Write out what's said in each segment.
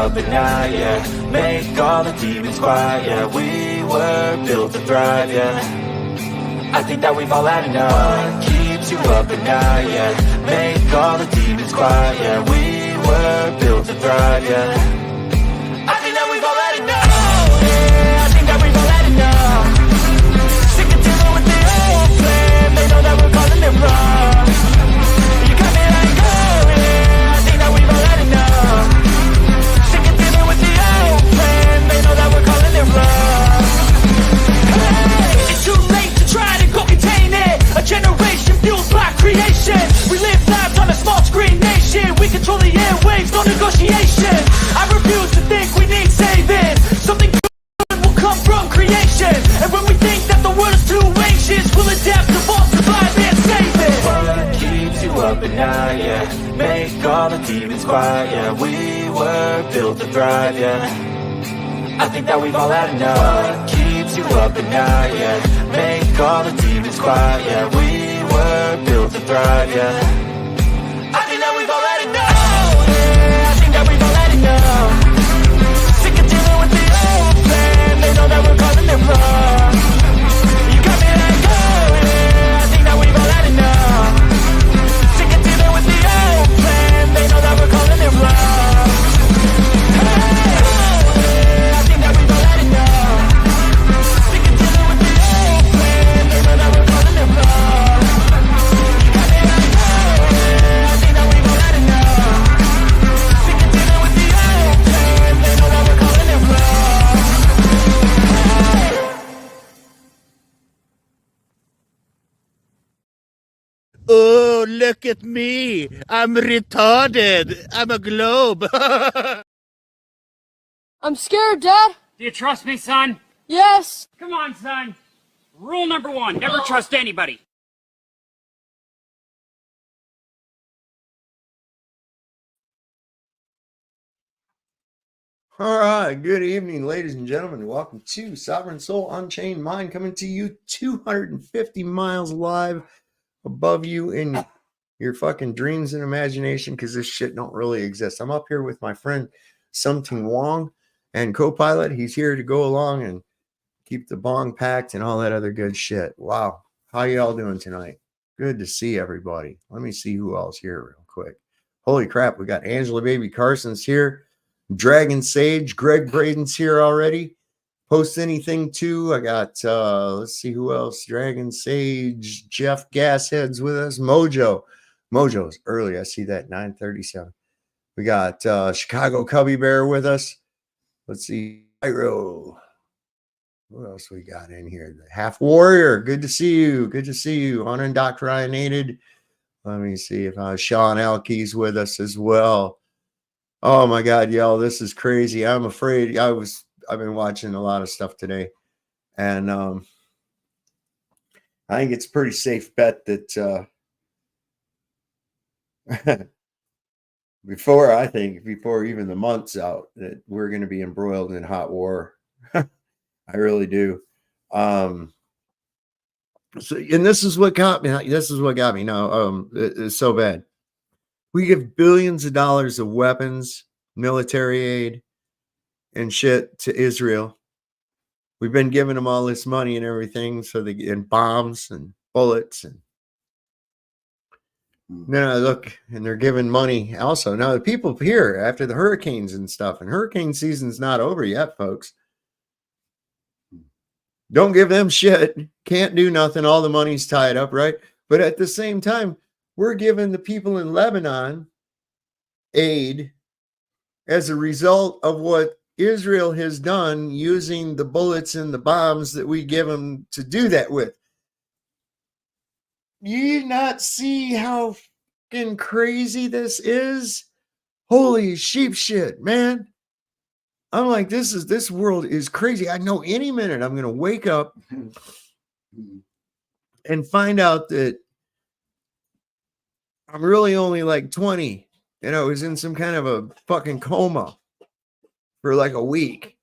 At night, yeah. Make all the demons quiet, yeah. We were built to thrive, yeah. I think that we've all had enough. What keeps you up at night, yeah. Make all the demons quiet, yeah. We were built to thrive, yeah. I think that we've all had enough. Yeah, I think that we've all had enough. Sick of dealing with the old plan. They know that we're calling it wrong. You got me like, oh yeah. I think that we've all had enough. They know that we're calling it wrong. Hey, it's too late to try to go contain it. A generation fueled by creation. We live lives on a small screen nation. We control the airwaves, no negotiation. I refuse to think we need saving. Something good will come from creation. And when we think that the world is too anxious, we'll adapt, evolve, survive, and save it. What keeps you up at night, yeah. Make all the demons quiet, yeah. We were built to thrive, yeah. I think that we've all had enough. What keeps you up at night, yeah. Make all the demons quiet, yeah. We were built to thrive, yeah. I think that we've all had enough. Yeah, I think that we've all had enough. Sick of dealing with the old plan. They know that we're calling it wrong. You got me like, oh yeah. I think that we've all had enough. Sick of dealing with the old plan. They know that we're calling it wrong. Oh, look at me. I'm retarded. I'm a globe. I'm scared, Dad. Do you trust me, son? Yes. Come on, son. Rule number 1, never trust anybody. All right, good evening, ladies and gentlemen. Welcome to Sovereign Soul Unchained Mind, coming to you 250 miles live above you in your fucking dreams and imagination, because this shit don't really exist. I'm up here with my friend Something Wong and co-pilot. He's here to go along and keep the bong packed and all that other good shit. Wow. How y'all doing tonight? Good to see everybody. Let me see who else here real quick. Holy crap, we got Angela Baby Carson's here. Dragon Sage, Greg Braden's here already. Post anything too. I got let's see who else. Dragon Sage, Jeff Gashead's with us. Mojo's early. I see that 9:37. We got Chicago Cubby Bear with us. Let's see. Pyro. What else we got in here? The Half Warrior. Good to see you. Good to see you. Unindoctrinated. Let me see if Sean Alkey's with us as well. Oh my God, y'all, this is crazy. I'm afraid. I've been watching a lot of stuff today, and I think it's a pretty safe bet that before even the month's out, that we're going to be embroiled in hot war. I really do. So, and this is what got me. No, it's so bad. We give billions of dollars of weapons, military aid, and shit to Israel. We've been giving them all this money and everything, and bombs and bullets, and then I look, and they're giving money also. Now the people here after the hurricanes and stuff, and hurricane season's not over yet, folks. Don't give them shit. Can't do nothing. All the money's tied up, right? But at the same time, we're giving the people in Lebanon aid as a result of what Israel has done using the bullets and the bombs that we give them to do that with. You not see how fucking crazy this is? Holy sheep shit, man. I'm like, this world is crazy. I know any minute I'm gonna wake up and find out that I'm really only like 20 and I was in some kind of a fucking coma for like a week.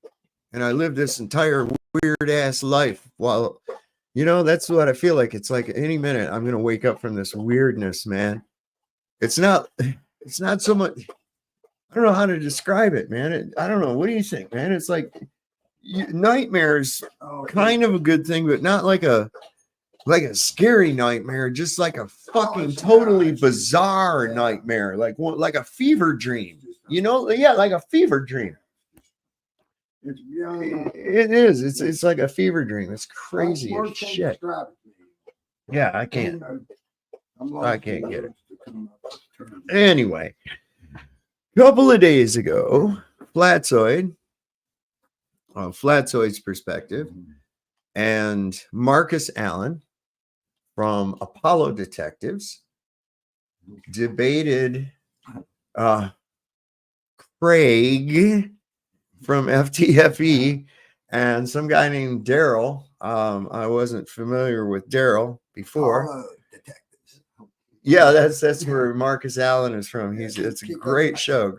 And I lived this entire weird ass life while, that's what I feel like. It's like any minute I'm going to wake up from this weirdness, man. It's not so much. I don't know how to describe it, man. I don't know. What do you think, man? It's like nightmares, kind of a good thing, but not like a scary nightmare, just like a fucking totally bizarre nightmare, like a fever dream, yeah, like a fever dream. It is. It's like a fever dream. It's crazy as shit. Yeah, I can't get it. Anyway, a couple of days ago, Flatzoids Perspective, and Marcus Allen from Apollo Detectives debated Craig from FTFE and some guy named Darryl. I wasn't familiar with Darryl before. Yeah, that's where Marcus Allen is from. It's a great show.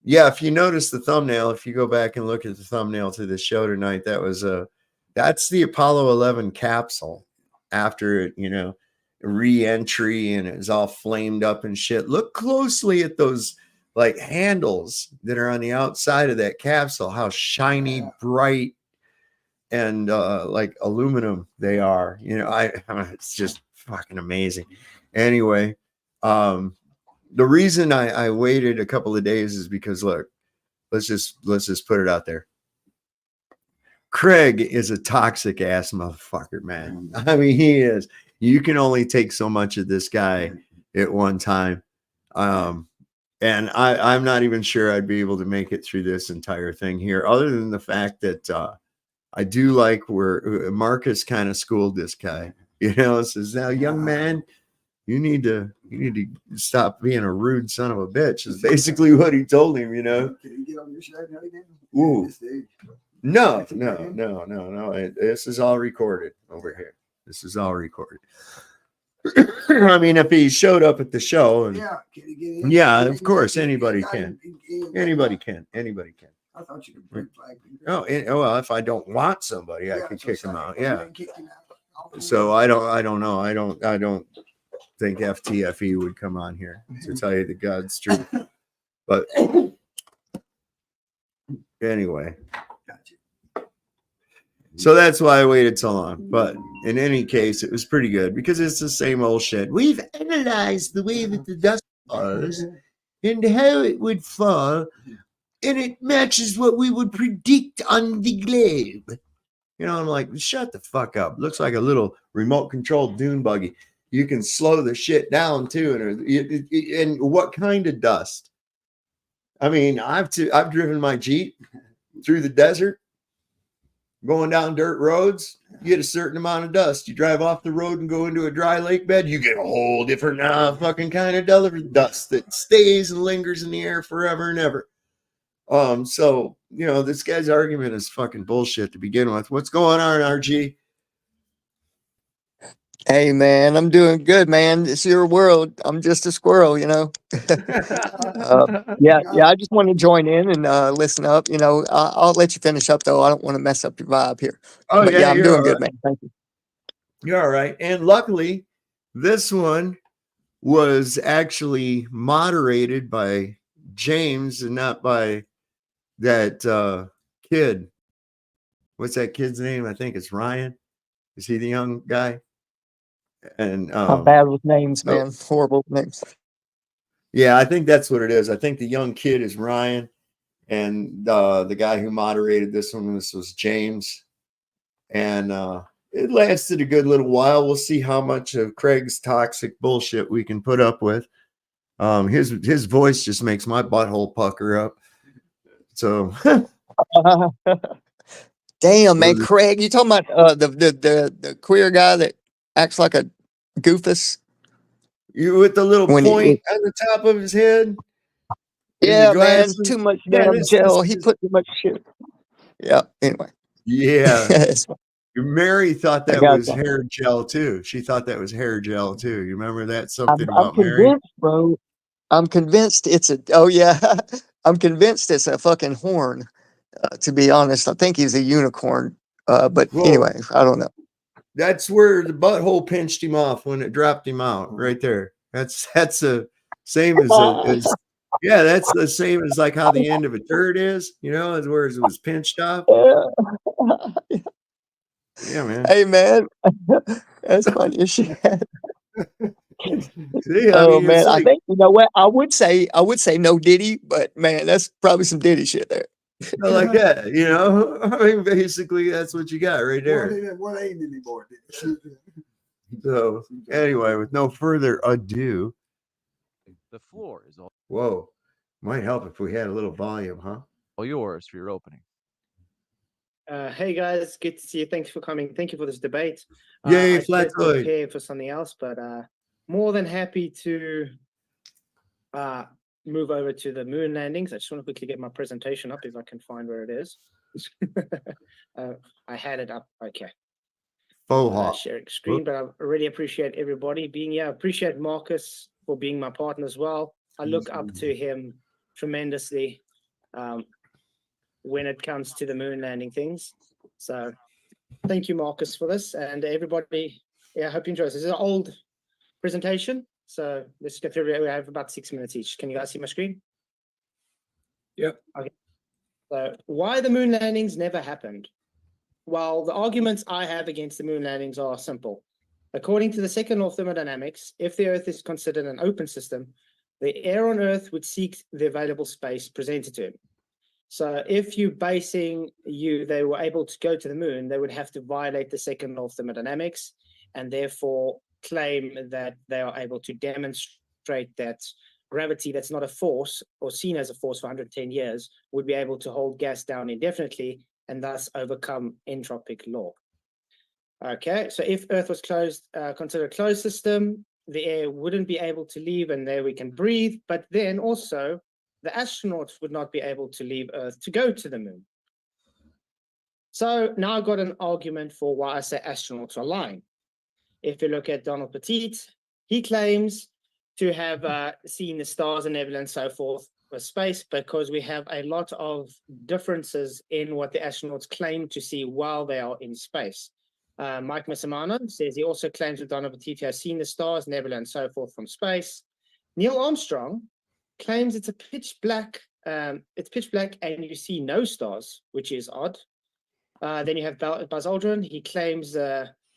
Yeah, if you notice the thumbnail, if you go back and look at the thumbnail to this show tonight, that's the Apollo 11 capsule after it, re-entry, and it was all flamed up and shit. Look closely at those like handles that are on the outside of that capsule, how shiny, bright, and like aluminum they are. It's just fucking amazing. Anyway, the reason I waited a couple of days is because, look, let's just put it out there. Craig is a toxic ass motherfucker, man. I mean, he is. You can only take so much of this guy at one time. And I'm not even sure I'd be able to make it through this entire thing here, other than the fact that I do like where Marcus kind of schooled this guy. Says, now, young man, you need to stop being a rude son of a bitch, is basically what he told him. Can you get on your side now again? Ooh. No. This is all recorded over here. This is all recorded. I mean, if he showed up at the show, and yeah, of course, anybody can. Anybody can. I thought you could break flag. Oh, well, if I don't want somebody, I could kick him out. Yeah. So I don't know. I don't think FTFE would come on here, to tell you the God's truth. But anyway. So that's why I waited so long. But in any case, it was pretty good because it's the same old shit. We've analyzed the way that the dust falls and how it would fall, and it matches what we would predict on the globe. I'm like, shut the fuck up. Looks like a little remote controlled dune buggy. You can slow the shit down too. And what kind of dust? I mean, I've driven my Jeep through the desert. Going down dirt roads, you get a certain amount of dust. You drive off the road and go into a dry lake bed, you get a whole different fucking kind of dust that stays and lingers in the air forever and ever. So, this guy's argument is fucking bullshit to begin with. What's going on, RG? Hey, man, I'm doing good, man. It's your world. I'm just a squirrel, Yeah, I just want to join in and listen up. I'll let you finish up, though. I don't want to mess up your vibe here. Oh, but yeah, I'm doing good, man. Thank you. You're all right. And luckily, this one was actually moderated by James and not by that kid. What's that kid's name? I think it's Ryan. Is he the young guy? And I'm bad with names, man. Horrible names. Yeah, I think that's what it is. I think the young kid is Ryan, and the guy who moderated this was James. And it lasted a good little while. We'll see how much of Craig's toxic bullshit we can put up with. His voice just makes my butthole pucker up. So damn, man, Craig, you talking about the queer guy that acts like a goofus? You with the little When point on the top of his head? And the yeah, man, glasses? too much Yeah, damn this gel. He is- put too much shit. Yeah. Anyway, yeah. Mary thought I that got was that. hair gel too. She thought that was hair gel too. You remember that something I'm about Mary? convinced, bro. I'm convinced it's a. Oh yeah, I'm convinced it's a fucking horn. To be honest, I think he's a unicorn. But Whoa. anyway, I don't know. That's where the butthole pinched him off when it dropped him out, right there. That's the same as yeah, that's the same as like how the end of a turd is, you know, as where it was pinched off. Yeah, man. Hey man, that's funny as shit. See, I Oh mean, it's man, I like think you know what I would say no Diddy, but man, that's probably some Diddy shit there. like that, you know. I mean, basically, that's what you got right there. What ain't anymore? So, anyway, with no further ado, The floor is all whoa, might help if we had a little volume, huh? yours for your opening. Hey guys, good to see you. Thanks for coming. Thank you for this debate. Yay, I did Flatzoid. prepare for something else, but more than happy to move over to the moon landings. I just want to quickly get my presentation up if I can find where it is. I had it up. Okay. Faux hawk. Sharing screen, but I really appreciate everybody being here. I appreciate Marcus for being my partner as well. I look up to him tremendously when it comes to the moon landing things. So thank you, Marcus, for this. And everybody, yeah, I hope you enjoy this. This is an old presentation. So let's go through it. We have about 6 minutes each. Can you guys see my screen? Yep. Okay. So why the moon landings never happened? Well, the arguments I have against the moon landings are simple. According to the second law of thermodynamics, if the Earth is considered an open system, the air on Earth would seek the available space presented to it. So if you basing they were able to go to the moon, they would have to violate the second law of thermodynamics and therefore claim that they are able to demonstrate that gravity that's not a force or seen as a force for 110 years would be able to hold gas down indefinitely and thus overcome entropic law. Okay, so if Earth was considered a closed system, the air wouldn't be able to leave and there we can breathe, but then also the astronauts would not be able to leave Earth to go to the moon. So now I've got an argument for why I say astronauts are lying. If you look at Donald Petit, he claims to have seen the stars and nebula and so forth with space because we have a lot of differences in what the astronauts claim to see while they are in space. Mike Missimano says he also claims that Donald Petit has seen the stars, nebula, and so forth from space. Neil Armstrong claims it's pitch black and you see no stars, which is odd. Then you have Buzz Aldrin. He claims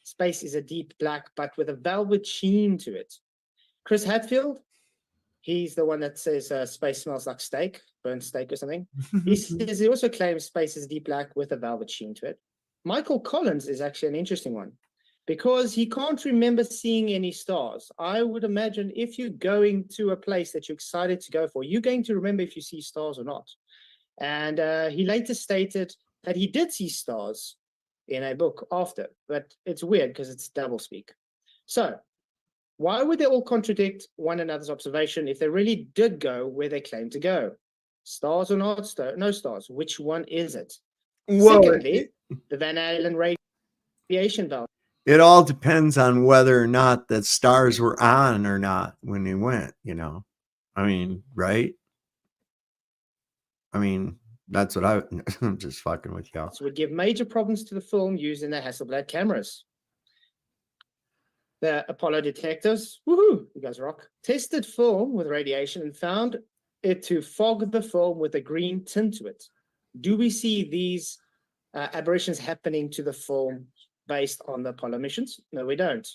space is a deep black, but with a velvet sheen to it. Chris Hadfield, he's the one that says space smells like steak, burnt steak or something. He also claims space is deep black with a velvet sheen to it. Michael Collins is actually an interesting one because he can't remember seeing any stars. I would imagine if you're going to a place that you're excited to go for, you're going to remember if you see stars or not. And he later stated that he did see stars in a book after, but it's weird because it's doublespeak. So why would they all contradict one another's observation if they really did go where they claim to go? Stars or not? No stars. Which one is it? Well, Secondly, the Van Allen radiation belt. it all depends on whether or not the stars were on or not when they went, you know. I mean, right? I mean, that's what I'm just fucking with y'all. Would give major problems to the film using the Hasselblad cameras. The Apollo detectives, woohoo, you guys rock, tested film with radiation and found it to fog the film with a green tint to it. Do we see these aberrations happening to the film based on the Apollo missions? No, we don't.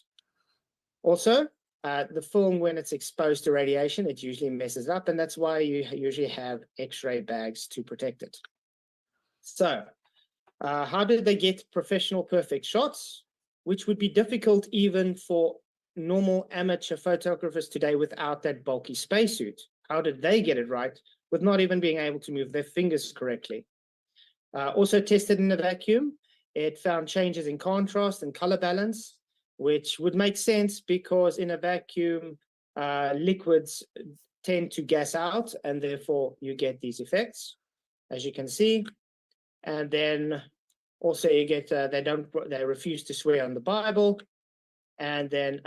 Also, the film, when it's exposed to radiation, it usually messes up, and that's why you usually have X-ray bags to protect it. So, how did they get professional perfect shots, which would be difficult even for normal amateur photographers today without that bulky spacesuit? How did they get it right with not even being able to move their fingers correctly? Also tested in a vacuum, it found changes in contrast and color balance, which would make sense because in a vacuum, liquids tend to gas out, and therefore you get these effects, as you can see. And then also you get they refuse to swear on the Bible, and then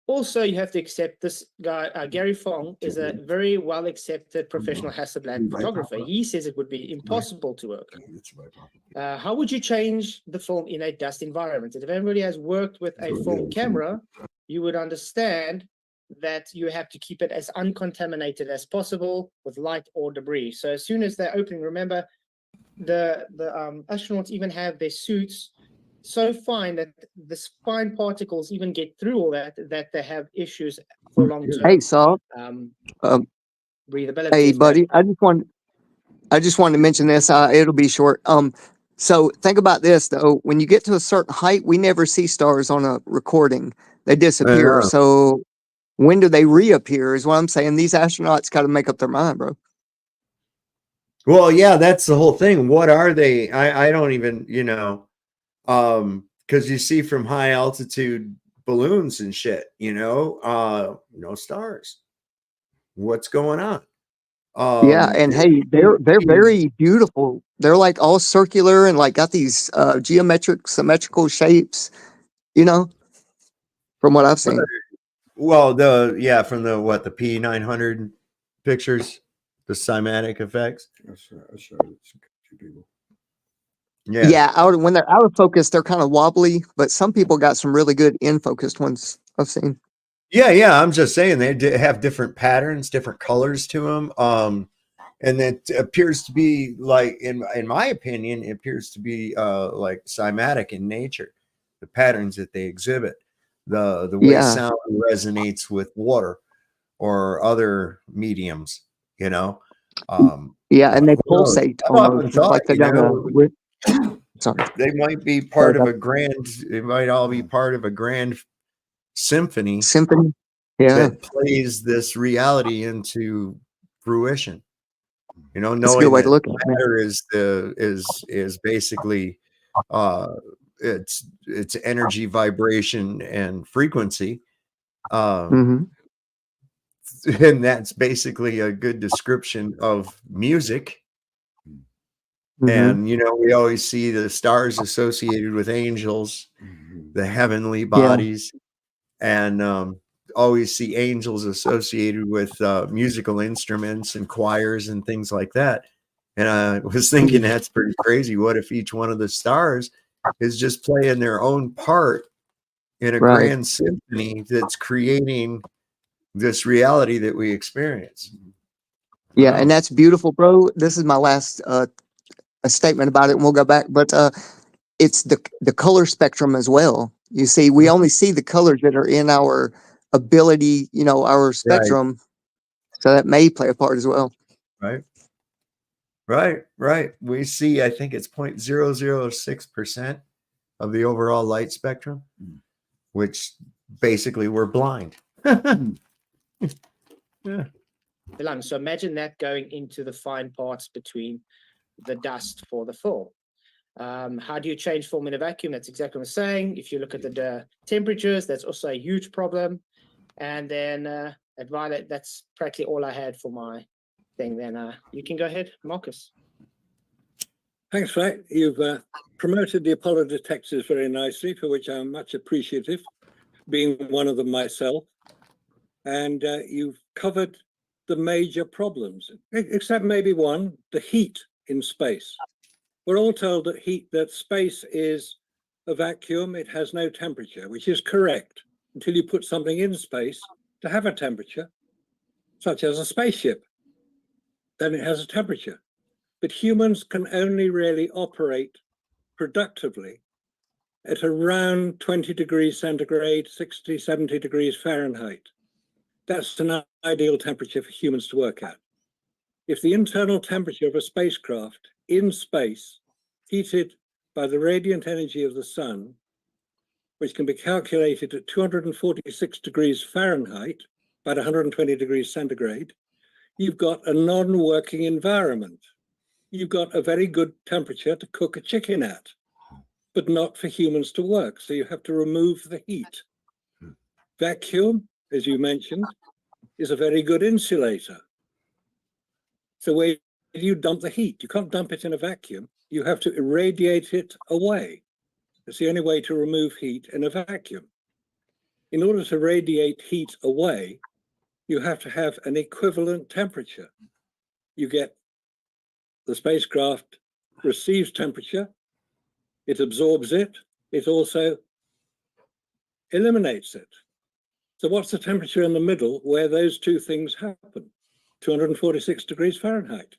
also you have to accept this guy Gary Fong is a very well accepted professional Hasselblad photographer. He says it would be impossible to work. How would you change the film in a dust environment? If everybody has worked with a film camera, you would understand that you have to keep it as uncontaminated as possible with light or debris. So as soon as they're opening, remember the astronauts even have their suits so fine that the fine particles even get through all that they have issues for long term. Hey, Saul. Breathability. Hey, is bad. buddy. I just wanted to mention this. It'll be short. So think about this though. When you get to a certain height, we never see stars on a recording. They disappear. Yeah. So when do they reappear? Is what I'm saying. These astronauts got to make up their mind, bro. Well, yeah, that's the whole thing. What are they? I don't even, because you see from high altitude balloons and shit, no stars. What's going on? Yeah, and hey, they're very beautiful. They're like all circular and like got these symmetrical shapes, from what I've seen. Well, from the P900 pictures, the cymatic effects. I showed it to people. Yeah. When they're out of focus, they're kind of wobbly, but some people got some really good in focused ones I've seen. Yeah. I'm just saying they have different patterns, different colors to them. And that appears to be like, in my opinion, it appears to be like cymatic in nature, the patterns that they exhibit, the way sound resonates with water or other mediums, and they pulsate almost like they're gonna. Sorry. They might be part of a grand. It might all be part of a grand symphony. That plays this reality into fruition. Knowing that's a good way to look at matter is basically it's energy, vibration, and frequency. And that's basically a good description of music. And we always see the stars associated with angels, the heavenly bodies, and always see angels associated with musical instruments and choirs and things like that. And I was thinking that's pretty crazy. What if each one of the stars is just playing their own part in a grand symphony that's creating this reality that we experience? Yeah, and that's beautiful, bro. This is my last a statement about it, and we'll go back. But it's the color spectrum as well. You see, we only see the colors that are in our ability, our spectrum. So that may play a part as well. Right. We see, I think it's 0.006% of the overall light spectrum, which basically we're blind. So imagine that going into the fine parts between the dust for the film. How do you change film in a vacuum? That's exactly what I'm saying. If you look at the temperatures, that's also a huge problem. And then at Violet, that's practically all I had for my thing. Then you can go ahead, Marcus. Thanks, Frank. You've promoted the Apollo detectors very nicely, for which I'm much appreciative, being one of them myself. And you've covered the major problems, except maybe one, the heat in space. We're all told that space is a vacuum, it has no temperature, which is correct until you put something in space to have a temperature, such as a spaceship. Then it has a temperature. But humans can only really operate productively at around 20 degrees centigrade, 60, 70 degrees Fahrenheit. That's an ideal temperature for humans to work at. If the internal temperature of a spacecraft in space, heated by the radiant energy of the sun, which can be calculated at 246 degrees Fahrenheit, about 120 degrees centigrade, you've got a non-working environment. You've got a very good temperature to cook a chicken at, but not for humans to work. So you have to remove the heat. Vacuum, as you mentioned, is a very good insulator. So where do you dump the heat? You can't dump it in a vacuum. You have to irradiate it away. It's the only way to remove heat in a vacuum. In order to radiate heat away, you have to have an equivalent temperature. You get the spacecraft receives temperature, it absorbs it, it also eliminates it. So what's the temperature in the middle where those two things happen? 246 degrees Fahrenheit.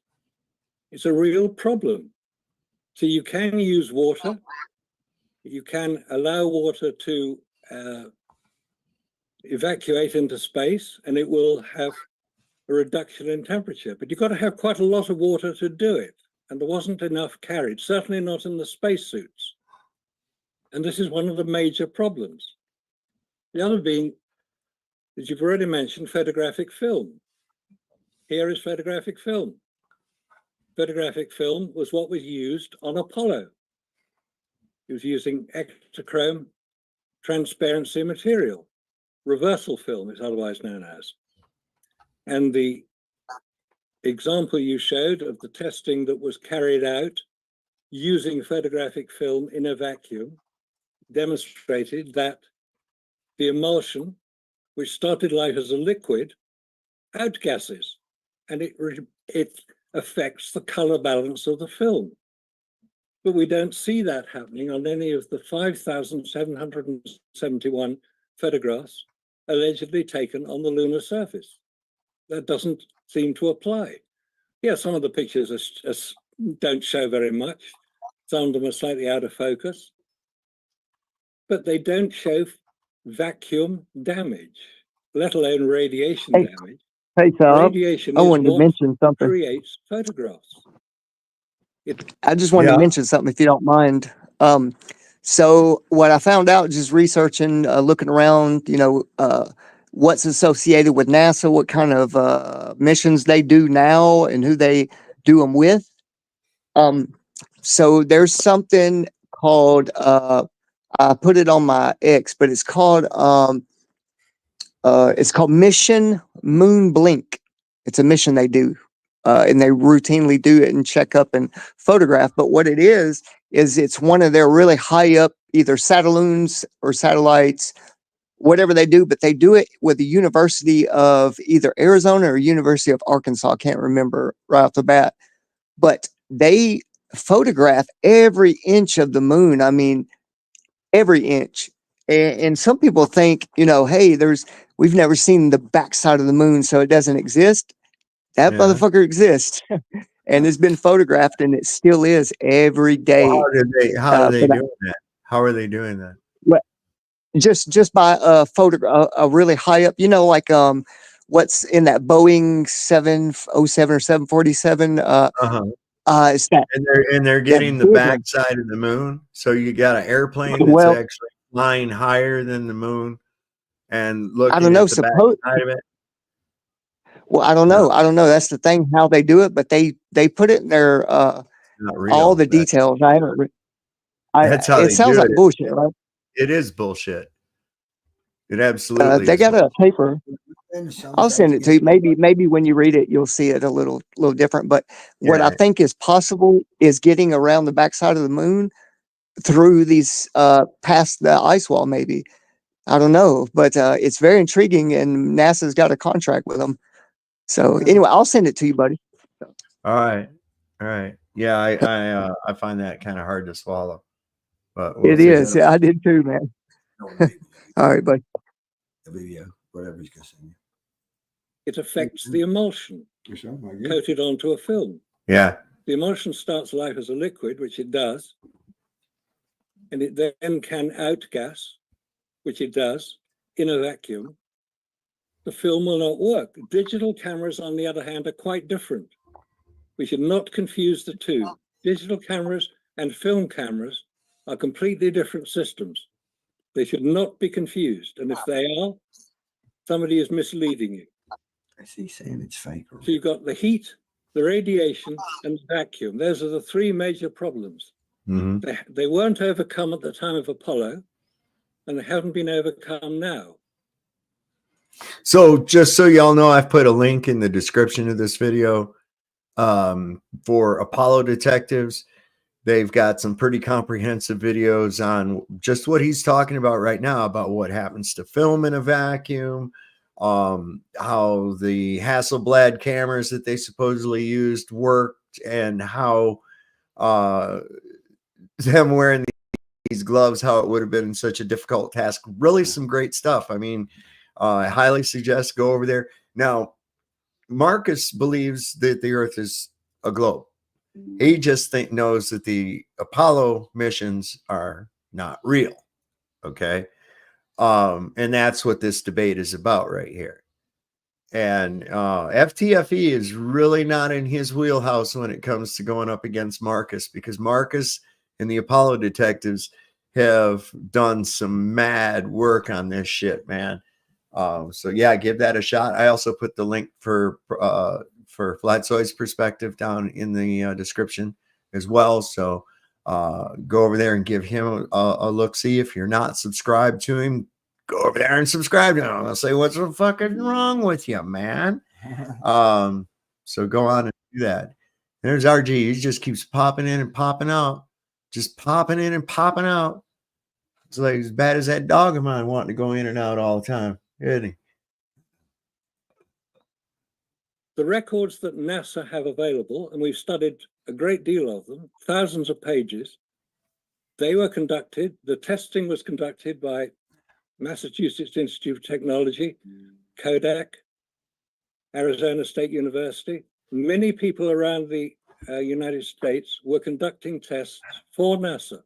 It's a real problem. So you can use water, you can allow water to evacuate into space, and it will have a reduction in temperature. But you've got to have quite a lot of water to do it. And there wasn't enough carried, certainly not in the spacesuits. And this is one of the major problems. The other being, as you've already mentioned, photographic film. Here is photographic film. Photographic film was what was used on Apollo. It was using ectochrome transparency material. Reversal film is otherwise known as. And the example you showed of the testing that was carried out using photographic film in a vacuum demonstrated that the emulsion, which started life as a liquid, outgasses, and it affects the color balance of the film. But we don't see that happening on any of the 5,771 photographs allegedly taken on the lunar surface. That doesn't seem to apply. Yeah, some of the pictures don't show very much. Some of them are slightly out of focus, but they don't show vacuum damage, let alone radiation damage. Hey, Tom, Radiation I is wanted to what mention something. creates photographs. I just wanted to mention something, if you don't mind. So what I found out just researching, looking around, what's associated with NASA, what kind of missions they do now and who they do them with. So there's something called, I put it on my X, but it's called Mission Moon Blink. It's a mission they do. And they routinely do it and check up and photograph. But what it is it's one of their really high up, either satelloons or satellites, whatever they do, but they do it with the University of either Arizona or University of Arkansas. I can't remember right off the bat, but they photograph every inch of the moon. I mean, every inch. And some people think, hey, we've never seen the backside of the moon, so it doesn't exist. That motherfucker exists. And it's been photographed, and it still is every day. Well, how are they doing that? How are they doing that? Well, just by a really high up, like what's in that Boeing 707 or 747. It's that, and they're getting the backside of the moon. So you got an airplane that's actually flying higher than the moon and looking at the backside of it. Well, I don't know. That's the thing, how they do it, but they put it in their all the details. I haven't. That's how it sounds like bullshit, right? It is bullshit. It absolutely. They got a paper. I'll send it to you. Maybe when you read it, you'll see it a little different. But what I think is possible is getting around the backside of the moon through these past the ice wall. Maybe, I don't know, but it's very intriguing, and NASA's got a contract with them. So anyway, I'll send it to you, buddy. All right. Yeah, I find that kind of hard to swallow, but it is. Yeah, I did too, man. All right, buddy. The video, whatever he's going to send you. It affects the emulsion coated onto a film. Yeah. The emulsion starts life as a liquid, which it does, and it then can outgas, which it does, in a vacuum. The film will not work. Digital cameras, on the other hand, are quite different. We should not confuse the two. Digital cameras and film cameras are completely different systems. They should not be confused. And if they are, somebody is misleading you. I see saying it's fake. So you've got the heat, the radiation, and the vacuum. Those are the three major problems. Mm-hmm. They weren't overcome at the time of Apollo, and they haven't been overcome now. So just so y'all know, I've put a link in the description of this video for Apollo detectives. They've got some pretty comprehensive videos on just what he's talking about right now, about what happens to film in a vacuum, how the Hasselblad cameras that they supposedly used worked, and how them wearing these gloves, how it would have been such a difficult task. Really some great stuff. I mean, I highly suggest go over there. Now, Marcus believes that the Earth is a globe. He just knows that the Apollo missions are not real. Okay. And that's what this debate is about right here. And FTFE is really not in his wheelhouse when it comes to going up against Marcus, because Marcus and the Apollo detectives have done some mad work on this shit, man. So yeah, give that a shot. I also put the link for Flatzoids Perspective down in the description as well. So go over there and give him a look. See, if you're not subscribed to him, go over there and subscribe to him. I'll say, what's the fucking wrong with you, man? So go on and do that. There's RG. He just keeps popping in and popping out. Just popping in and popping out. It's like as bad as that dog of mine wanting to go in and out all the time, isn't he? The records that NASA have available, and we've studied a great deal of them, thousands of pages, they were conducted, the testing was conducted by Massachusetts Institute of Technology, Kodak, Arizona State University. Many people around the United States were conducting tests for NASA,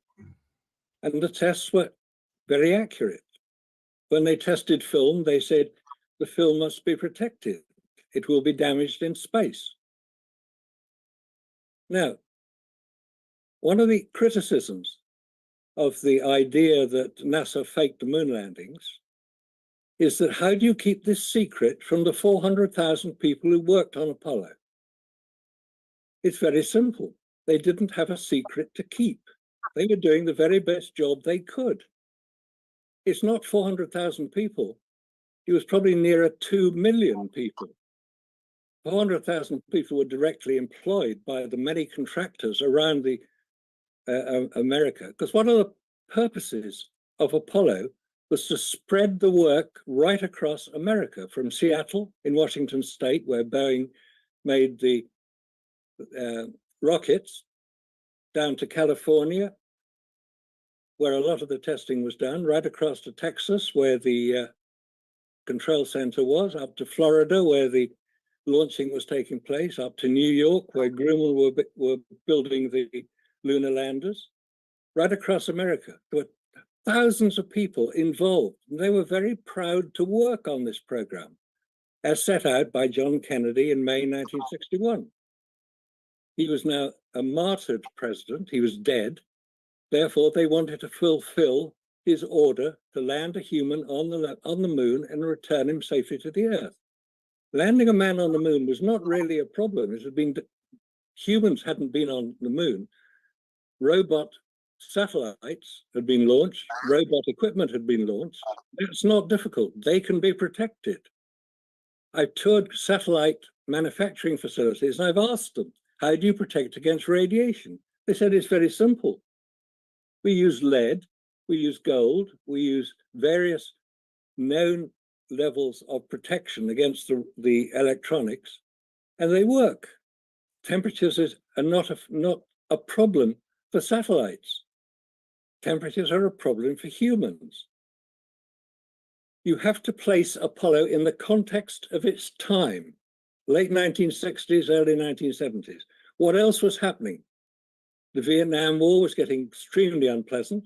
and the tests were very accurate. When they tested film, they said the film must be protected. It will be damaged in space. Now, one of the criticisms of the idea that NASA faked the moon landings is that how do you keep this secret from the 400,000 people who worked on Apollo? It's very simple. They didn't have a secret to keep. They were doing the very best job they could. It's not 400,000 people. It was probably nearer 2 million people. 400,000 people were directly employed by the many contractors around the America, because one of the purposes of Apollo was to spread the work right across America, from Seattle in Washington State, where Boeing made the rockets, down to California, where a lot of the testing was done, right across to Texas, where the control center was, up to Florida, where the launching was taking place, up to New York, where Grumman were building the lunar landers, right across America. There were thousands of people involved, and they were very proud to work on this program, as set out by John Kennedy in May 1961. He was now a martyred president. He was dead. Therefore, they wanted to fulfill his order to land a human on the moon and return him safely to the Earth. Landing a man on the moon was not really a problem. It had been, humans hadn't been on the moon. Robot satellites had been launched. Robot equipment had been launched. It's not difficult. They can be protected. I've toured satellite manufacturing facilities and I've asked them, how do you protect against radiation? They said it's very simple. We use lead, we use gold, we use various known levels of protection against the electronics, and they work. Temperatures are not a problem for satellites. Temperatures are a problem for humans. You have to place Apollo in the context of its time, late 1960s, early 1970s. What else was happening? The Vietnam War was getting extremely unpleasant.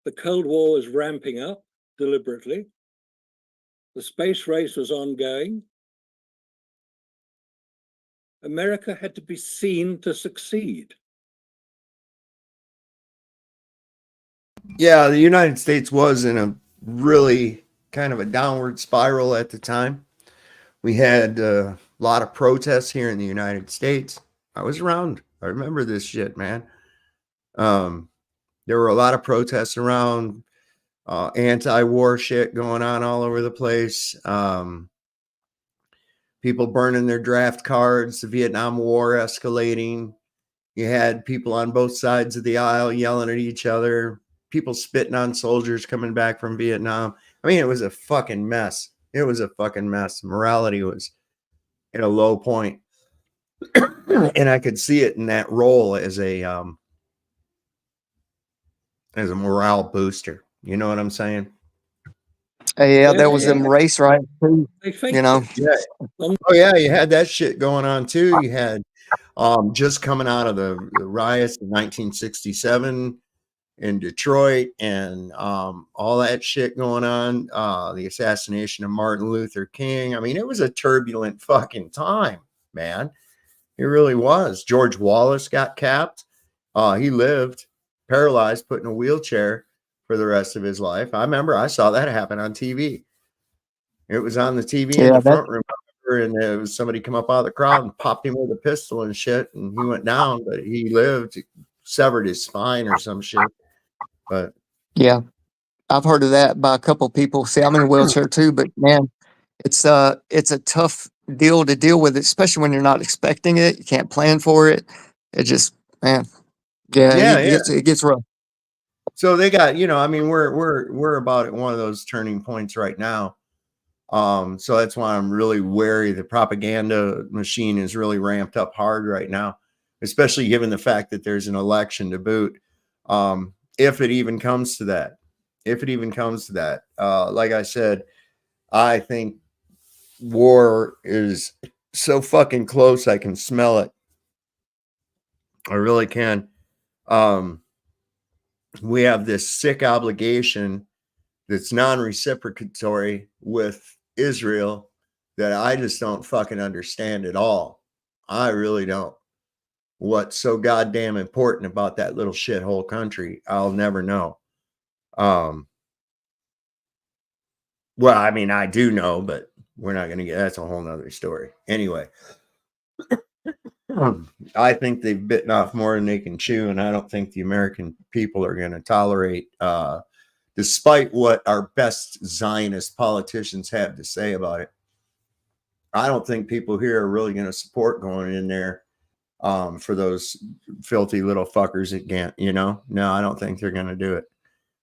The Cold War was ramping up deliberately. The space race was ongoing. America had to be seen to succeed. Yeah, the United States was in a really kind of a downward spiral at the time. We had a lot of protests here in the United States. I was around. I remember this shit, man. There were a lot of protests around anti-war shit going on all over the place. People burning their draft cards, the Vietnam War escalating. You had people on both sides of the aisle yelling at each other, people spitting on soldiers coming back from Vietnam. I mean, it was a fucking mess. It was a fucking mess. Morality was at a low point. And I could see it in that role as a morale booster. You know what I'm saying? Yeah, there was them race riots too. They faked You know, it. Yeah. Oh yeah, you had that shit going on too. You had just coming out of the riots in 1967 in Detroit, and all that shit going on. The assassination of Martin Luther King. I mean, it was a turbulent fucking time, man. It really was. George Wallace got capped. He lived paralyzed, put in a wheelchair for the rest of his life. I remember I saw that happen on TV. It was on the TV in the front room, and there was somebody come up out of the crowd and popped him with a pistol and shit, and he went down, but he lived, severed his spine or some shit. But yeah, I've heard of that by a couple people. See, I'm in a wheelchair too, but man, it's a tough deal to deal with, especially when you're not expecting it. You can't plan for it. It just, man, yeah, it gets rough. So they got, I mean, we're about at one of those turning points right now. So that's why I'm really wary. The propaganda machine is really ramped up hard right now, especially given the fact that there's an election to boot. If it even comes to that, like I said, I think war is so fucking close. I can smell it. I really can. We have this sick obligation that's non-reciprocatory with Israel that I just don't fucking understand at all. I really don't. What's so goddamn important about that little shithole country, I'll never know. Well, I mean, I do know, but we're not going to get, that's a whole nother story. Anyway, I think they've bitten off more than they can chew, and I don't think the American people are going to tolerate, despite what our best Zionist politicians have to say about it. I don't think people here are really going to support going in there for those filthy little fuckers that can't, No, I don't think they're going to do it.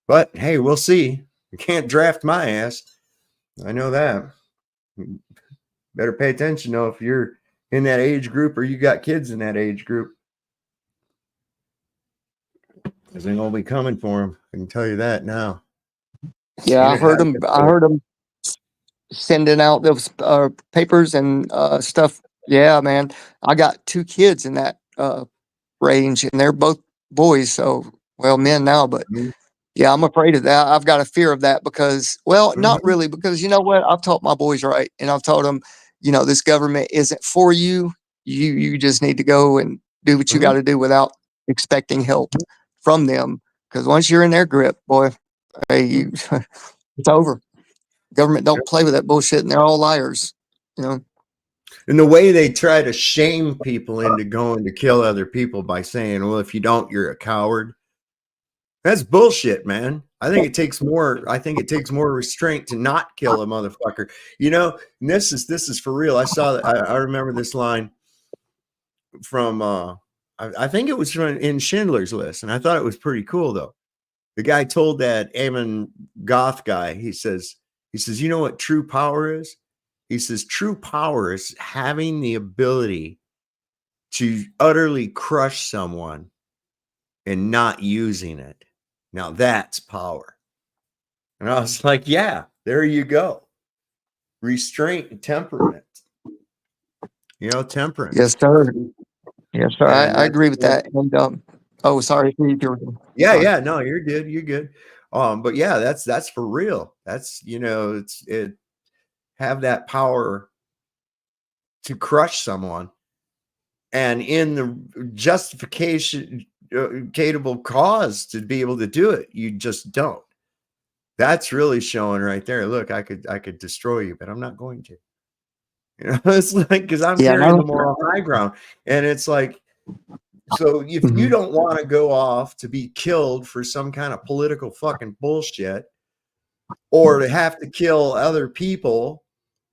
But hey, we'll see. You can't draft my ass. I know that. Better pay attention, though, if you're in that age group or you got kids in that age group. Because they're going to be coming for them. I can tell you that now. Yeah, I heard them sending out those papers and stuff. Yeah, man, I got 2 kids in that range, and they're both boys. So, well, men now, but yeah, I'm afraid of that. I've got a fear of that because, well, not really, because you know what? I've taught my boys right, and I've told them, this government isn't for you. You just need to go and do what you got to do without expecting help from them. Because once you're in their grip, boy, hey, it's over. Government don't play with that bullshit, and they're all liars. And the way they try to shame people into going to kill other people by saying, well, if you don't, you're a coward. That's bullshit, man. I think it takes more restraint to not kill a motherfucker. And this is for real. I saw that. I remember this line from I think it was from in Schindler's List, and I thought it was pretty cool though. The guy told that Amon Goth guy, he says, you know what true power is? He says, true power is having the ability to utterly crush someone and not using it. Now that's power. And I was like, yeah, there you go. Restraint and temperament. Temperance. yes, sir. Yes, sir. I agree with that. And oh, sorry. Yeah. No, you're good. You're good. But yeah, that's for real. That's it. Have that power to crush someone, and in the justification cause to be able to do it, you just don't. That's really showing right there. Look, I could destroy you, but I'm not going to. It's like, because I'm carrying the moral high ground, and it's like, so if you don't want to go off to be killed for some kind of political fucking bullshit, or to have to kill other people,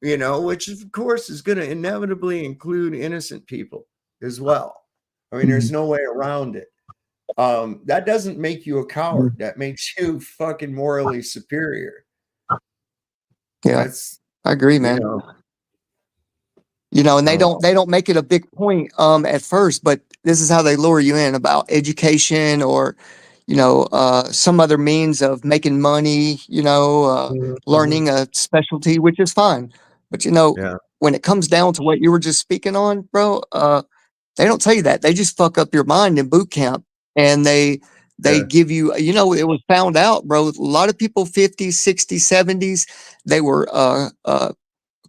you know, which of course is going to inevitably include innocent people as well. I mean, there's no way around it. That doesn't make you a coward. That makes you fucking morally superior. Yeah, That's, I agree, you man. know, And they don't make it a big point at first, but this is how they lure you in about education or some other means of making money, learning a specialty, which is fine. But yeah, when it comes down to what you were just speaking on, bro, they don't tell you that. They just fuck up your mind in boot camp, and they yeah. give you, it was found out, bro. A lot of people 50s, 60s, 70s, they were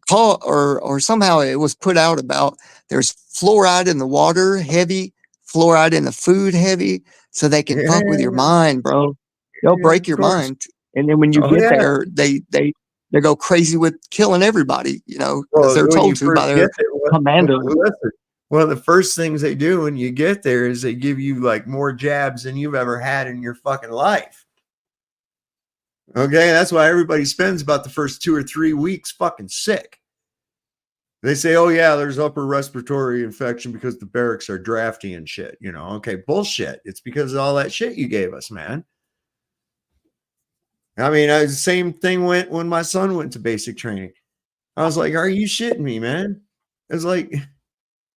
call or somehow it was put out about there's fluoride in the water heavy, fluoride in the food heavy, so they can fuck with your Yeah, mind, bro. They'll yeah, break of your course. mind, and then when you Oh get yeah. there, they go crazy with killing everybody, because Well, they're when you told to first by their get there, commander. listen, one of the first things they do when you get there is they give you like more jabs than you've ever had in your fucking life. Okay, that's why everybody spends about the first 2 or 3 weeks fucking sick. They say, oh yeah, there's upper respiratory infection because the barracks are drafty and shit. Okay, bullshit. It's because of all that shit you gave us, man. I mean, the same thing went when my son went to basic training. I was like, are you shitting me, man? It's like,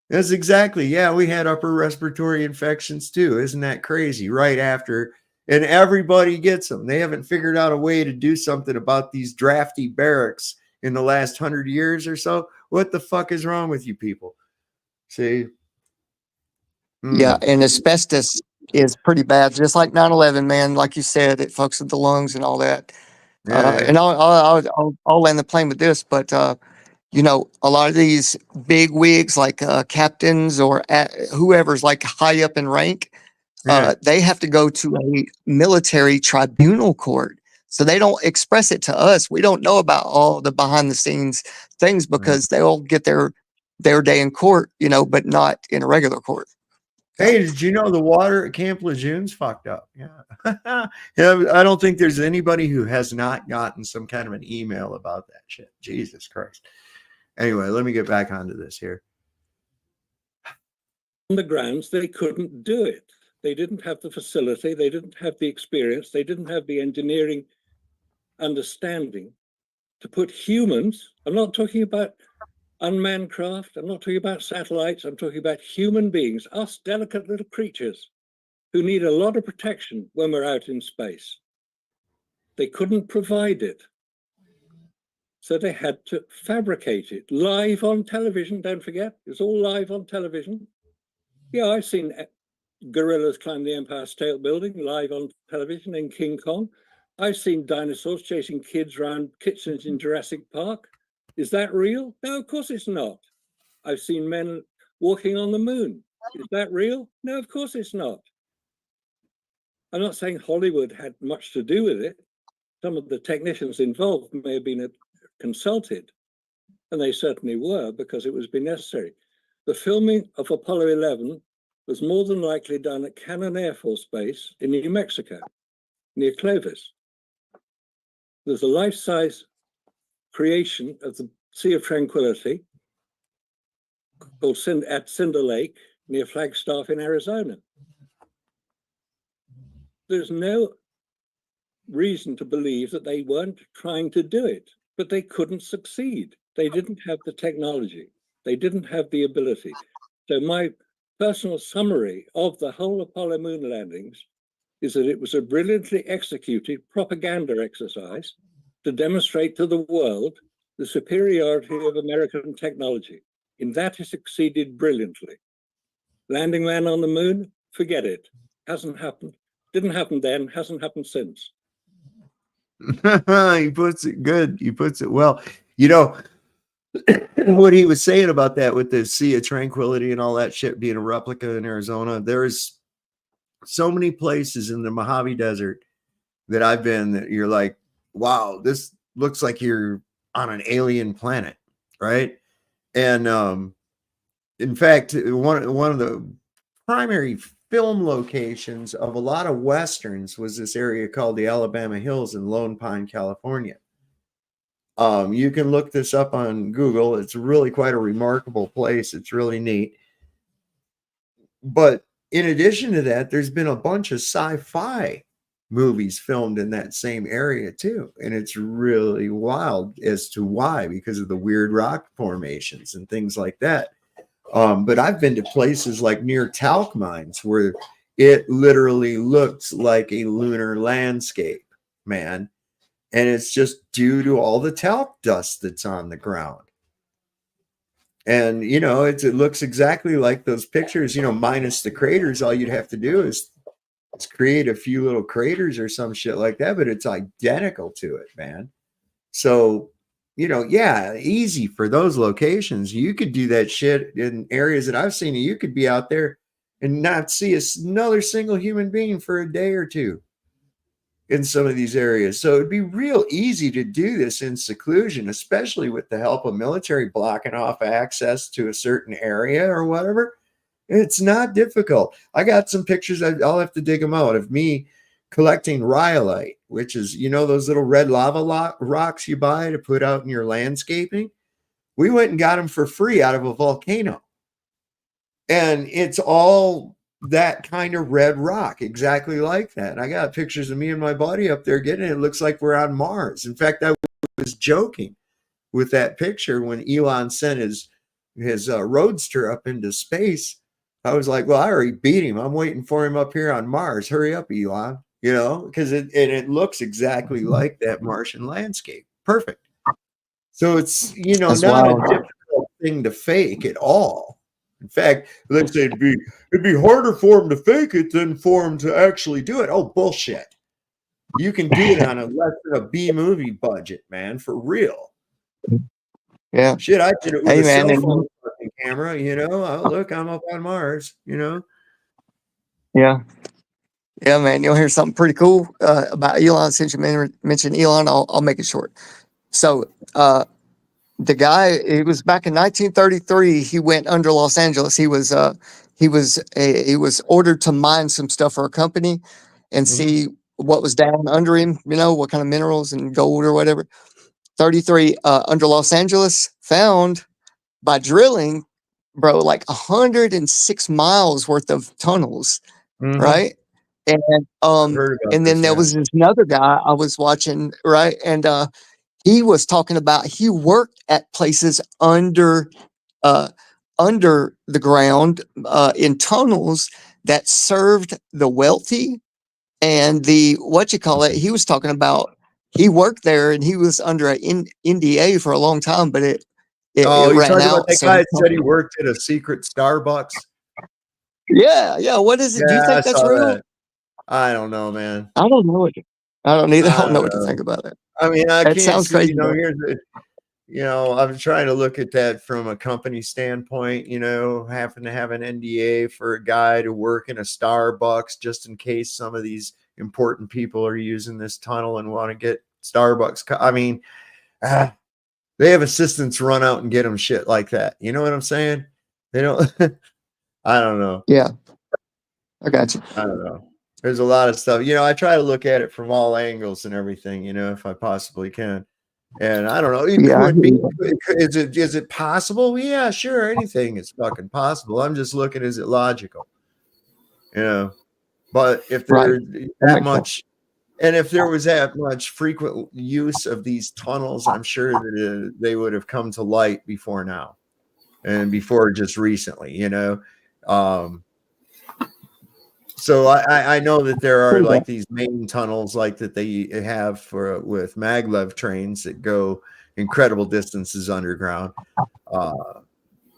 that's exactly, yeah, we had upper respiratory infections too. Isn't that crazy? Right after, and everybody gets them. They haven't figured out a way to do something about these drafty barracks in the last 100 years or so. What the fuck is wrong with you people? See? Yeah, and asbestos is pretty bad, just like 9/11, man. Like you said, it fucks with the lungs and all that. Yeah, And I'll land the plane with this, but a lot of these big wigs, like captains or whoever's like high up in rank, yeah. they have to go to a military tribunal court. So they don't express it to us. We don't know about all the behind the scenes things because they'll get their day in court, but not in a regular court. Hey, did you know the water at Camp Lejeune's fucked up? Yeah. Yeah, I don't think there's anybody who has not gotten some kind of an email about that shit. Jesus Christ. Anyway, let me get back onto this here. On the grounds they couldn't do it. They didn't have the facility, they didn't have the experience, they didn't have the engineering understanding to put humans, I'm not talking about unmanned craft, I'm not talking about satellites, I'm talking about human beings, us delicate little creatures who need a lot of protection when we're out in space. They couldn't provide it. So they had to fabricate it live on television. Don't forget, it's all live on television. Yeah, I've seen gorillas climb the Empire State Building live on television in King Kong. I've seen dinosaurs chasing kids around kitchens in Jurassic Park. Is that real? No, of course it's not. I've seen men walking on the moon. Is that real? No, of course it's not. I'm not saying Hollywood had much to do with it. Some of the technicians involved may have been consulted, and they certainly were because it was been necessary. The filming of Apollo 11 was more than likely done at Cannon Air Force Base in New Mexico, near Clovis. There's a life-size creation of the Sea of Tranquility called at Cinder Lake, near Flagstaff in Arizona. There's no reason to believe that they weren't trying to do it, but they couldn't succeed. They didn't have the technology. They didn't have the ability. So my personal summary of the whole Apollo moon landings is that it was a brilliantly executed propaganda exercise to demonstrate to the world the superiority of American technology. In that, it succeeded brilliantly. Landing man on the moon, forget it. Hasn't happened. Didn't happen then, hasn't happened since. He puts it good. He puts it well. What he was saying about that with the Sea of Tranquility and all that shit being a replica in Arizona, there's so many places in the Mojave Desert that I've been that you're like, wow, this looks like you're on an alien planet, right? And in fact, one of the primary film locations of a lot of Westerns was this area called the Alabama Hills in Lone Pine, California. You can look this up on Google. It's really quite a remarkable place. It's really neat. But in addition to that, there's been a bunch of sci-fi movies filmed in that same area too. And it's really wild as to why, because of the weird rock formations and things like that. But I've been to places like near talc mines where it literally looks like a lunar landscape, man. And it's just due to all the talc dust that's on the ground. And, you know, it looks exactly like those pictures, you know, minus the craters. All you'd have to do is create a few little craters or some shit like that, but it's identical to it, man. So, you know, yeah, easy for those locations. You could do that shit in areas that I've seen. You could be out there and not see another single human being for a day or two in some of these areas. So it'd be real easy to do this in seclusion, especially with the help of military blocking off access to a certain area or whatever. It's not difficult. I got some pictures. I'll have to dig them out of me collecting rhyolite, which is, you know, those little red lava rocks you buy to put out in your landscaping. We went and got them for free out of a volcano. And it's all that kind of red rock, exactly like that. And I got pictures of me and my buddy up there getting it. It looks like we're on Mars. In fact, I was joking with that picture when Elon sent his Roadster up into space. I was like, well, I already beat him. I'm waiting for him up here on Mars. Hurry up, Elon. You know, because it looks exactly like that Martian landscape. Perfect. So it's, you know, That's not wild. a difficult thing to fake at all. In fact, let's say it'd be harder for him to fake it than for him to actually do it. Oh, bullshit. You can do it on a less than a B movie budget, man, for real. Yeah. Shit, I did it with Hey, a man, cell and- phone fucking camera, you know. Oh, look, I'm up on Mars, you know. Yeah. Yeah, man. You'll hear something pretty cool about Elon. Since you mentioned Elon, I'll make it short. So, the guy, it was back in 1933. He went under Los Angeles. He was ordered to mine some stuff for a company and see what was down under him. You know, what kind of minerals and gold or whatever. 33 under Los Angeles, found by drilling, bro, like 106 miles worth of tunnels, right? And Heard about and then this, there yeah. was this another guy I was watching, right? And he was talking about he worked at places under the ground in tunnels that served the wealthy and the he was talking about he worked there and he was under an NDA for a long time, but it You're ran talking about out. that So guy that said he worked at a secret Starbucks? yeah. What is it? Do you Yeah, I think that's saw real? that. I don't know, man. I don't know. I don't either. I I don't know don't what to know. think about it. I mean, I That can't sounds see, crazy. you know, though. I'm trying to look at that from a company standpoint, you know, having to have an NDA for a guy to work in a Starbucks just in case some of these important people are using this tunnel and want to get Starbucks. I mean, they have assistants run out and get them shit like that. You know what I'm saying? They don't, I don't know. Yeah, I got you. I don't know. There's a lot of stuff. You know, I try to look at it from all angles and everything, you know, if I possibly can. And I don't know. It Yeah, I could be. hear you. Is it possible? Yeah, sure. Anything is fucking possible. I'm just looking, is it logical? You know, but if Right. there's That that makes much, and if there was that much frequent use of these tunnels, I'm sure that they would have come to light before now and before just recently, you know. So I know that there are like these main tunnels like that they have with maglev trains that go incredible distances underground.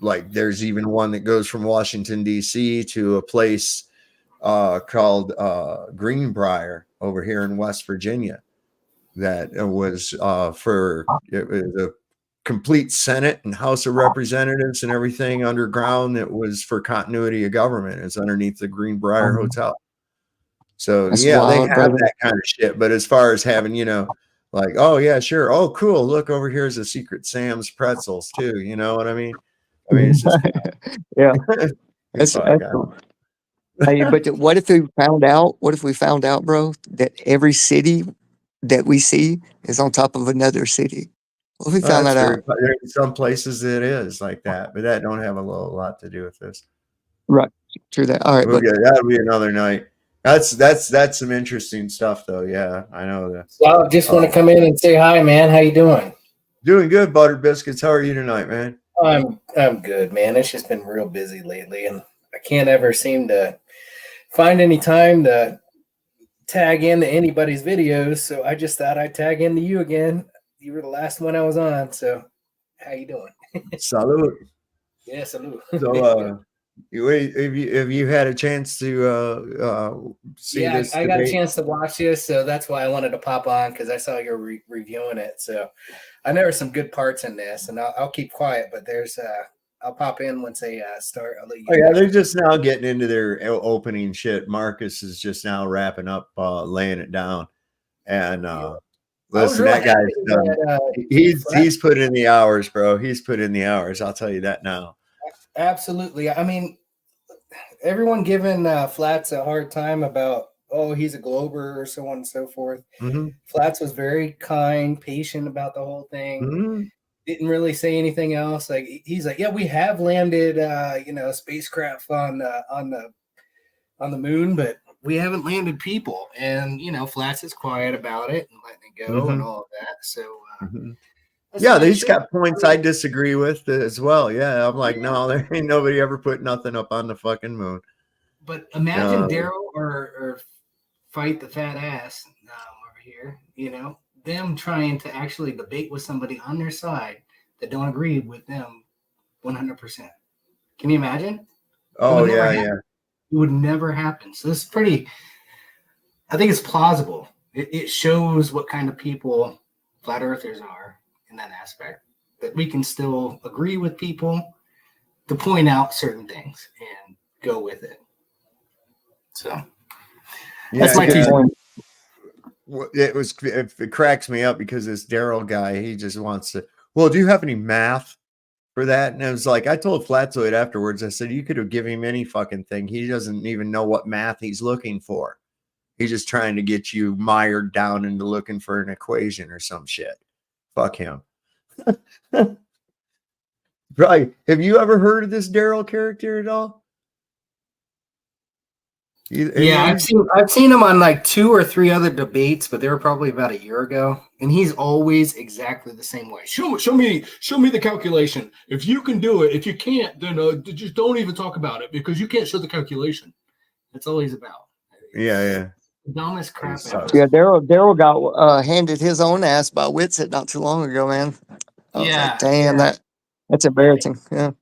Like there's even one that goes from Washington, D.C. to a place called Greenbrier over here in West Virginia. That was it was a complete Senate and House of Representatives and everything underground. It was for continuity of government. It's underneath the Greenbrier Hotel. So That's yeah, they wild, have brother. that kind of shit. But as far as having, you know, like, oh yeah, sure. Oh, cool. Look, over here's a Secret Sam's pretzels too. You know what I mean? I mean, it's just Yeah, fuck, that's I don't cool. know. Hey, but what if we found out? What if we found out, bro, that every city that we see is on top of another city? What if we Well, found that's that very. out? There are some places it is like that, but that don't have a lot to do with this. Right. True that. All right, We'll but get that'll be another night. That's some interesting stuff, though. Yeah, I know that. So I just want to come in and say hi, man. How you doing? Doing good, Butter Biscuits. How are you tonight, man? I'm good, man. It's just been real busy lately, and I can't ever seem to find any time to tag into anybody's videos. So I just thought I'd tag into you again. You were the last one I was on. So how you doing? Salute. Yeah, salute. So, have you had a chance to see yeah, this I got a debate? chance to watch this, so that's why I wanted to pop on because I saw you're reviewing it. So I know there's some good parts in this, and I'll keep quiet. But there's I'll pop in once they start. I'll let you. Oh yeah, they're just now getting into their opening shit. Marcus is just now wrapping up, laying it down, and listen, real that guy's happy done. that, He's put in the hours, bro. He's put in the hours. I'll tell you that now. Absolutely. I mean, everyone giving Flats a hard time about, oh, he's a glober or so on and so forth. Mm-hmm. Flats was very kind, patient about the whole thing. Mm-hmm. Didn't really say anything else. Like he's like, yeah, we have landed, spacecraft on the moon, but we haven't landed people. And Flats is quiet about it and letting it go and all of that. So. Yeah, he's got points I disagree with as well. Yeah, I'm like, no, there ain't nobody ever put nothing up on the fucking moon. But imagine Darryl or Fight the Fat Ass over here, them trying to actually debate with somebody on their side that don't agree with them 100%. Can you imagine? Oh, yeah. It would never happen. So this is I think it's plausible. It shows what kind of people flat earthers are in that aspect, that we can still agree with people to point out certain things and go with it. So that's my point. It cracks me up because this Darryl guy, he just wants to, well, do you have any math for that? And it was like, I told Flatzoid afterwards, I said, you could have given him any fucking thing. He doesn't even know what math he's looking for. He's just trying to get you mired down into looking for an equation or some shit. Fuck him. Right. Have you ever heard of this Darryl character at all? Yeah, I've seen him on like 2 or 3 other debates, but they were probably about a year ago, and he's always exactly the same way. Show me the calculation. If you can do it, if you can't, then just don't even talk about it because you can't show the calculation. That's all he's about. Yeah. Dumbest crap ever. yeah, Darryl got handed his own ass by Witsit not too long ago, man. I was like, damn, that's embarrassing. Yeah.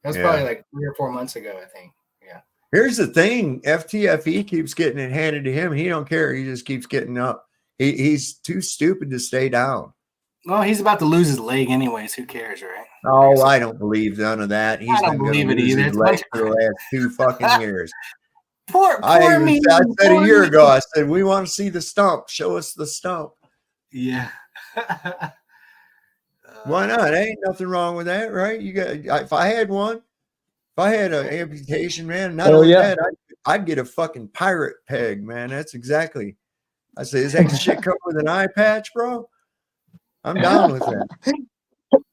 That's probably like 3 or 4 months ago, I think. Yeah. Here's the thing: FTFE keeps getting it handed to him. He don't care. He just keeps getting up. He's too stupid to stay down. Well, he's about to lose his leg anyways. Who cares, right? Oh, I don't believe none of that. He's not going to lose his leg for the last 2 fucking years. Poor me. I said a year ago, I said, we want to see the stump. Show us the stump. Yeah. Why not? Ain't nothing wrong with that, right? You got. If I had one, if I had an amputation, man, not only that, I'd get a fucking pirate peg, man. That's exactly. I say, is that shit come with an eye patch, bro? I'm down with that.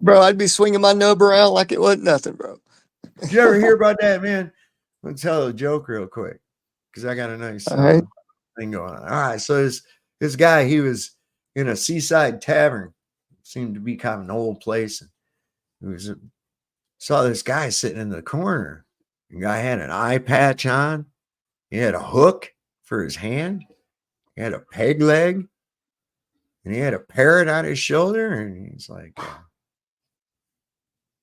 Bro, I'd be swinging my nub around like it wasn't nothing, bro. Did you ever hear about that, man? I'm going to tell a joke real quick because I got a nice thing going on. All right, so this guy, he was in a seaside tavern. Seemed to be kind of an old place. And he saw this guy sitting in the corner. The guy had an eye patch on. He had a hook for his hand. He had a peg leg. And he had a parrot on his shoulder. And he's like,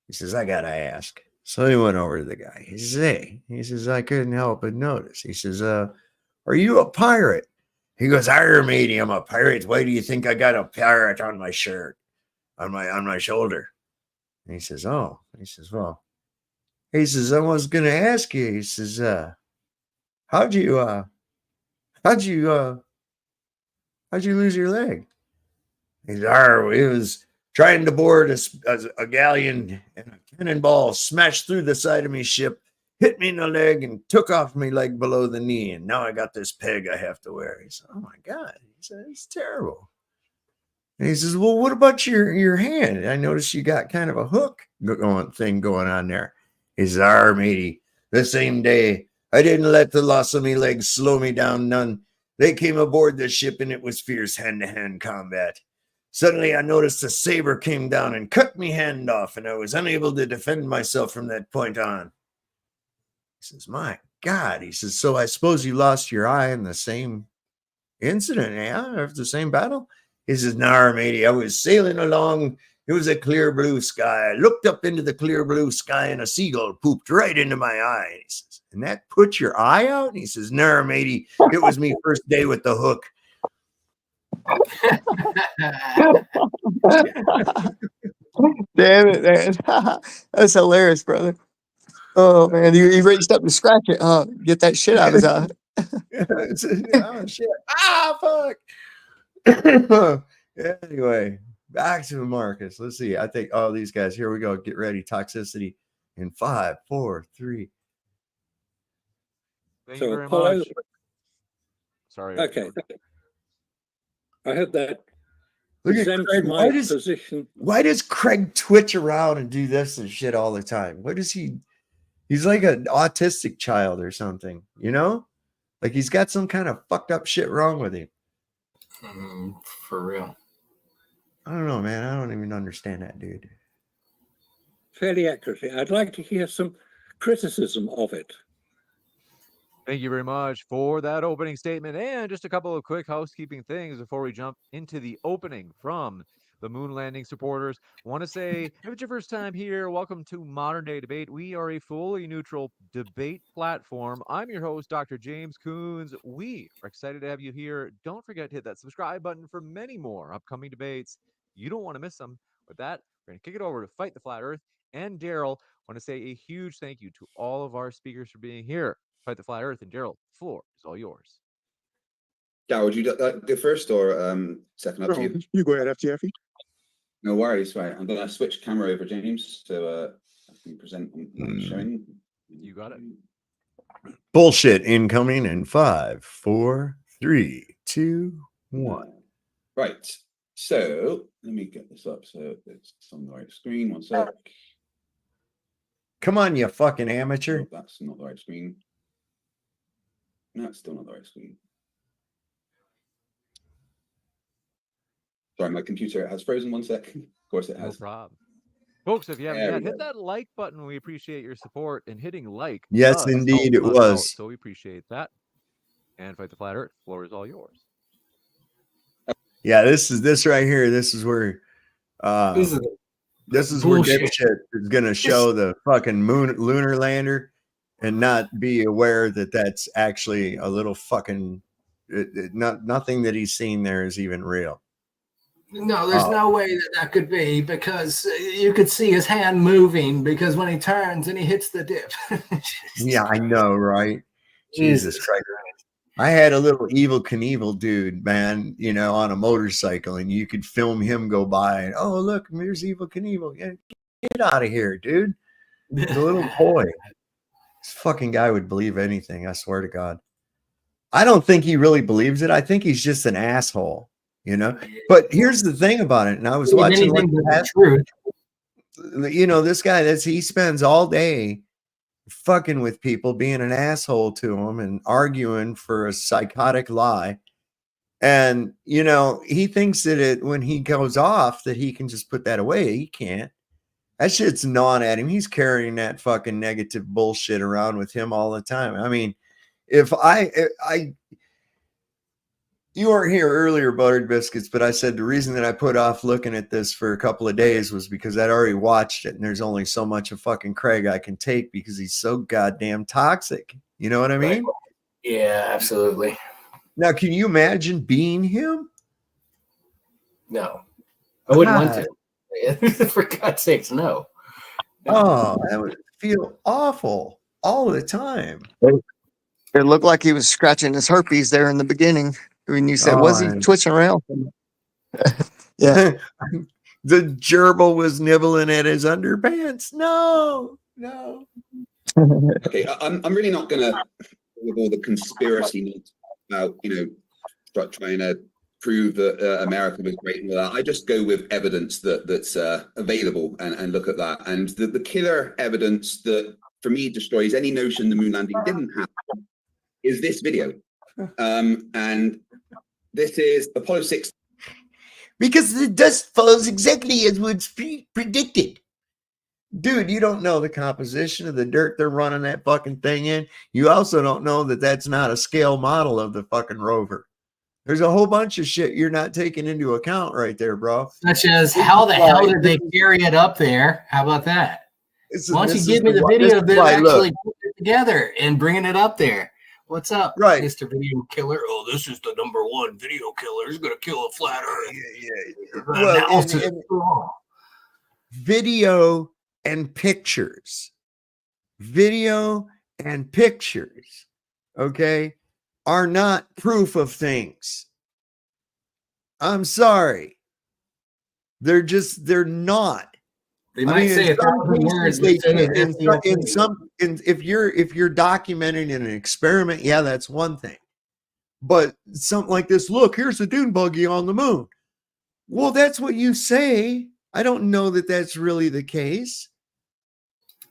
he says, I got to ask. So he went over to the guy. He says, hey, I couldn't help but notice. He says, are you a pirate? He goes, "Arr, matey, I'm a pirate. Why do you think I got a parrot on my shirt, on my shoulder?" And he says, "Oh." He says, "Well," he says, "I was going to ask you." He says, how'd you lose your leg?" He says, "Arr, it was trying to board a galleon, and a cannonball smashed through the side of me ship, hit me in the leg and took off my leg below the knee. And now I got this peg I have to wear. He said, oh my God. He said, it's terrible. And he says, well, what about your hand? I noticed you got kind of a hook going on there. He says, matey, the same day, I didn't let the loss of me legs slow me down none. They came aboard the ship and it was fierce hand-to-hand combat. Suddenly I noticed a saber came down and cut me hand off, and I was unable to defend myself from that point on. He says, my God. He says, so I suppose you lost your eye in the same incident, yeah? Or the same battle? He says, nah, matey, I was sailing along. It was a clear blue sky. I looked up into the clear blue sky and a seagull pooped right into my eye. He says, and that put your eye out? And he says, nah, matey, it was me first day with the hook. Damn it, man. That's hilarious, brother. Oh, man. He reached up to scratch it, get that shit out of his eye. Oh, shit. Fuck. Anyway, back to Marcus. Let's see. I think all these guys, here we go. Get ready. Toxicity in 5, 4, 3. Thank So you very Apollo. much. Sorry. Okay. I hope that Look at exempts Craig. my position. Why does Craig twitch around and do this and shit all the time? What is he? He's like an autistic child or something, you know? Like he's got some kind of fucked up shit wrong with him. For real. I don't know, man. I don't even understand that dude. Fairly accurately. I'd like to hear some criticism of it. Thank you very much for that opening statement. And just a couple of quick housekeeping things before we jump into the opening from the moon landing supporters. Want to say, if it's your first time here, welcome to Modern Day Debate. We are a fully neutral debate platform. I'm your host, Dr. James Coons. We are excited to have you here. Don't forget to hit that subscribe button for many more upcoming debates. You don't want to miss them. With that, we're going to kick it over to Fight the Flat Earth and Darryl. Want to say a huge thank you to all of our speakers for being here. Fight the Flat Earth and Darryl, the floor is all yours. Darryl, would you go first or second up to you? You go ahead, FTFE. No worries, right. I'm going to switch camera over, James, so I can present on showing. You got it. Bullshit incoming in 5, 4, 3, 2, 1. Right. So let me get this up so it's on the right screen. 1 sec. Come on, you fucking amateur. Oh, that's not the right screen. No, it's still not the right screen. Sorry, my computer has frozen. 1 sec. Of course it has. No problem. Folks, if you haven't There yet, we hit go. that like button. We appreciate your support, and hitting like. Yes, does indeed, help it us out, was. so we appreciate that. And Fight the Flat Earth, floor is all yours. Yeah, this right here. This is where this is where dipshit is gonna show the fucking lunar lander and not be aware that that's actually a little fucking nothing that he's seen there is even real. No, there's no way that could be, because you could see his hand moving, because when he turns and he hits the dip. Yeah, I know, right? Jesus Christ. I had a little Evil Knievel dude, man, you know, on a motorcycle, and you could film him go by and, oh, look, there's Evil Knievel. Yeah, get out of here, dude. The little boy. This fucking guy would believe anything, I swear to God. I don't think he really believes it. I think he's just an asshole, you know? But here's the thing about it, and I was watching like you know, this guy, he spends all day fucking with people, being an asshole to them and arguing for a psychotic lie. And, you know, he thinks that when he goes off that he can just put that away. He can't. That shit's gnawing at him. He's carrying that fucking negative bullshit around with him all the time. I mean, if you weren't here earlier, Buttered Biscuits, but I said the reason that I put off looking at this for a couple of days was because I'd already watched it, and there's only so much of fucking Craig I can take because he's so goddamn toxic. You know what I mean? Yeah, absolutely. Now, can you imagine being him? No. I wouldn't want to. For God's sakes, no. Oh, that would feel awful all the time. It looked like he was scratching his herpes there in the beginning. When you said, was he twitching around? Yeah. The gerbil was nibbling at his underpants. No. Okay, I'm really not gonna with all the conspiracy notes about trying to prove that America was great and all that. I just go with evidence that's available and look at that. And the killer evidence that for me destroys any notion the moon landing didn't happen is this video. And this is Apollo 6. Because the dust follows exactly as was predicted. Dude, you don't know the composition of the dirt they're running that fucking thing in. You also don't know that that's not a scale model of the fucking rover. There's a whole bunch of shit you're not taking into account right there, bro. Such as how the hell did they carry it up there? How about that? Why don't you give me the video of them actually putting it together and bringing it up there? What's up, right, Mr. Video Killer? Oh, this is the #1 video killer. He's gonna kill a flat Earth. Well, video and pictures, okay, are not proof of things. I'm sorry. They're not. They might say 1,000 words. If you're documenting in an experiment, yeah, that's one thing. But something like this, look, here's a dune buggy on the moon. Well, that's what you say. I don't know that that's really the case,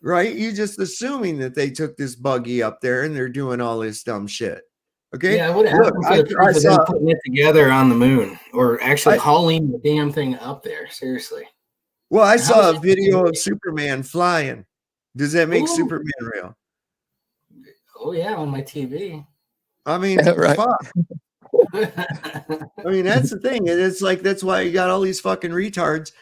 right? You're just assuming that they took this buggy up there and they're doing all this dumb shit. Okay. Yeah, what happened to the proof of them putting it together on the moon or actually hauling the damn thing up there? Seriously. Well, I saw a video of Superman flying. Does that make Superman real? Oh, yeah, on my TV. I mean, fuck. I mean, that's the thing. And it's like, that's why you got all these fucking retards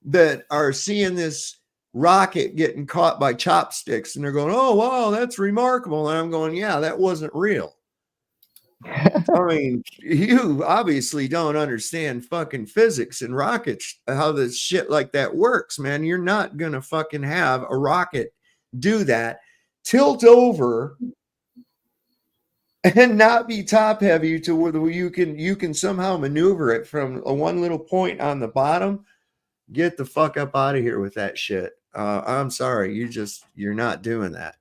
that are seeing this rocket getting caught by chopsticks. And they're going, oh, wow, that's remarkable. And I'm going, yeah, that wasn't real. I mean, you obviously don't understand fucking physics and rockets, how this shit like that works, man. You're not going to fucking have a rocket do that, tilt over and not be top heavy to where you can somehow maneuver it from a one little point on the bottom. Get the fuck up out of here with that shit. I'm sorry. You're not doing that.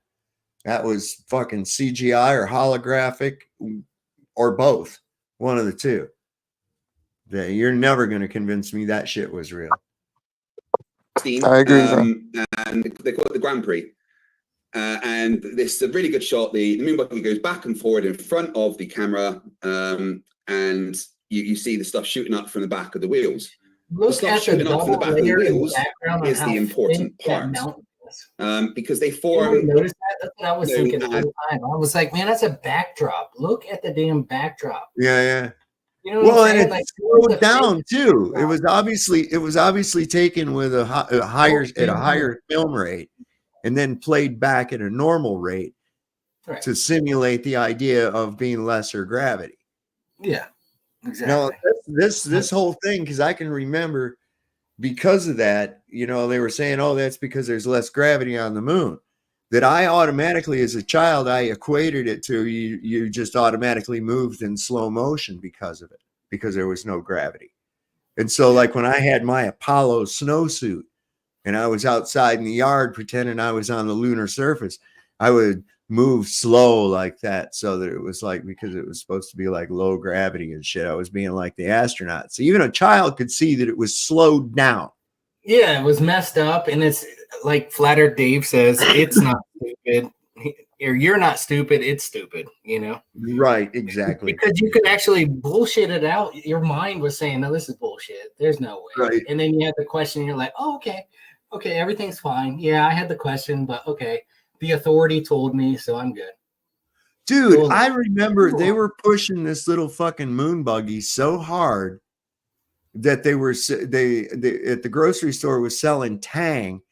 That was fucking CGI or holographic or both, one of the two. You're never going to convince me that shit was real. I agree. And they call it the Grand Prix. And this is a really good shot. The moon buggy goes back and forward in front of the camera, and you see the stuff shooting up from the back of the wheels. Look at the double layer in the background is the important part. Because they form. You notice that? That's what I was thinking all the time. I was like, man, that's a backdrop. Look at the damn backdrop. Yeah. You know what I'm saying? And it slowed down too. It was obviously taken with a higher film rate, and then played back at a normal rate to simulate the idea of being lesser gravity. Yeah, exactly. Now this whole thing, because I can remember. Because of that, they were saying, oh, that's because there's less gravity on the moon. That I automatically, as a child, I equated it to you just automatically moved in slow motion because of it, because there was no gravity. And so like when I had my Apollo snowsuit and I was outside in the yard pretending I was on the lunar surface, I would move slow like that so that it was like, because it was supposed to be like low gravity and shit, I was being like the astronauts. So even a child could see that it was slowed down. Yeah, it was messed up. And it's like Flat Earth Dave says, it's not stupid. Or you're not stupid, it's stupid, Right, exactly. Because you could actually bullshit it out. Your mind was saying, no, this is bullshit. There's no way. Right. And then you had the question, and you're like, oh, okay, everything's fine. Yeah, I had the question, but okay. The authority told me, so I'm good. Dude, I remember they were pushing this little fucking moon buggy so hard that they at the grocery store was selling Tang,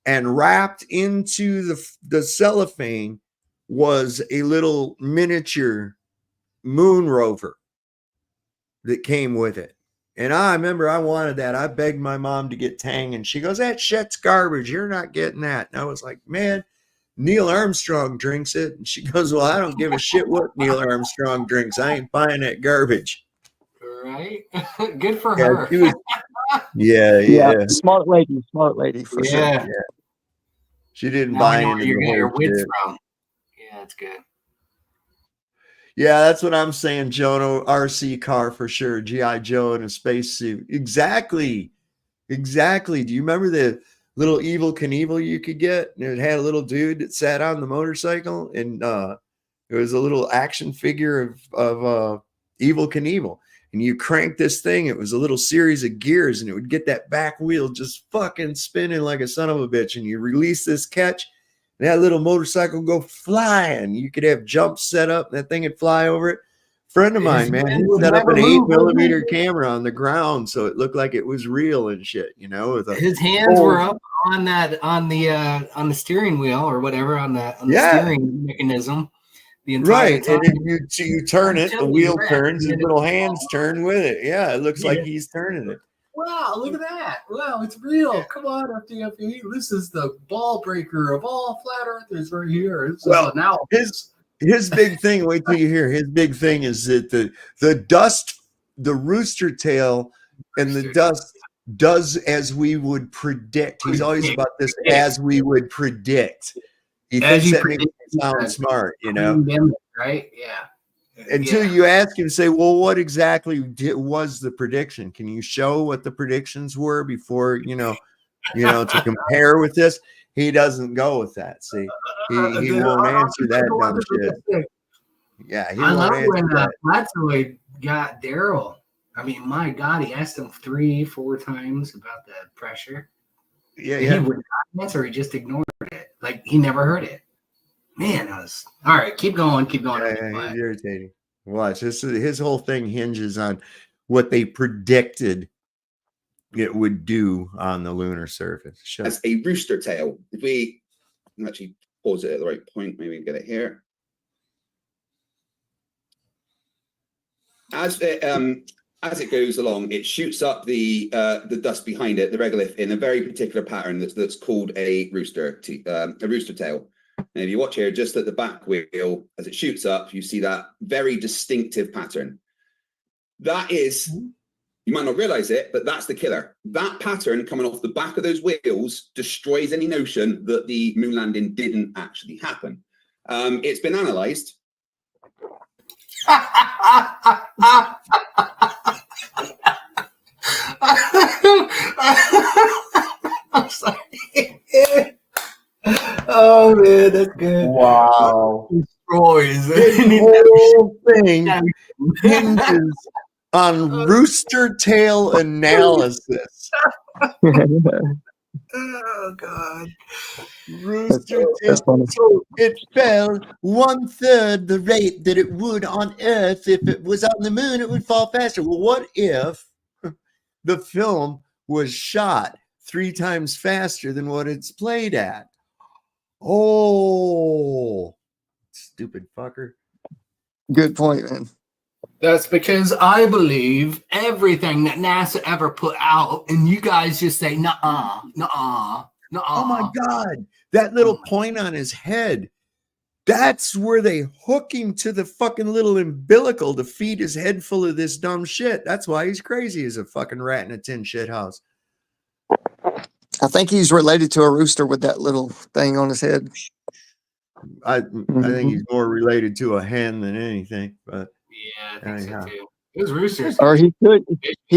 and wrapped into the cellophane was a little miniature moon rover that came with it. And I remember I wanted that. I begged my mom to get Tang, and she goes, that shit's garbage. You're not getting that. And I was like, man, Neil Armstrong drinks it. And she goes, well, I don't give a shit what Neil Armstrong drinks. I ain't buying that garbage. Right? Good for her. Yeah. Smart lady for sure. Yeah. She didn't Now I buy know into where you're the getting your whole wits shit. from. Yeah, that's good. Yeah, that's what I'm saying, Jono. RC car for sure. G.I. Joe in a spacesuit. Exactly. Exactly. Do you remember the little Evil Knievel you could get? And it had a little dude that sat on the motorcycle, and it was a little action figure of Evil Knievel. And you crank this thing, it was a little series of gears, and it would get that back wheel just fucking spinning like a son of a bitch. And you release this catch, and that little motorcycle would go flying. You could have jumps set up, and that thing would fly over it. Friend of mine, man, he set up an 8mm camera on the ground so it looked like it was real and shit, you know. With His hands were up on the steering wheel or whatever on the steering mechanism. The entire time. And then you turn it, the wheel turns, his little hands turn with it. Yeah, it looks like he's turning it. Wow, look at that. Wow, it's real. Come on, FDFE. This is the ball breaker of all flat earthers right here. Well, now his big thing, wait till you hear, his big thing is that the dust, the rooster tail and the dust does as we would predict. He's always about this as we would predict. He thinks that makes him sound smart, you know? Right? Yeah. Until you ask him, say, well, what exactly was the prediction? Can you show what the predictions were before, you know, to compare with this? He doesn't go with that. See, he won't answer that dumb shit. Yeah, he I love won't when answer that. Flatzoid got Darryl. I mean, my God, he asked him 3-4 times about the pressure. Yeah. He would not answer. He just ignored it. Like he never heard it. Man, that was all right. Keep going. Keep going. Yeah, he's irritating. Watch. His whole thing hinges on what they predicted it would do on the lunar surface. As a rooster tail, if we can actually pause it at the right point, maybe get it here. As it goes along, it shoots up the dust behind it, the regolith, in a very particular pattern that's called a rooster tail. And if you watch here, just at the back wheel, as it shoots up, you see that very distinctive pattern. That is, you might not realize it, but that's the killer. That pattern coming off the back of those wheels destroys any notion that the moon landing didn't actually happen. It's been analyzed. I'm sorry. Oh man, that's good. Wow. Destroys the whole thing hinges on rooster tail analysis. Oh God. Rooster tail. So it fell 1/3 the rate that it would on Earth. If it was on the moon, it would fall faster. Well, what if the film was shot 3 times faster than what it's played at? Oh, stupid fucker. Good point, man. That's because I believe everything that NASA ever put out, and you guys just say, nuh-uh, nuh-uh, nuh-uh. Oh my God. That little point on his head. That's where they hook him to the fucking little umbilical to feed his head full of this dumb shit. That's why he's crazy as a fucking rat in a tin shit house. I think he's related to a rooster with that little thing on his head. I think he's more related to a hen than anything. But yeah, I think so too. It was roosters. Or he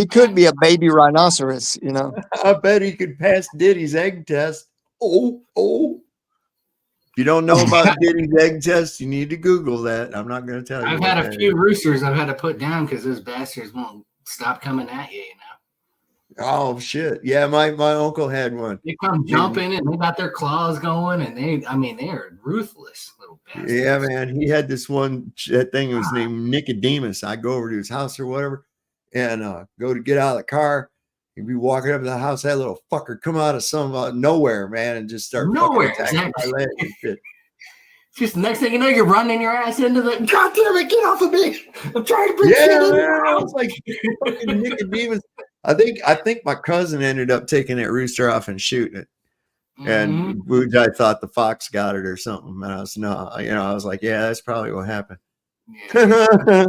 could be a baby rhinoceros, you know. I bet he could pass Diddy's egg test. Oh. If you don't know about Diddy's egg test, you need to Google that. I'm not going to tell you. I've had a few roosters I've had to put down because those bastards won't stop coming at you, you know. Oh shit! Yeah, my uncle had one. They come jumping and they got their claws going, and they are ruthless little bastards. Yeah, man. He had this one that thing. It was named Nicodemus. I go over to his house or whatever, and go to get out of the car. He'd be walking up to the house. That little fucker come out of some nowhere, man, and just start nowhere. Exactly. My leg and shit. Just the next thing you know, you're running your ass into the. God damn it! Get off of me! I'm trying to bring shit in. I was like fucking Nicodemus. I think my cousin ended up taking that rooster off and shooting it. And I thought the fox got it or something. And I was I was like, yeah, that's probably what happened. Yeah.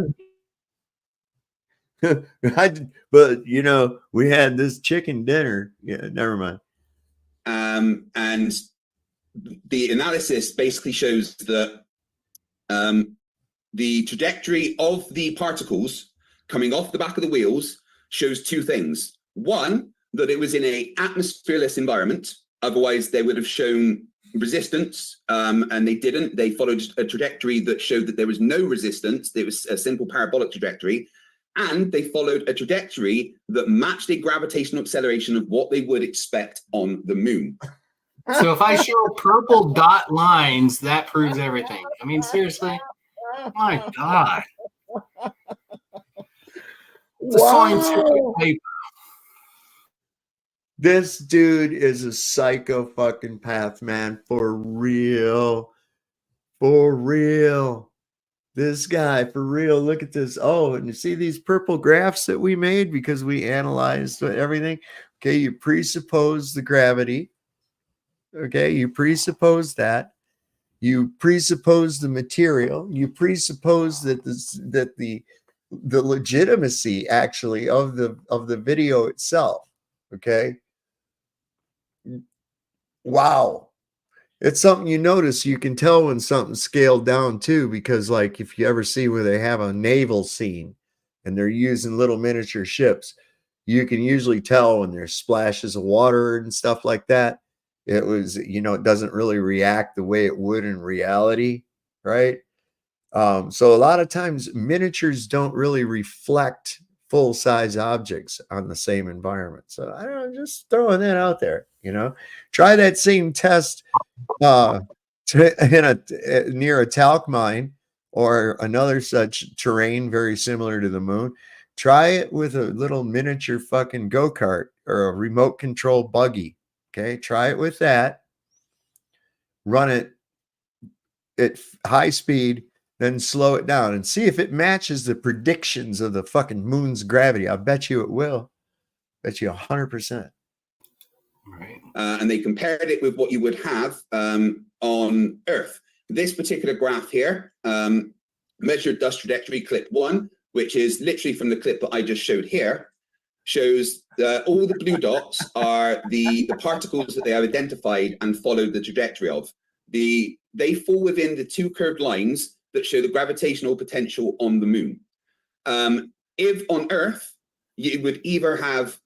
But we had this chicken dinner. Yeah, never mind. And the analysis basically shows that the trajectory of the particles coming off the back of the wheels shows two things. One, that it was in an atmosphereless environment. Otherwise, they would have shown resistance, and they didn't. They followed a trajectory that showed that there was no resistance. It was a simple parabolic trajectory. And they followed a trajectory that matched a gravitational acceleration of what they would expect on the moon. So if I show purple dot lines, that proves everything. I mean, seriously? My God. It's a scientific paper. This dude is a psycho fucking path, man. For real. For real. This guy, for real. Look at this. Oh, and you see these purple graphs that we made because we analyzed everything? Okay, you presuppose the gravity. Okay, you presuppose that. You presuppose the material. You presuppose that the legitimacy actually of the video itself. Okay. Wow. It's something you notice. You can tell when something's scaled down too, because like if you ever see where they have a naval scene and they're using little miniature ships, you can usually tell when there's splashes of water and stuff like that. It was, it doesn't really react the way it would in reality, right? So a lot of times miniatures don't really reflect full-size objects on the same environment. So I don't know, just throwing that out there, Try that same test near a talc mine or another such terrain very similar to the moon. Try it with a little miniature fucking go-kart or a remote control buggy. Okay, try it with that. Run it at high speed, then slow it down and see if it matches the predictions of the fucking moon's gravity. I bet you it will. Bet you 100%. Right. And they compared it with what you would have on Earth. This particular graph here measured dust trajectory clip 1, which is literally from the clip that I just showed here, shows all the blue dots are the particles that they have identified and followed the trajectory of. They fall within the two curved lines that show the gravitational potential on the moon. If on Earth, you would either have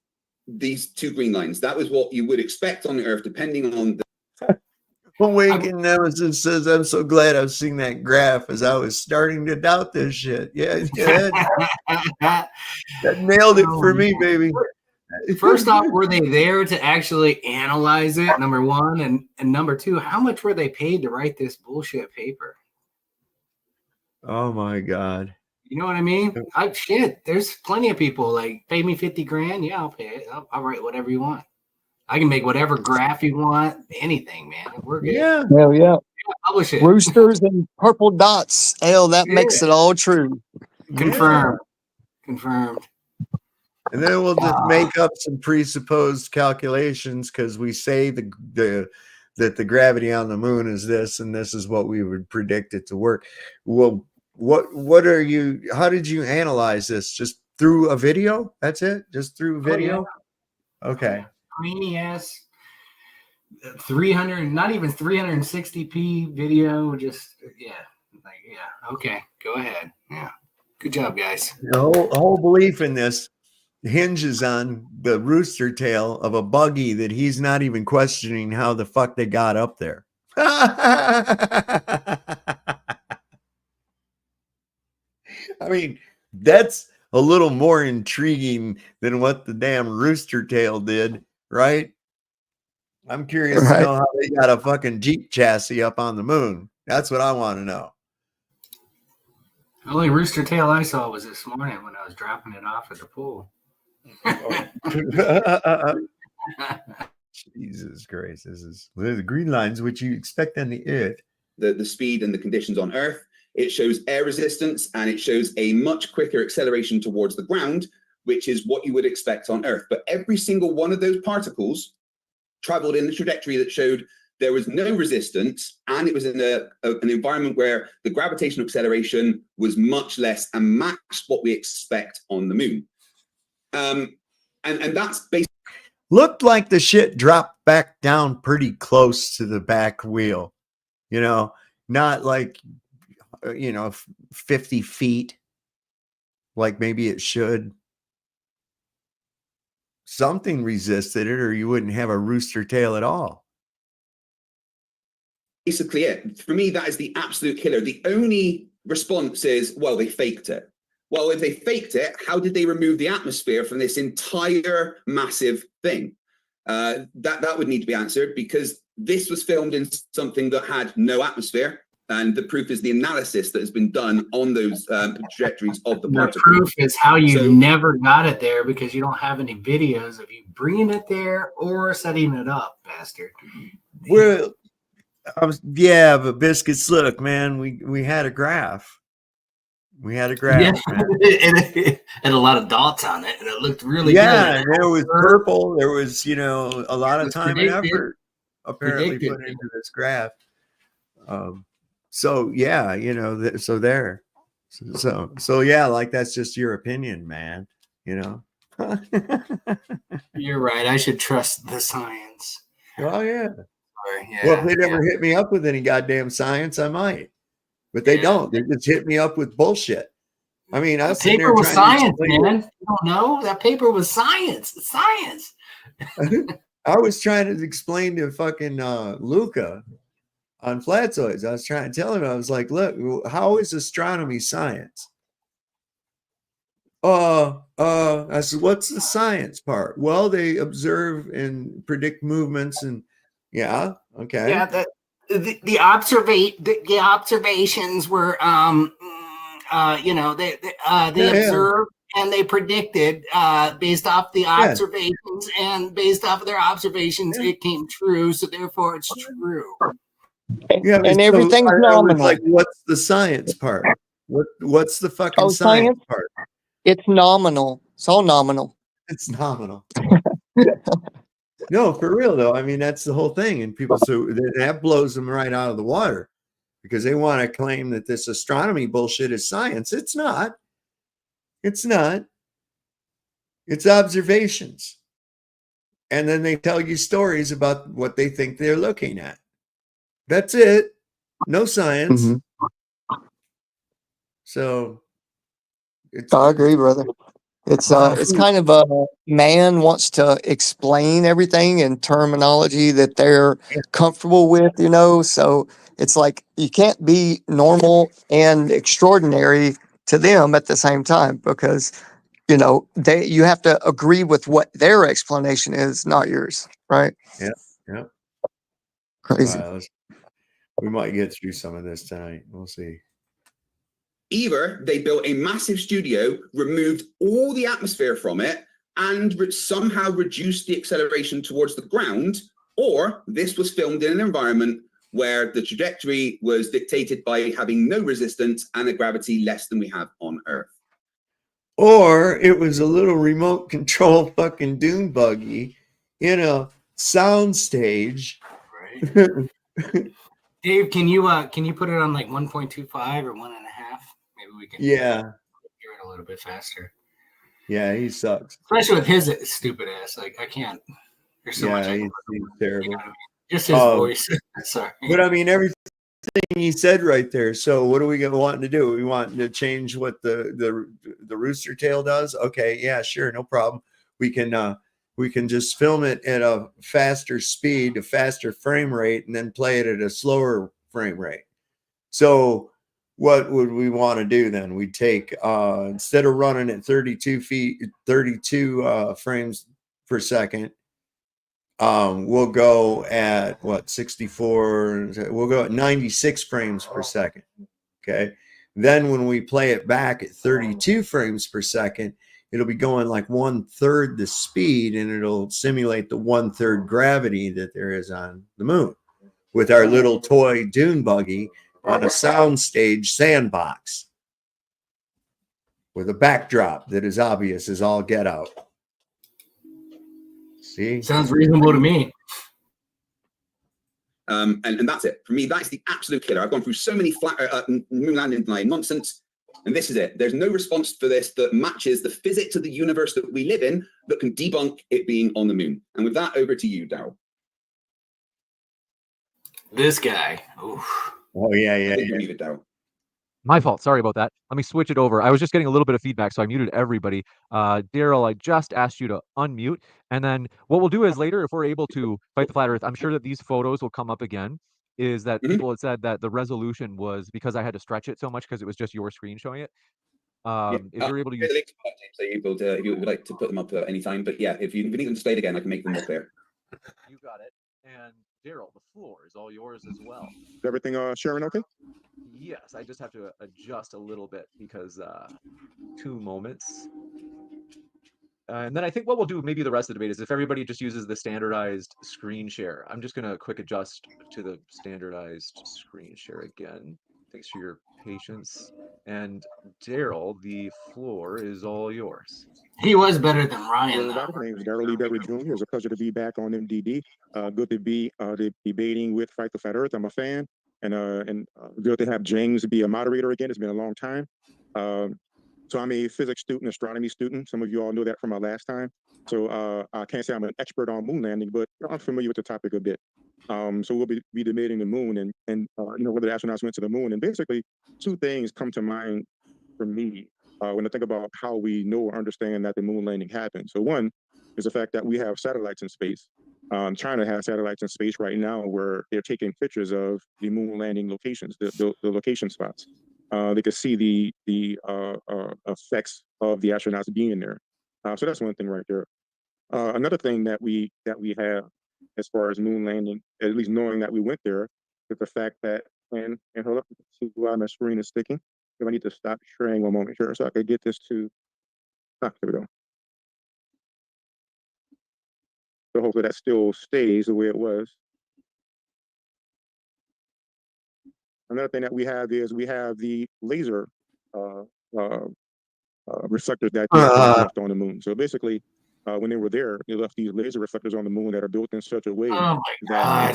these two green lines. That was what you would expect on Earth, depending on the... Awakened Nemesis says, I'm so glad I've seen that graph as I was starting to doubt this shit. Yeah, that nailed it for me, baby. First off, were they there to actually analyze it? Number one, and number two, how much were they paid to write this bullshit paper? Oh my God. You know what I mean? Shit, there's plenty of people like, pay me 50 grand. Yeah, I'll pay it. I'll write whatever you want. I can make whatever graph you want. Anything, man. We're good. Yeah. Hell yeah. Publish it. Roosters and purple dots. Hell, that makes it all true. Confirmed. Confirmed. And then we'll just make up some presupposed calculations because we say that the gravity on the moon is this, and this is what we would predict it to work. Well, how did you analyze this? Just through a video? That's it? Just through video? Yeah. Okay. Grainy ass 300, not even 360p video. Just okay, go ahead. Yeah, good job, guys. The whole belief in this hinges on the rooster tail of a buggy that he's not even questioning how the fuck they got up there. I mean, that's a little more intriguing than what the damn rooster tail did, right? I'm curious to know how they got a fucking Jeep chassis up on the moon. That's what I want to know. The only rooster tail I saw was this morning when I was dropping it off at the pool. Jesus Christ. This is the green lines, which you expect on the Earth. The speed and the conditions on Earth. It shows air resistance and it shows a much quicker acceleration towards the ground, which is what you would expect on Earth. But every single one of those particles traveled in the trajectory that showed there was no resistance, and it was in an environment where the gravitational acceleration was much less and matched what we expect on the moon. And that's basically... Looked like the shit dropped back down pretty close to the back wheel, you know, not like, 50 feet, like maybe it should. Something resisted it, or you wouldn't have a rooster tail at all. Basically it. For me, that is the absolute killer. The only response is, well, they faked it. Well, if they faked it, how did they remove the atmosphere from this entire massive thing? That would need to be answered, because this was filmed in something that had no atmosphere, and the proof is the analysis that has been done on those trajectories of the The particles. proof is how you So- never got it there, because you don't have any videos of you bringing it there or setting it up, bastard. Well, but Biscuits, look, man, we had a graph. We had a graph, man. and a lot of dots on it, and it looked really Yeah, good. there was purple. There was, a lot It of was time and predicted. effort apparently Predicted. put into this graph. So yeah, so there. So yeah, like that's just your opinion, man. You're right. I should trust the science. Oh yeah. Yeah, Well, if they never hit me up with any goddamn science, I might. But they don't. They just hit me up with bullshit. I mean, I was The sitting paper there was trying to science, explain man. You don't know? That paper was science. It's science. I was trying to explain to fucking Luca on Flatzoids. I was trying to tell him, I was like, look, how is astronomy science? I said, what's the science part? Well, they observe and predict movements, and yeah, okay. Yeah, the observations were they observed and they predicted based off the observations, and based off of their observations it came true, so therefore it's true. Yeah, and everything's I was nominal. like, what's the science part? What's the fucking science part? It's nominal. It's all nominal. It's nominal. No, for real though. I mean, that's the whole thing. And people, so that blows them right out of the water, because they want to claim that this astronomy bullshit is science. It's not. It's not. It's observations. And then they tell you stories about what they think they're looking at. That's it. No science. Mm-hmm. So I agree, brother. It's kind of a man wants to explain everything in terminology that they're comfortable with, so it's like you can't be normal and extraordinary to them at the same time, because you have to agree with what their explanation is, not yours, right? Yeah. Crazy. We might get through some of this tonight. We'll see. Either they built a massive studio, removed all the atmosphere from it, and somehow reduced the acceleration towards the ground, or this was filmed in an environment where the trajectory was dictated by having no resistance and a gravity less than we have on Earth. Or it was a little remote control fucking dune buggy in a sound stage. Right. Dave, can you put it on like 1.25 or 1.5? Maybe we can hear it a little bit faster. Yeah, he sucks. Especially with his stupid ass. Like, I can't. There's so much. He's terrible. You know what I mean? Just his voice. Sorry. But I mean, everything he said right there. So what are we wanting to do? We want to change what the rooster tail does? Okay, yeah, sure, no problem. We can just film it at a faster speed, a faster frame rate, and then play it at a slower frame rate. So what would we want to do then? We take instead of running at 32 frames per second, we'll go at 64. We'll go at 96 frames per second. Okay. Then when we play it back at 32 frames per second, it'll be going like 1/3 the speed, and it'll simulate the 1/3 gravity that there is on the moon with our little toy dune buggy on a soundstage sandbox with a backdrop that is obvious as all get out. See? Sounds reasonable to me. And that's it. For me, that's the absolute killer. I've gone through so many moon landing nonsense. And this is it. There's no response for this that matches the physics of the universe that we live in that can debunk it being on the moon. And with that, over to you, Darryl. This guy. Oof. Oh, yeah, yeah, I think yeah. you need it, Darryl. My fault. Sorry about that. Let me switch it over. I was just getting a little bit of feedback, so I muted everybody. Darryl, I just asked you to unmute. And then what we'll do is later, if we're able to fight the flat Earth, I'm sure that these photos will come up again. Is that people had said that the resolution was because I had to stretch it so much because it was just your screen showing it. If you're able to use, so if you would like to put them up at any time, but yeah, if you need them displayed again, I can make them more clear. you got it. And Darryl, the floor is all yours as well. Is everything sharing okay? Yes, I just have to adjust a little bit because 2 moments. And then I think what we'll do maybe the rest of the debate is if everybody just uses the standardized screen share. I'm just going to quick adjust to the standardized screen share again. Thanks for your patience. And Darryl, the floor is all yours. He was better than Ryan. Everybody, my name is Darryl Lee Berry Jr. It's a pleasure to be back on MDD. Good to be debating with Fight the Flat Earth. I'm a fan. And good to have James be a moderator again. It's been a long time. So I'm a physics student, astronomy student. Some of you all know that from our last time. So I can't say I'm an expert on moon landing, but I'm familiar with the topic a bit. So we'll be debating the moon and whether the astronauts went to the moon. And basically, 2 things come to mind for me when I think about how we know or understand that the moon landing happened. So one is the fact that we have satellites in space. China has satellites in space right now where they're taking pictures of the moon landing locations, the location spots. They could see the effects of the astronauts being there. So that's one thing right there. Another thing that we have as far as moon landing, at least knowing that we went there, is the fact that and hold up, see why my screen is sticking. If I need to stop sharing one moment here so I could get this to. There we go. So hopefully that still stays the way it was. Another thing that we have is we have the laser reflectors that they left on the moon. So basically, when they were there, they left these laser reflectors on the moon that are built in such a way that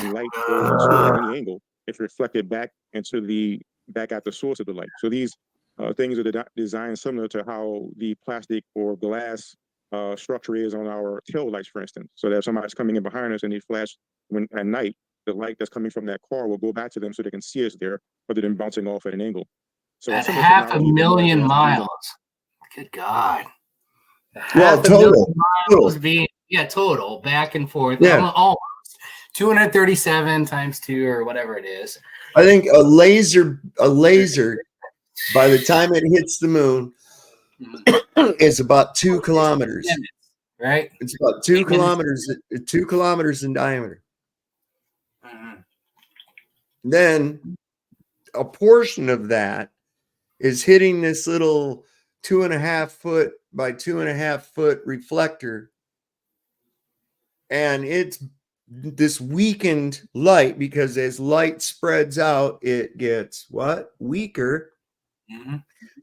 when light goes at any angle, it's reflected back at the source of the light. So these things are designed similar to how the plastic or glass structure is on our tail lights, for instance. So that if somebody's coming in behind us and they flash at night, the light that's coming from that car will go back to them so they can see us there rather than bouncing off at an angle. So at 500,000 miles. Good God. Well, total. Total back and forth. Yeah. Almost 237 times 2 or whatever it is. I think a laser, by the time it hits the moon, it's about 2 kilometers. Right? It's about 2 kilometers, 2 kilometers in diameter. Then a portion of that is hitting this little 2.5 foot by 2.5 foot reflector. And it's this weakened light because as light spreads out, it gets what? Weaker.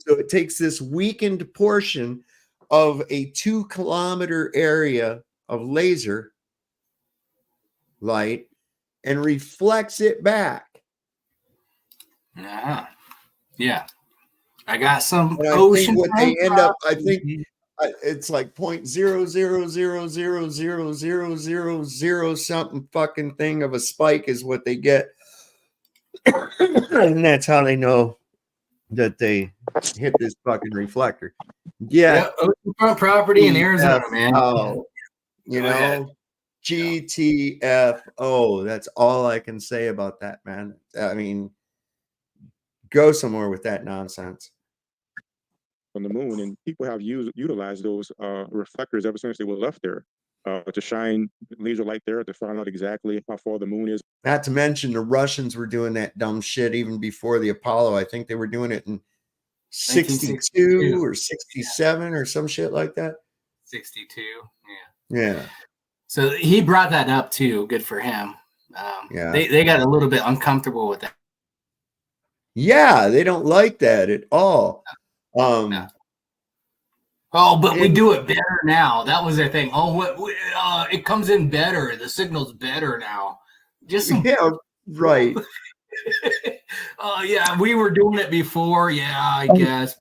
So it takes this weakened portion of a 2 kilometer area of laser light and reflects it back. Yeah. I got some and ocean. What they end up, I think it's like 0.000000000 something fucking thing of a spike is what they get. And that's how they know that they hit this fucking reflector. Yeah. Oceanfront property in Arizona, man. GTFO. That's all I can say about that, man. I mean, go somewhere with that nonsense. On the moon, and people have utilized those reflectors ever since they were left there to shine laser light there to find out exactly how far the moon is. Not to mention the Russians were doing that dumb shit even before the Apollo. I think they were doing it in 62 or 67 or some shit like that. 62. Yeah. So he brought that up too. Good for him. They got a little bit uncomfortable with that. Yeah, they don't like that at all. But we do it better now. That was their thing. It comes in better. The signal's better now. Right. We were doing it before. Yeah, I guess.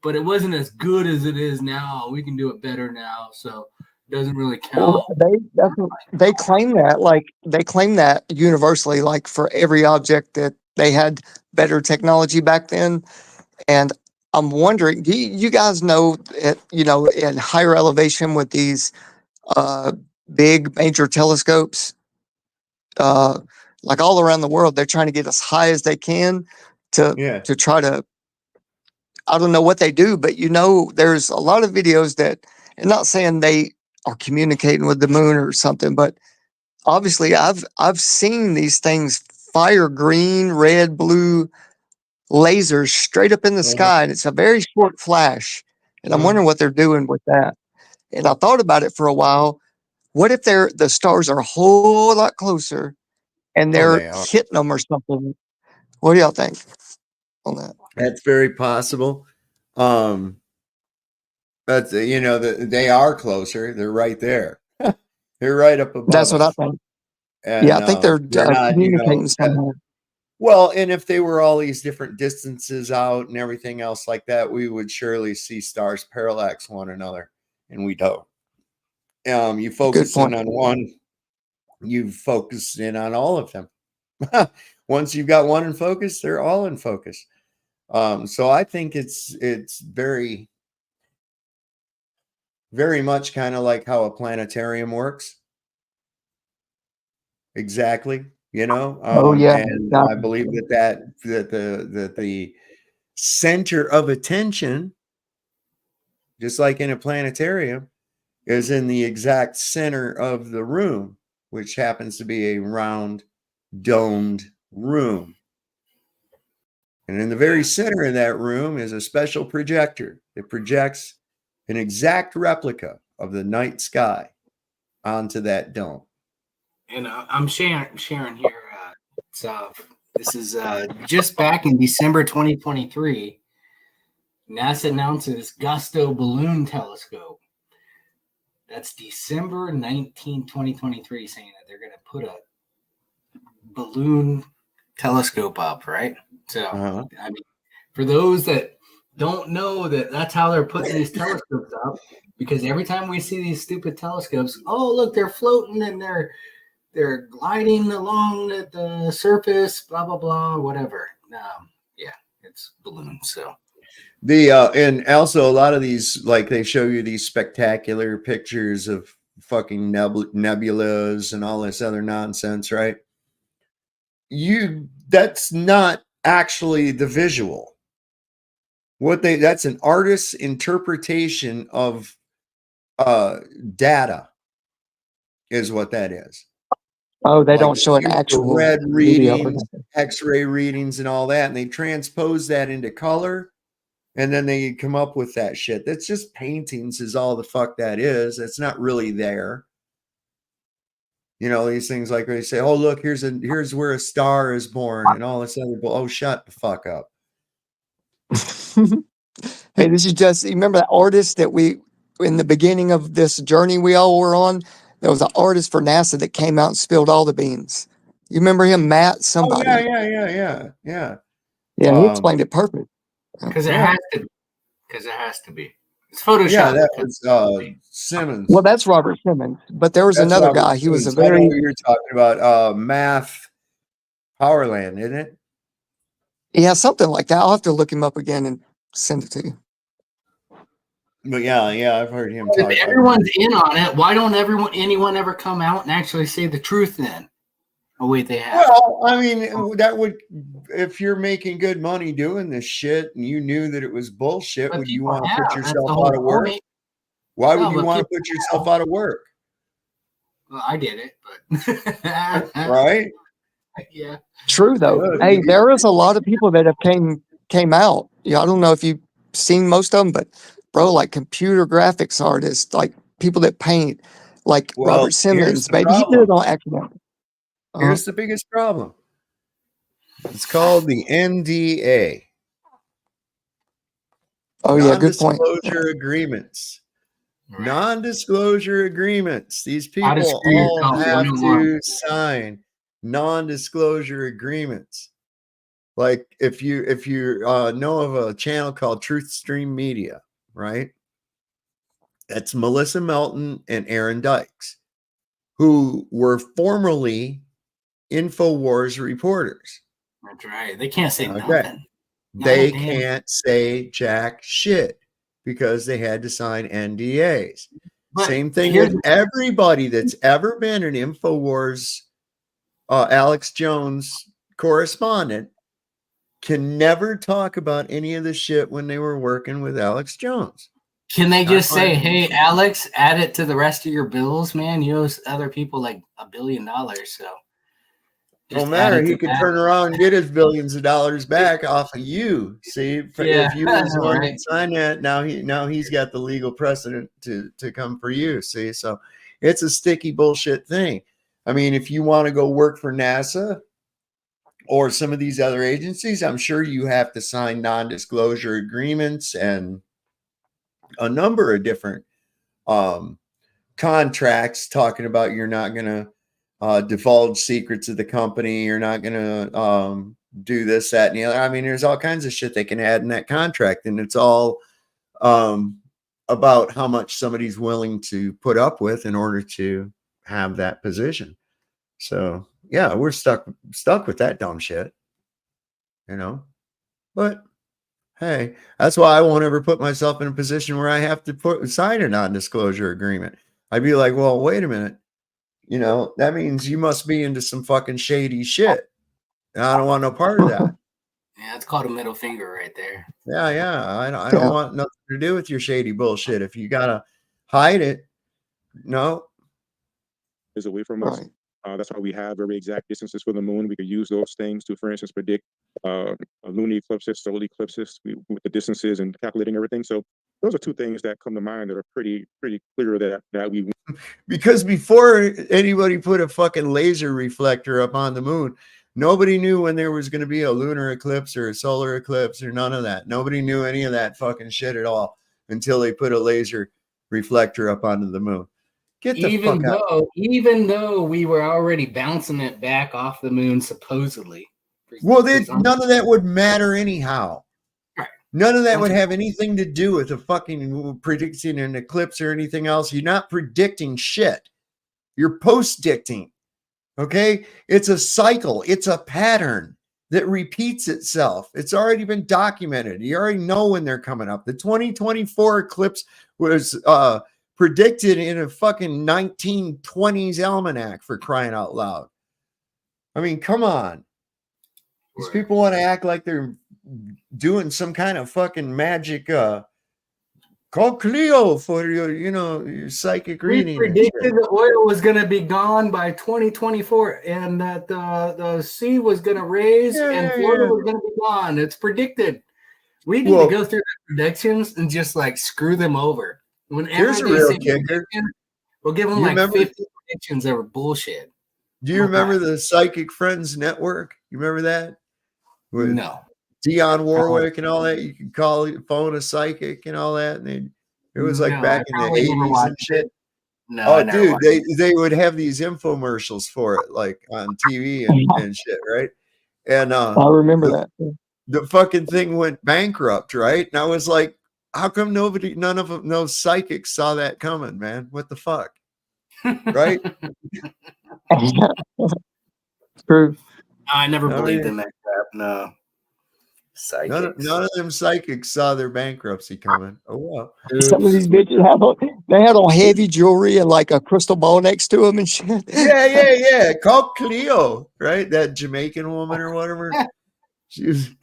but it wasn't as good as it is now. We can do it better now, so it doesn't really Well, count. they claim that, they claim that universally, like for every object that they had better technology back then. And I'm wondering, do you guys know, in higher elevation with these uh, big major telescopes, like all around the world, they're trying to get as high as they can Yeah. to try to. I don't know what they do, but there's a lot of videos that, and not saying they are communicating with the moon or something, but obviously I've seen these things fire green, red, blue lasers straight up in the sky, and it's a very short flash. And I'm wondering what they're doing with that. And I thought about it for a while. What if the stars are a whole lot closer and Oh, they're they are. hitting them or something? What do y'all think on that? That's very possible. That's they are closer. They're right there. They're right up above That's what I us. think. And Yeah, I think they're not, communicating somehow. well, and if they were all these different distances out and everything else like that, we would surely see stars parallax one another, and we don't. You focus in on one, you focus in on all of them. Once you've got one in focus, they're all in focus. So I think it's very, very much kind of like how a planetarium works. Exactly. Oh yeah, And I believe that the center of attention, just like in a planetarium, is in the exact center of the room, which happens to be a round, domed room. And in the very center of that room is a special projector that projects an exact replica of the night sky onto that dome. And I'm sharing here. So this is just back in December 2023. NASA announces Gusto Balloon Telescope. That's December 19, 2023, saying that they're going to put a balloon telescope up, right? So, I mean, for those that don't know that's how they're putting these telescopes up, because every time we see these stupid telescopes, oh, look, they're floating and they're gliding along the surface, blah, blah, blah, whatever. Yeah, it's balloons, so. And also a lot of these, like they show you these spectacular pictures of fucking nebulas and all this other nonsense, right? That's not actually the visual. That's an artist's interpretation of data is what that is. Oh, they don't show an actual red video. readings, X-ray readings, and all that, and they transpose that into color. And then they come up with that shit. That's just paintings is all the fuck that is. It's not really there. These things like they say, oh, look, here's where a star is born and all this other, oh, shut the fuck up. Hey, this is just, you remember that artist that in the beginning of this journey we all were on, there was an artist for NASA that came out and spilled all the beans. You remember him, Matt, somebody? Oh, yeah. Yeah, he explained it perfect. Because it has to be. Because it has to be. It's Photoshop. Yeah, that was Simmons. Well, that's Robert Simmons. But there was another Robert guy. He was a Simmons. I know very. what you're talking about. Math Powerland, isn't it? Yeah, something like that. I'll have to look him up again and send it to you. But yeah, I've heard him talk. If everyone's in on it, why don't anyone ever come out and actually say the truth then? Oh, wait, they have. Well, I mean, that would, if you're making good money doing this shit and you knew that it was bullshit, would you want to put yourself out of work? Why would you want to put yourself out of work? Well, I did it, but right? Yeah. True though. Hey, there is a lot of people that have came out. Yeah, I don't know if you've seen most of them, but bro, like computer graphics artists, like people that paint, like Robert Simmons, maybe he did it on accident. Here's the biggest problem. It's called the NDA. Oh yeah, good point. Non-disclosure agreements. Right. Non-disclosure agreements. These people all have to sign non-disclosure agreements. Like if you know of a channel called Truth Stream Media, right? That's Melissa Melton and Aaron Dykes, who were formerly InfoWars reporters. That's right. They can't say Okay. nothing. They God damn. can't say jack shit because they had to sign NDAs. But Same thing here's with everybody that's ever been an InfoWars Alex Jones correspondent can never talk about any of the shit when they were working with Alex Jones. Can they Not just say, fine. "Hey, Alex, add it to the rest of your bills, man. You owe other people like $1 billion, so Don't just add matter. it He to could that." turn around and get his billions of dollars back off of you. See, Yeah, if you I was the know, one right? that signed that, now he's got the legal precedent to come for you. See, so it's a sticky bullshit thing. I mean, if you want to go work for NASA or some of these other agencies, I'm sure you have to sign non-disclosure agreements and a number of different contracts talking about you're not going to divulge secrets of the company. You're not going to do this, that, and the other. I mean, there's all kinds of shit they can add in that contract, and it's all about how much somebody's willing to put up with in order to have that position. So yeah, we're stuck with that dumb shit, you know. But hey, that's why I won't ever put myself in a position where I have to sign a non-disclosure agreement. I'd be like, well, wait a minute. You know, that means you must be into some fucking shady shit. And I don't want no part of that. Yeah, it's called a middle finger right there. Yeah. I don't want nothing to do with your shady bullshit. If you gotta hide it, no. Is away from us. Right. That's why we have very exact distances for the moon. We could use those things to, for instance, predict lunar eclipses, solar eclipses with the distances and calculating everything. So those are two things that come to mind that are pretty clear that we. Because before anybody put a fucking laser reflector up on the moon, nobody knew when there was going to be a lunar eclipse or a solar eclipse or none of that. Nobody knew any of that fucking shit at all until they put a laser reflector up onto the moon. Get the fuck out. Even though we were already bouncing it back off the moon, supposedly. Well, none of that would matter anyhow. Right. None of that would have anything to do with a fucking predicting an eclipse or anything else. You're not predicting shit. You're post-dicting. Okay? It's a cycle. It's a pattern that repeats itself. It's already been documented. You already know when they're coming up. The 2024 eclipse was predicted in a fucking 1920s almanac, for crying out loud. I mean, come on. These people want to act like they're doing some kind of fucking magic call Cleo for your psychic reading. We predicted the oil was going to be gone by 2024 and that the sea was going to raise and Florida was going to be gone. It's predicted. We need to go through the predictions and just like screw them over. Whenever here's a real kicker. We'll give them 50 predictions that were bullshit. Do you remember the Psychic Friends Network? You remember that? With no. Dionne Warwick and all that. You could phone a psychic and all that. And it was like back in the 80s and shit. No, oh, dude, they would have these infomercials for it, like on TV and shit, right? And I remember that. The fucking thing went bankrupt, right? And I was like, how come none of them, no psychics saw that coming, man? What the fuck? Right? True. I never believed in that crap. No. Psychics. None of them psychics saw their bankruptcy coming. Oh well. Some of these bitches had on heavy jewelry and like a crystal ball next to them and shit. Yeah. Called Cleo, right? That Jamaican woman or whatever. She was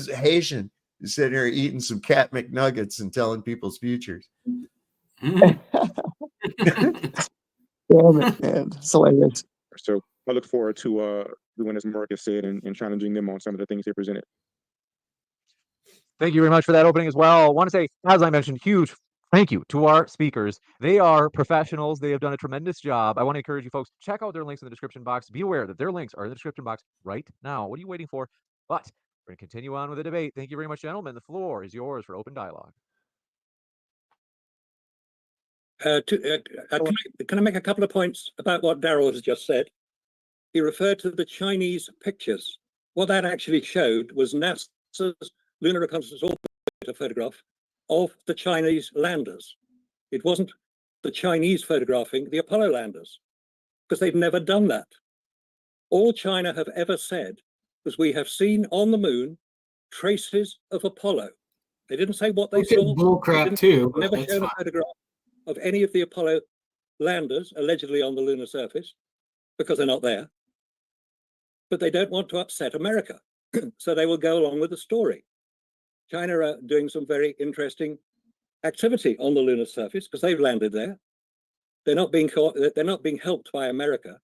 Haitian. She's sitting here eating some cat McNuggets and telling people's futures. Damn it, man. It's hilarious. So I look forward to doing as Marcus said and challenging them on some of the things they presented. Thank you very much for that opening as well. I want to say, as I mentioned, huge thank you to our speakers. They are professionals. They have done a tremendous job. I want to encourage you folks, check out their links in the description box. Be aware that their links are in the description box right now. What are you waiting for? But we're going to continue on with the debate. Thank you very much, gentlemen. The floor is yours for open dialogue. Can I make a couple of points about what Darryl has just said? He referred to the Chinese pictures What that actually showed was NASA's Lunar Reconnaissance Orbiter photograph of the Chinese landers. It wasn't the Chinese photographing the Apollo landers, because they've never done that. All China have ever said was, we have seen on the moon traces of Apollo. They didn't say what they saw. Bullcrap too. Never That's shown fine. a photograph of any of the Apollo landers allegedly on the lunar surface, because they're not there. But they don't want to upset America, so they will go along with the story. China are doing some very interesting activity on the lunar surface because they've landed there. They're not being helped by America,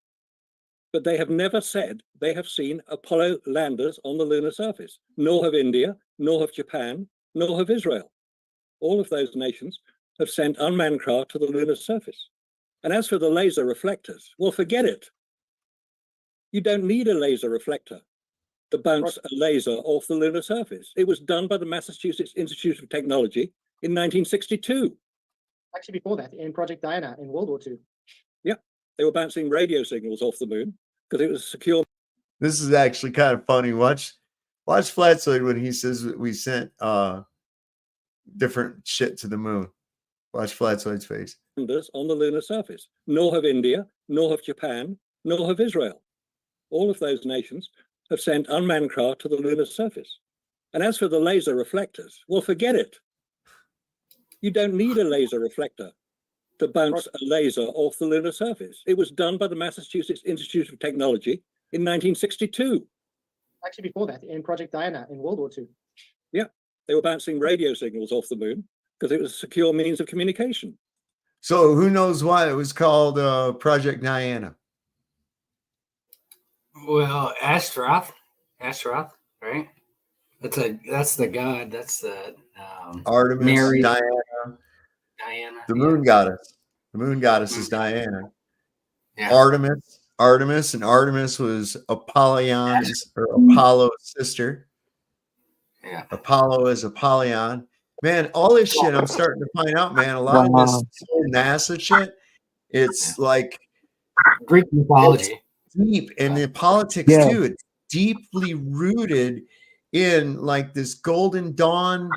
but they have never said they have seen Apollo landers on the lunar surface, nor have India, nor have Japan, nor have Israel. All of those nations have sent unmanned craft to the lunar surface. And as for the laser reflectors, well, forget it. You don't need a laser reflector to bounce a laser off the lunar surface. It was done by the Massachusetts Institute of Technology in 1962. Actually, before that, in Project Diana in World War II. Yeah, they were bouncing radio signals off the moon because it was secure. This is actually kind of funny. Watch Flatzoid when he says we sent different shit to the moon. Watch Flatzoid's face. On the lunar surface. Nor have India, nor have Japan, nor have Israel. All of those nations have sent unmanned craft to the lunar surface. And as for the laser reflectors, well, forget it. You don't need a laser reflector to bounce a laser off the lunar surface. It was done by the Massachusetts Institute of Technology in 1962. Actually, before that, in Project Diana in World War II. Yeah, they were bouncing radio signals off the moon because it was a secure means of communication. So who knows why it was called Project Diana? Well, Ashtaroth, right? That's the god. That's the Artemis, Mary, Diana. Diana. The moon goddess. The moon goddess is Diana. Yeah. Artemis, and Artemis was Apollo's sister. Yeah. Apollo is Apollyon. Man, all this shit I'm starting to find out, man. A lot of this NASA shit, it's like Greek mythology. Deep, and the politics too. It's deeply rooted in like this Golden Dawn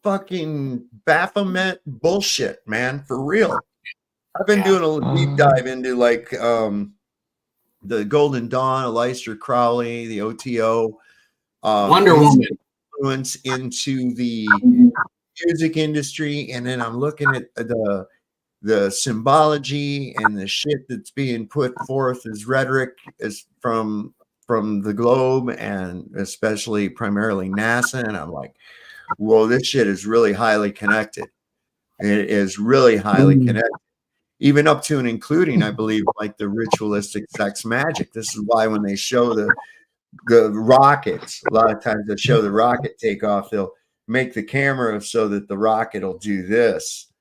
fucking Baphomet bullshit, man, for real. I've been doing a deep dive into like the Golden Dawn, Aleister Crowley, the OTO, Wonder Woman influence into the music industry, and then I'm looking at the symbology and the shit that's being put forth as rhetoric as from the globe, and especially primarily NASA, and I'm like, whoa, this shit is really highly connected. It is really highly connected, even up to and including, I believe, like the ritualistic sex magic. This is why when they show the rockets, a lot of times they show the rocket take off, they'll make the camera so that the rocket will do this,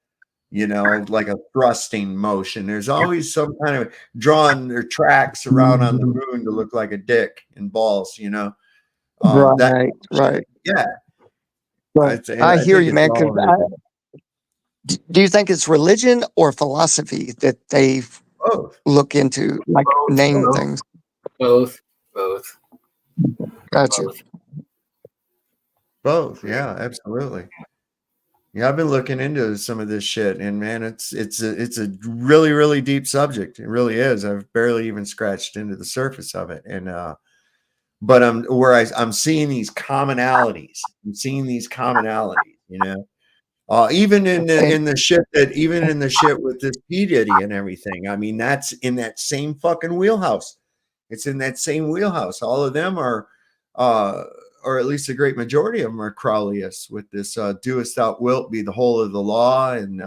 you know, like a thrusting motion. There's always some kind of drawing their tracks around on the moon to look like a dick and balls, you know. Right. Yeah. Right. I hear you, man. Do you think it's religion or philosophy that they look into, like name things? Both. Gotcha. Both. Yeah, absolutely. Yeah, I've been looking into some of this shit, and man, it's a really, really deep subject. It really is. I've barely even scratched into the surface of it, and but I'm seeing these commonalities. You know, even in the shit with this P Diddy and everything. I mean, that's in that same fucking wheelhouse. It's in that same wheelhouse. All of them are, or at least a great majority of them are Crowleyists with this doest thou wilt be the whole of the law, and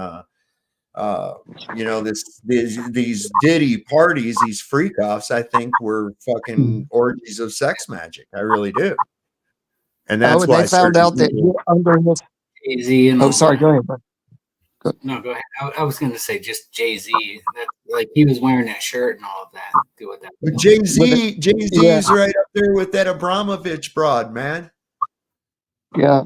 you know, these Diddy parties, these freak offs, I think were fucking orgies of sex magic. I really do. And that's why they found out that under this Jay-Z and oh, sorry, go ahead. No, go ahead. I was going to say just Jay-Z. Like he was wearing that shirt and all of that. Do with that. But Jay-Z's right up there with that Abramovich broad, man. Yeah.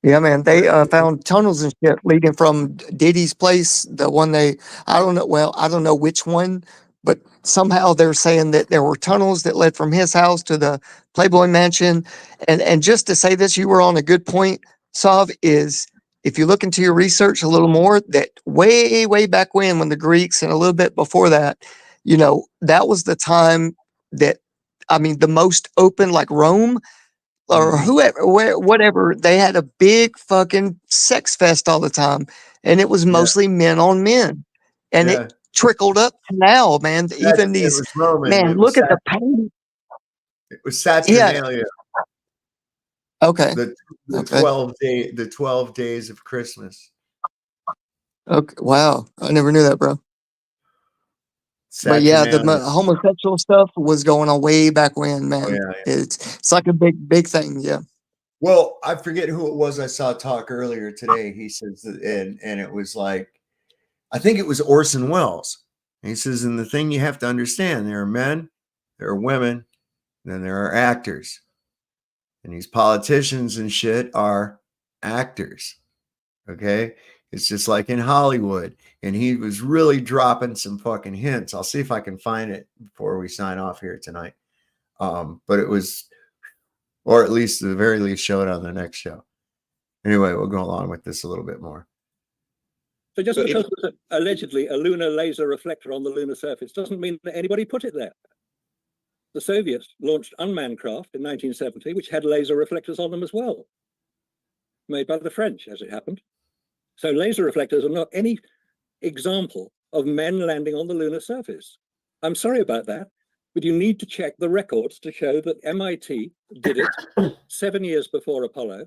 Yeah, man. They found tunnels and shit leading from Diddy's place. The one I don't know which one, but somehow they're saying that there were tunnels that led from his house to the Playboy Mansion. And just to say this, you were on a good point, Sav, is if you look into your research a little more, that way back when the Greeks and a little bit before that, you know, that was the time that, I mean, the most open, like Rome or whoever, whatever, they had a big fucking sex fest all the time. And it was mostly men on men. And it trickled up to now, man. Even It these, was Roman. man, It was look at the pain. It was Yeah. Saturnalia. Okay. The Okay. 12 days of Christmas. Okay. Wow. I never knew that, bro. But yeah, the Saturnalia. homosexual stuff was going on way back when, man. Oh, yeah. It's like a big thing. Yeah. Well, I forget who it was I saw talk earlier today. He says that, and it was like, I think it was Orson Welles. And he says, and the thing you have to understand, there are men, there are women, and then there are actors. And these politicians and shit are actors. Okay. It's just like in Hollywood. And he was really dropping some fucking hints. I'll see if I can find it before we sign off here tonight. But it was, or at least at the very least, show it on the next show. Anyway, we'll go along with this a little bit more. So just because there's allegedly a lunar laser reflector on the lunar surface doesn't mean that anybody put it there. The Soviets launched unmanned craft in 1970, which had laser reflectors on them as well, made by the French, as it happened. So laser reflectors are not any example of men landing on the lunar surface. I'm sorry about that, but you need to check the records to show that MIT did it 7 years before Apollo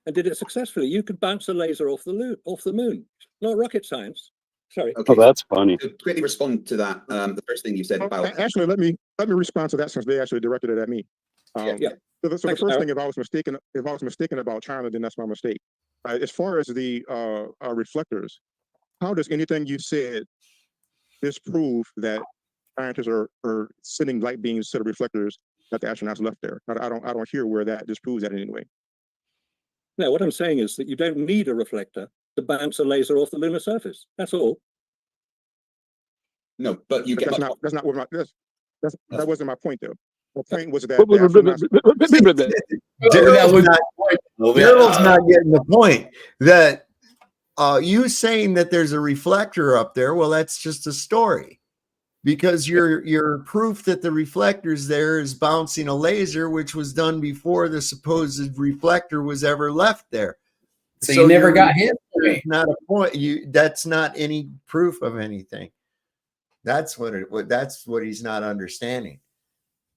and did it successfully. You could bounce a laser off the moon. Not rocket science. Sorry. Okay, that's funny. To quickly respond to that, the first thing you said about Actually, let me respond to that since they actually directed it at me. So the first thing, if I was mistaken about China, then that's my mistake. As far as the reflectors, how does anything you said disprove that scientists are sending light beams to the reflectors that the astronauts left there? I don't hear where that disproves that in any way. No, what I'm saying is that you don't need a reflector to bounce a laser off the lunar surface. That's all. No, but you get that's not what that wasn't my point though. The point was that the Darryl's not getting the point that you saying that there's a reflector up there. Well, that's just a story, because your proof that the reflector's there is bouncing a laser, which was done before the supposed reflector was ever left there. So you never got hit. Not a point. That's not any proof of anything. That's what he's not understanding.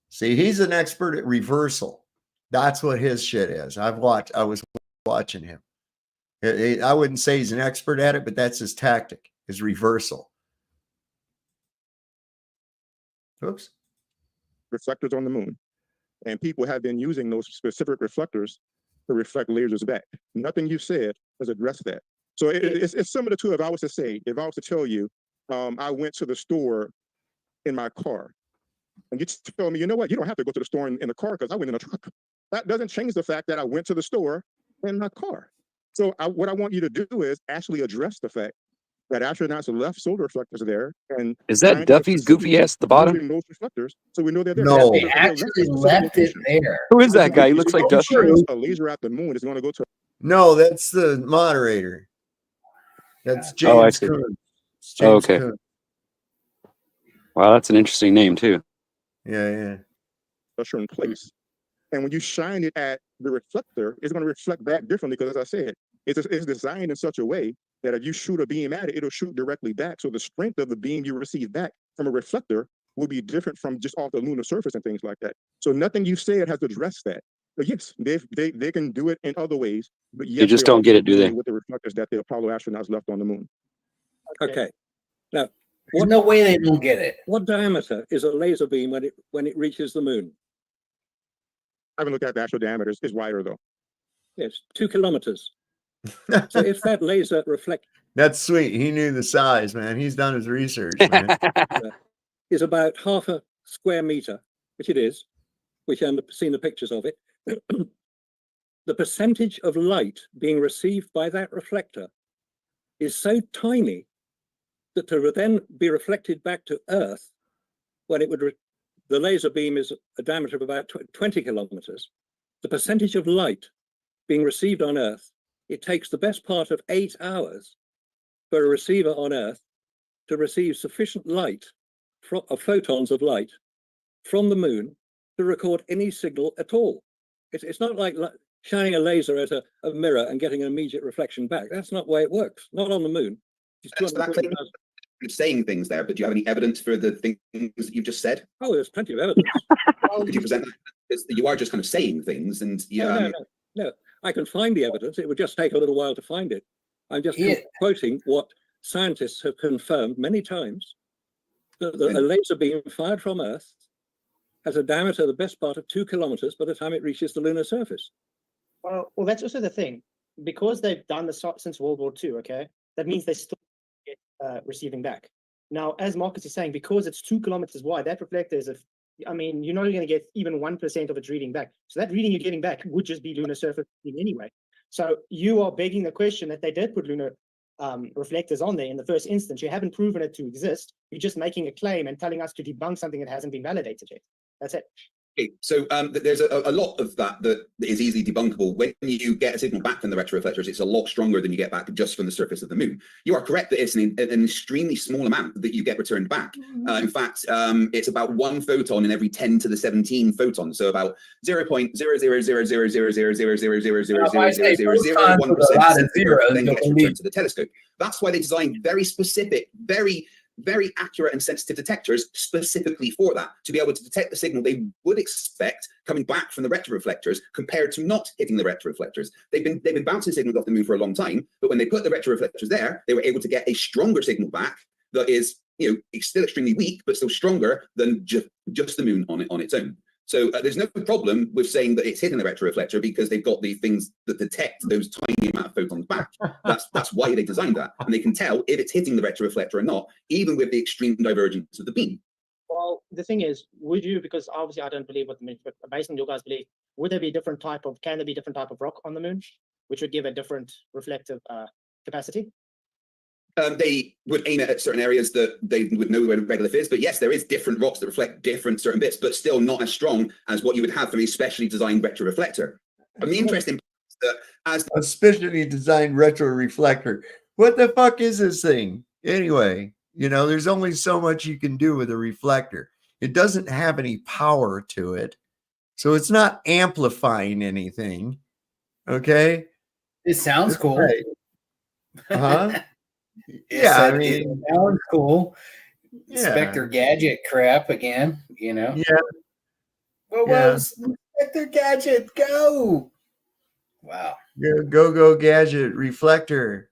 See, he's an expert at reversal. That's what his shit is. I was watching him. I wouldn't say he's an expert at it, but that's his tactic, is reversal. Oops. reflectors on the moon, and people have been using those specific reflectors to reflect lasers back. Nothing you said has addressed that. So it's similar to if I was to tell you, I went to the store in my car, and you tell me, you know what, you don't have to go to the store in the car because I went in a truck. That doesn't change the fact that I went to the store in my car. So what I want you to do is actually address the fact that astronauts left solar reflectors there. And is that Duffy's goofy ass at the bottom? Those reflectors, so we know they're there. No, they actually left it there. Who is that guy? He looks like Duffy. A laser at the moon is going to go to. No, that's the moderator. That's James. Oh, I see. Coon. Okay. Coon. Wow, that's an interesting name too. Yeah. Pressure in place, and when you shine it at the reflector, it's going to reflect back differently because, as I said, it's designed in such a way that if you shoot a beam at it, it'll shoot directly back. So the strength of the beam you receive back from a reflector will be different from just off the lunar surface and things like that. So nothing you said has addressed that. But yes, they can do it in other ways. But yes, they just don't get it, do they? With the reflectors that the Apollo astronauts left on the moon. Okay. Now, there's no way they don't get it. What diameter is a laser beam when it reaches the moon? I haven't looked at the actual diameter. It's wider though. Yes, 2 kilometers. So if that laser reflects, that's sweet. He knew the size, man. He's done his research, man. Is about half a square meter, which it is, which I've seen the pictures of it. The percentage of light being received by that reflector is so tiny that to then be reflected back to Earth when the laser beam is a diameter of about 20 kilometers, the percentage of light being received on Earth, it takes the best part of 8 hours for a receiver on Earth to receive sufficient light, photons of light from the moon to record any signal at all. It's not like shining a laser at a mirror and getting an immediate reflection back. That's not the way it works. Not on the moon. Saying things there, but do you have any evidence for the things that you've just said? Oh, there's plenty of evidence. Could you present that? Because you are just kind of saying things, and no. I can find the evidence. It would just take a little while to find it. I'm just quoting what scientists have confirmed many times, that a laser beam fired from Earth has a diameter the best part of 2 kilometers by the time it reaches the lunar surface. Well, that's also the thing. Because they've done this since World War II, okay, that means they still get receiving back. Now, as Marcus is saying, because it's 2 kilometers wide, that reflector is you're not going to get even 1% of its reading back. So that reading you're getting back would just be lunar surface reading anyway. So you are begging the question that they did put lunar reflectors on there in the first instance. You haven't proven it to exist. You're just making a claim and telling us to debunk something that hasn't been validated yet. That's it. Okay, so there's a lot of that is easily debunkable. When you get a signal back from the retroreflectors, it's a lot stronger than you get back just from the surface of the moon. You are correct that it's an extremely small amount that you get returned back. In fact, it's about 1 photon in every 10 to the 17 photons, so about 0.0000000000001% then gets returned to the telescope. That's why they designed very specific, very accurate and sensitive detectors specifically for that, to be able to detect the signal they would expect coming back from the retroreflectors compared to not hitting the retroreflectors. They've been bouncing signals off the moon for a long time, but when they put the retroreflectors there, they were able to get a stronger signal back that is, it's still extremely weak, but still stronger than just the moon on its own. So there's no problem with saying that it's hitting the retroreflector, because they've got these things that detect those tiny amount of photons back. That's why they designed that. And they can tell if it's hitting the retroreflector or not, even with the extreme divergence of the beam. Well, the thing is, would you, because obviously I don't believe what the moon, but based on your guys' belief, can there be different type of rock on the moon, which would give a different reflective capacity? They would aim it at certain areas that they would know where the regolith is, but yes, there is different rocks that reflect different certain bits, but still not as strong as what you would have from a specially designed retroreflector. And the interesting part is that as a specially designed retroreflector, what the fuck is this thing anyway? There's only so much you can do with a reflector. It doesn't have any power to it, so it's not amplifying anything. Okay, it sounds cool. Right. Yeah, I mean, it sounds cool. Yeah. Inspector Gadget crap again, Yeah. What was Inspector Gadget? Go! Wow. Go Gadget reflector.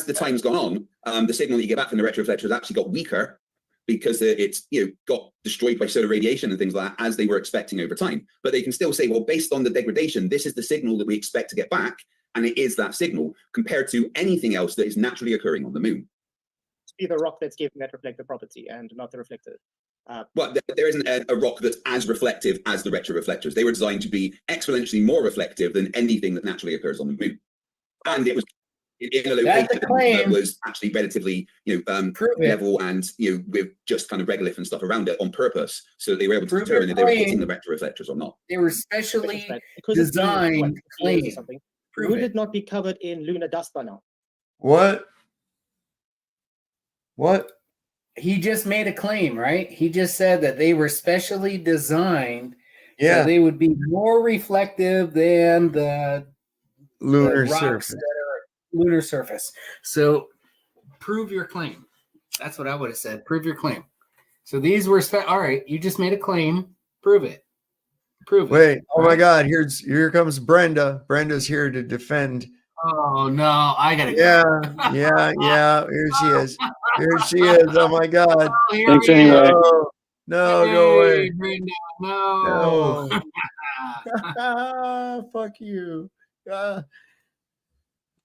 the time's gone on, the signal that you get back from the retroreflector has actually got weaker because it's got destroyed by solar radiation and things like that, as they were expecting over time. But they can still say, well, based on the degradation, this is the signal that we expect to get back, and it is that signal compared to anything else that is naturally occurring on the moon. Be the rock that's giving that reflective property and not the reflector. Well, there isn't a rock that's as reflective as the retroreflectors. They were designed to be exponentially more reflective than anything that naturally occurs on the moon. And it was in a location that was actually relatively, level and, with just kind of regolith and stuff around it on purpose. So they were able to determine if they were hitting the retroreflectors or not. They were specially designed to something. Would it not be covered in lunar dust by now? What? He just made a claim, right? He just said that they were specially designed so they would be more reflective than the lunar rocks surface. that are lunar surface. So prove your claim. That's what I would have said. Prove your claim. So these were all right. You just made a claim. Prove it. Prove it. Wait. Oh my God. Here comes Brenda. Brenda's here to defend. Oh no, I gotta go. Yeah. Here she is. Here she is. Oh my God. Thanks anyway. No, go away. Brenda, no. Fuck you.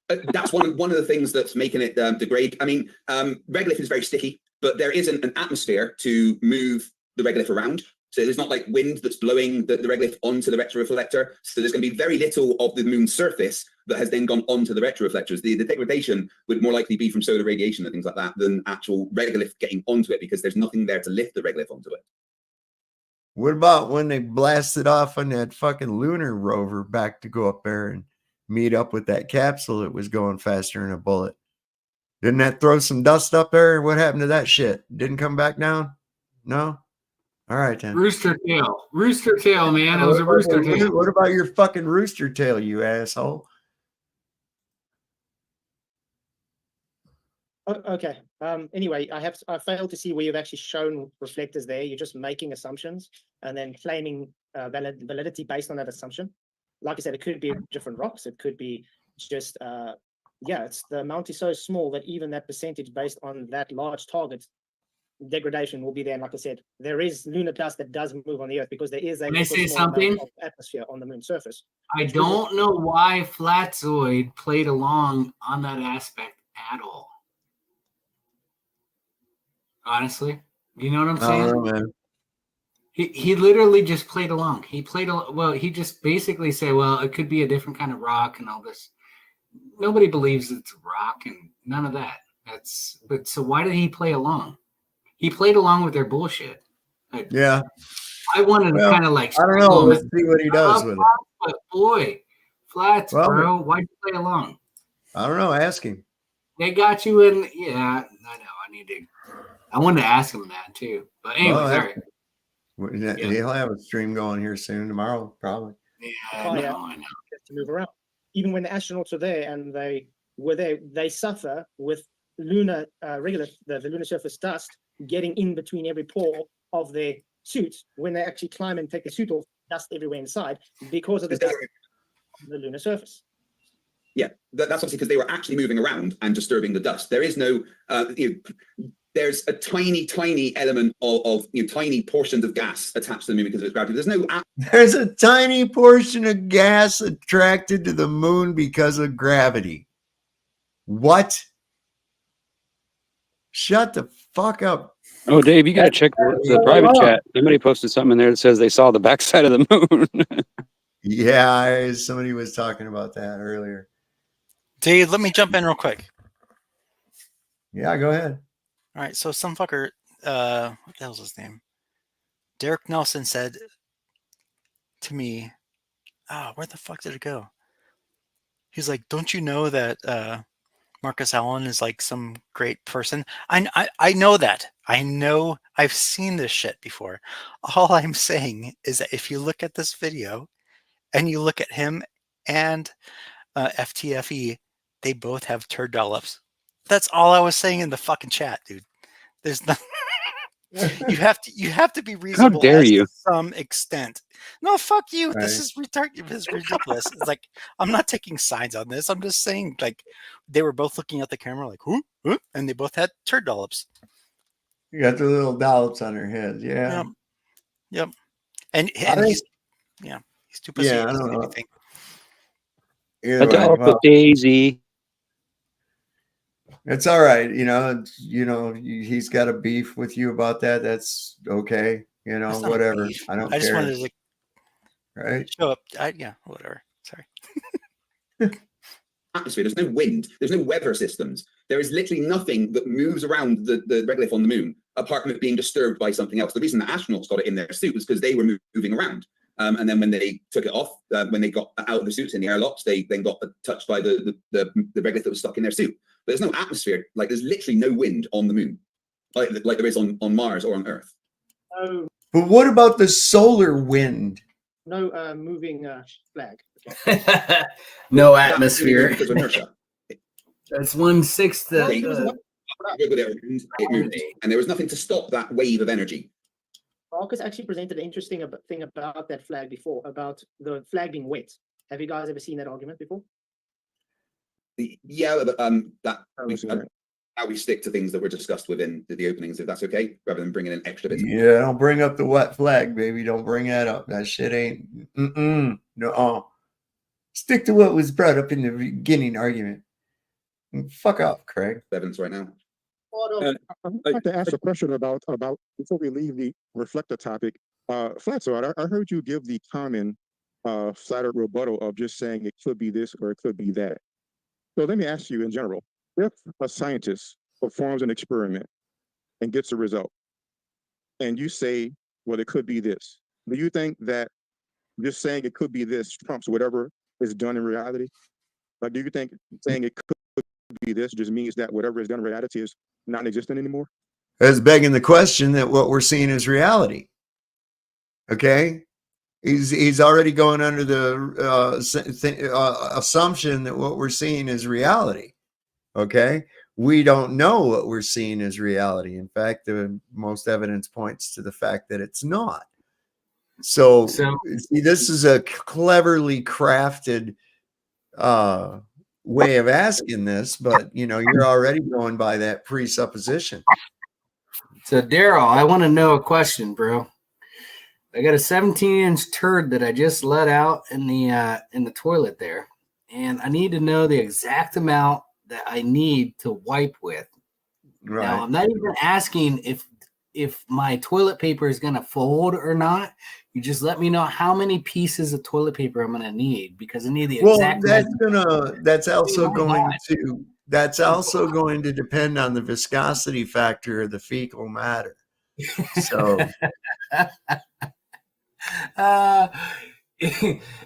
That's one of the things that's making it degrade. I mean, regolith is very sticky, but there isn't an atmosphere to move the regolith around. So there's not like wind that's blowing the regolith onto the retroreflector. So there's going to be very little of the moon's surface that has then gone onto the retroreflectors. The degradation would more likely be from solar radiation and things like that than actual regolith getting onto it, because there's nothing there to lift the regolith onto it. What about when they blasted off on that fucking Lunar rover back to go up there and meet up with that capsule that was going faster than a bullet? Didn't that throw some dust up there? What happened to that shit? Didn't come back down? No? All right, then. Rooster tail. Rooster tail, man. It was a rooster tail. What about your fucking rooster tail, you asshole? Okay. Anyway, I failed to see where you've actually shown reflectors there. You're just making assumptions and then claiming validity based on that assumption. Like I said, it could be different rocks. It could be just it's the amount is so small that even that percentage based on that large target degradation will be there. And like I said, there is lunar dust that does move on the Earth because there is a Can I say small amount something? of atmosphere on the moon's surface. I don't know why Flatzoid played along on that aspect at all. Honestly, you know what I'm saying? I don't know, man. He literally just played along. He just basically said, well, it could be a different kind of rock and all this. Nobody believes it's rock and none of that. But so why did he play along? He played along with their bullshit. Yeah. I wanted to kind of like, I don't know. Let's see what he does with it. But boy, Flats, Well, bro, why'd you play along? I don't know. Ask him. They got you in. Yeah, I know. I wanted to ask him that too. But anyways, all right. He'll have a stream going here soon, tomorrow, probably. Yeah, I know. To move around. Even when the astronauts are there and they were there, they suffer with lunar regolith, the lunar surface dust getting in between every pore of their suits. When they actually climb and take the suit off, dust everywhere inside because of the dust on the lunar surface. Yeah, that's obviously because they were actually moving around and disturbing the dust. There is no, there's a tiny element of tiny portions of gas attached to the moon because of its gravity. There's a tiny portion of gas attracted to the moon because of gravity. What? Shut the fuck up. Oh, Dave, you got to check the private chat. Somebody posted something in there that says they saw the backside of the moon. Yeah, somebody was talking about that earlier. Dave, let me jump in real quick. Yeah, go ahead. All right, so some fucker, what the hell's his name? Derek Nelson said to me, where the fuck did it go? He's like, don't you know that Marcus Allen is like some great person? I know that. I know I've seen this shit before. All I'm saying is that if you look at this video and you look at him and FTFE, they both have turd dollops. That's all I was saying in the fucking chat, dude. There's nothing. You have to be reasonable. How dare you? To some extent. No, fuck you. Right. This is retarded. This is ridiculous. It's like I'm not taking sides on this. I'm just saying, like, they were both looking at the camera, like, who? And they both had turd dollops. You got the little dollops on their heads. Yeah. Yep. And he's too pussy. Yeah, I don't know. A dollop of Daisy. It's all right. He's got a beef with you about that. That's okay. Whatever. I don't care. I just wanted to right? show up. Whatever. Sorry. Atmosphere. There's no wind. There's no weather systems. There is literally nothing that moves around the regolith on the moon apart from it being disturbed by something else. The reason the astronauts got it in their suit was because they were moving around. And then when they took it off, when they got out of the suits in the airlocks, they then got touched by the regolith that was stuck in their suit. But there's no atmosphere. Like, there's literally no wind on the moon, like there is on Mars or on Earth. No, But what about the solar wind? no moving flag. Okay. No atmosphere. Because of inertia. That's 1/6. It moved, and there was nothing to stop that wave of energy. Marcus actually presented an interesting thing about that flag before, about the flag being wet. Have you guys ever seen that argument before? Yeah, but how we stick to things that were discussed within the openings, if that's okay, rather than bringing in extra bits. Yeah, don't bring up the wet flag, baby. Don't bring that up. That shit ain't. No. Stick to what was brought up in the beginning argument. Fuck off, Craig. Evidence right now. I'd like to ask a question about before we leave the reflector topic. Flatzoid, I heard you give the common flat earth rebuttal of just saying it could be this or it could be that. So let me ask you in general, if a scientist performs an experiment and gets a result, and you say, well, it could be this, do you think that just saying it could be this trumps whatever is done in reality? Like, do you think saying it could be this just means that whatever is done in reality is non-existent anymore? That's begging the question that what we're seeing is reality. Okay? He's already going under the assumption that what we're seeing is reality. Okay? We don't know what we're seeing as reality. In fact, the most evidence points to the fact that it's not. So see, this is a cleverly crafted way of asking this, but you're already going by that presupposition. So Darryl, I want to know a question, bro. I got a 17-inch turd that I just let out in the toilet there, and I need to know the exact amount that I need to wipe with. Right. Now, I'm not even asking if my toilet paper is going to fold or not. You just let me know how many pieces of toilet paper I'm going to need, because I need the exact. That's also going to depend on the viscosity factor of the fecal matter. So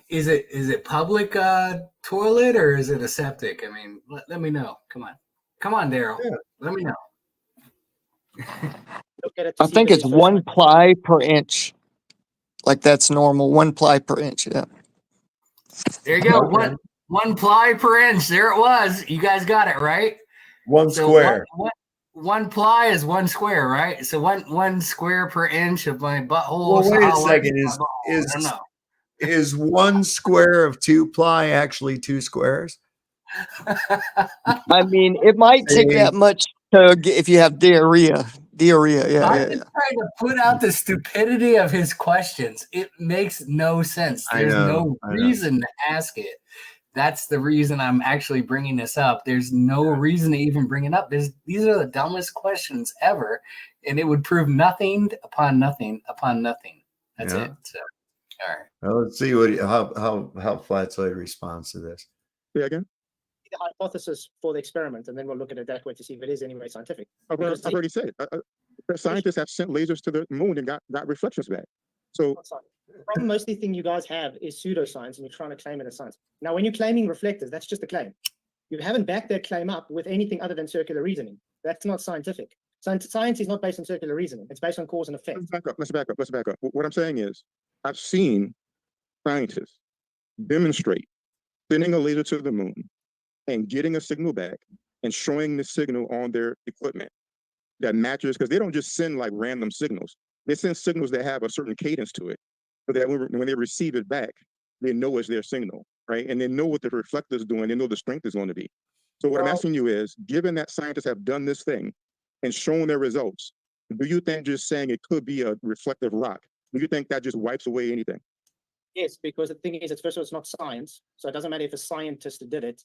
is it public toilet or is it a septic? I mean, let me know. Come on, Darryl. Yeah. Let me know. I think it's 1 ply per inch. Like that's normal. 1 ply per inch. Yeah. There you go. Okay. One ply per inch. There it was. You guys got it right. One square. One ply is 1 square, right? So one square per inch of my butthole. Well, wait a second. Is 1 square of 2 ply actually 2 squares? I mean, it might take that much to if you have diarrhea. Yeah. I'm just trying to put out the stupidity of his questions. It makes no sense. There's no reason to ask it. That's the reason I'm actually bringing this up. There's no reason to even bring it up. These are the dumbest questions ever, and it would prove nothing upon nothing upon nothing. That's it. So, all right. Well, let's see how Flatzoid responds to this. Yeah, again. The hypothesis for the experiment, and then we'll look at it that way to see if it is anyway scientific. I've already said scientists have sent lasers to the moon and got reflections back. So the problem, mostly thing you guys have is pseudoscience, and you're trying to claim it as science. Now, when you're claiming reflectors, that's just a claim. You haven't backed that claim up with anything other than circular reasoning. That's not scientific. Science is not based on circular reasoning. It's based on cause and effect. Let's back up. What I'm saying is, I've seen scientists demonstrate sending a laser to the moon and getting a signal back and showing the signal on their equipment that matches, because they don't just send like random signals. They send signals that have a certain cadence to it, so that when they receive it back, they know it's their signal, right? And they know what the reflector is doing. They know the strength is going to be. So what I'm asking you is, given that scientists have done this thing and shown their results, do you think just saying it could be a reflective rock, do you think that just wipes away anything? Yes, because the thing is, first of all, it's not science, so it doesn't matter if a scientist did it.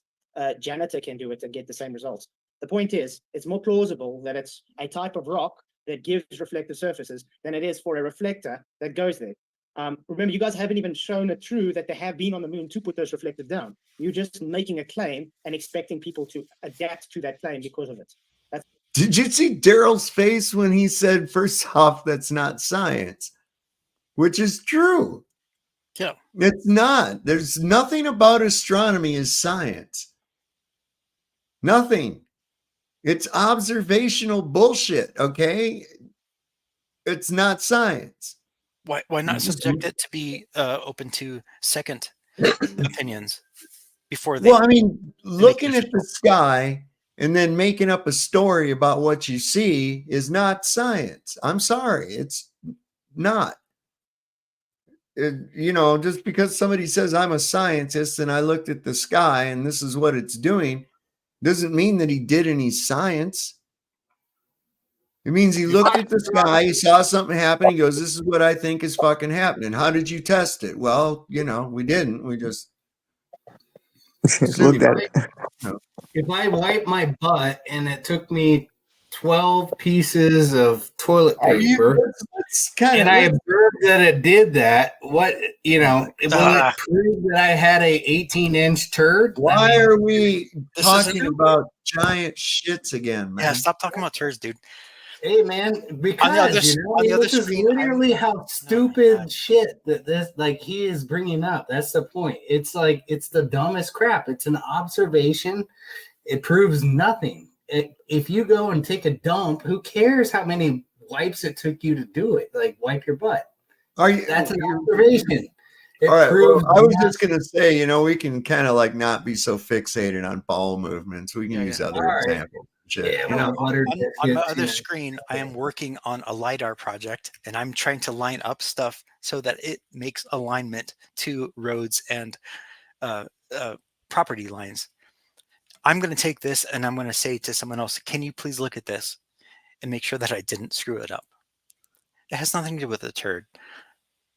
Janitor can do it and get the same results. The point is, it's more plausible that it's a type of rock that gives reflective surfaces than it is for a reflector that goes there. Remember, you guys haven't even shown it true that they have been on the moon to put those reflectors down. You're just making a claim and expecting people to adapt to that claim because of it. Did you see Darryl's face when he said, first off, that's not science, which is true. Yeah. It's not. There's nothing about astronomy is science. Nothing. It's observational bullshit, okay? It's not science. Why not subject it to be open to second opinions before they? Well, I mean, looking at the sky and then making up a story about what you see is not science. I'm sorry, it's not. Just because somebody says I'm a scientist and I looked at the sky and this is what it's doing, doesn't mean that he did any science. It means he looked at the sky, he saw something happen, he goes, this is what I think is fucking happening. How did you test it? Well, we didn't. We just looked at it. If I wipe my butt and it took me 12 pieces of toilet paper. And I observed that it did that. What, will it prove that I had a 18-inch turd? Why are we This talking isn't- about giant shits again, man? Yeah, stop talking about turds, dude. Hey, man, because this is literally how stupid shit that this, like, he is bringing up. That's the point. It's like, it's the dumbest crap. It's an observation. It proves nothing. If you go and take a dump, who cares how many wipes it took you to do it? Like, wipe your butt. That's an observation. All right. Well, I was just gonna say, we can kind of like not be so fixated on bowel movements. We can use other examples. Shit, on my other screen, I am working on a LiDAR project, and I'm trying to line up stuff so that it makes alignment to roads and property lines. I'm going to take this and I'm going to say to someone else, can you please look at this and make sure that I didn't screw it up? It has nothing to do with the turd.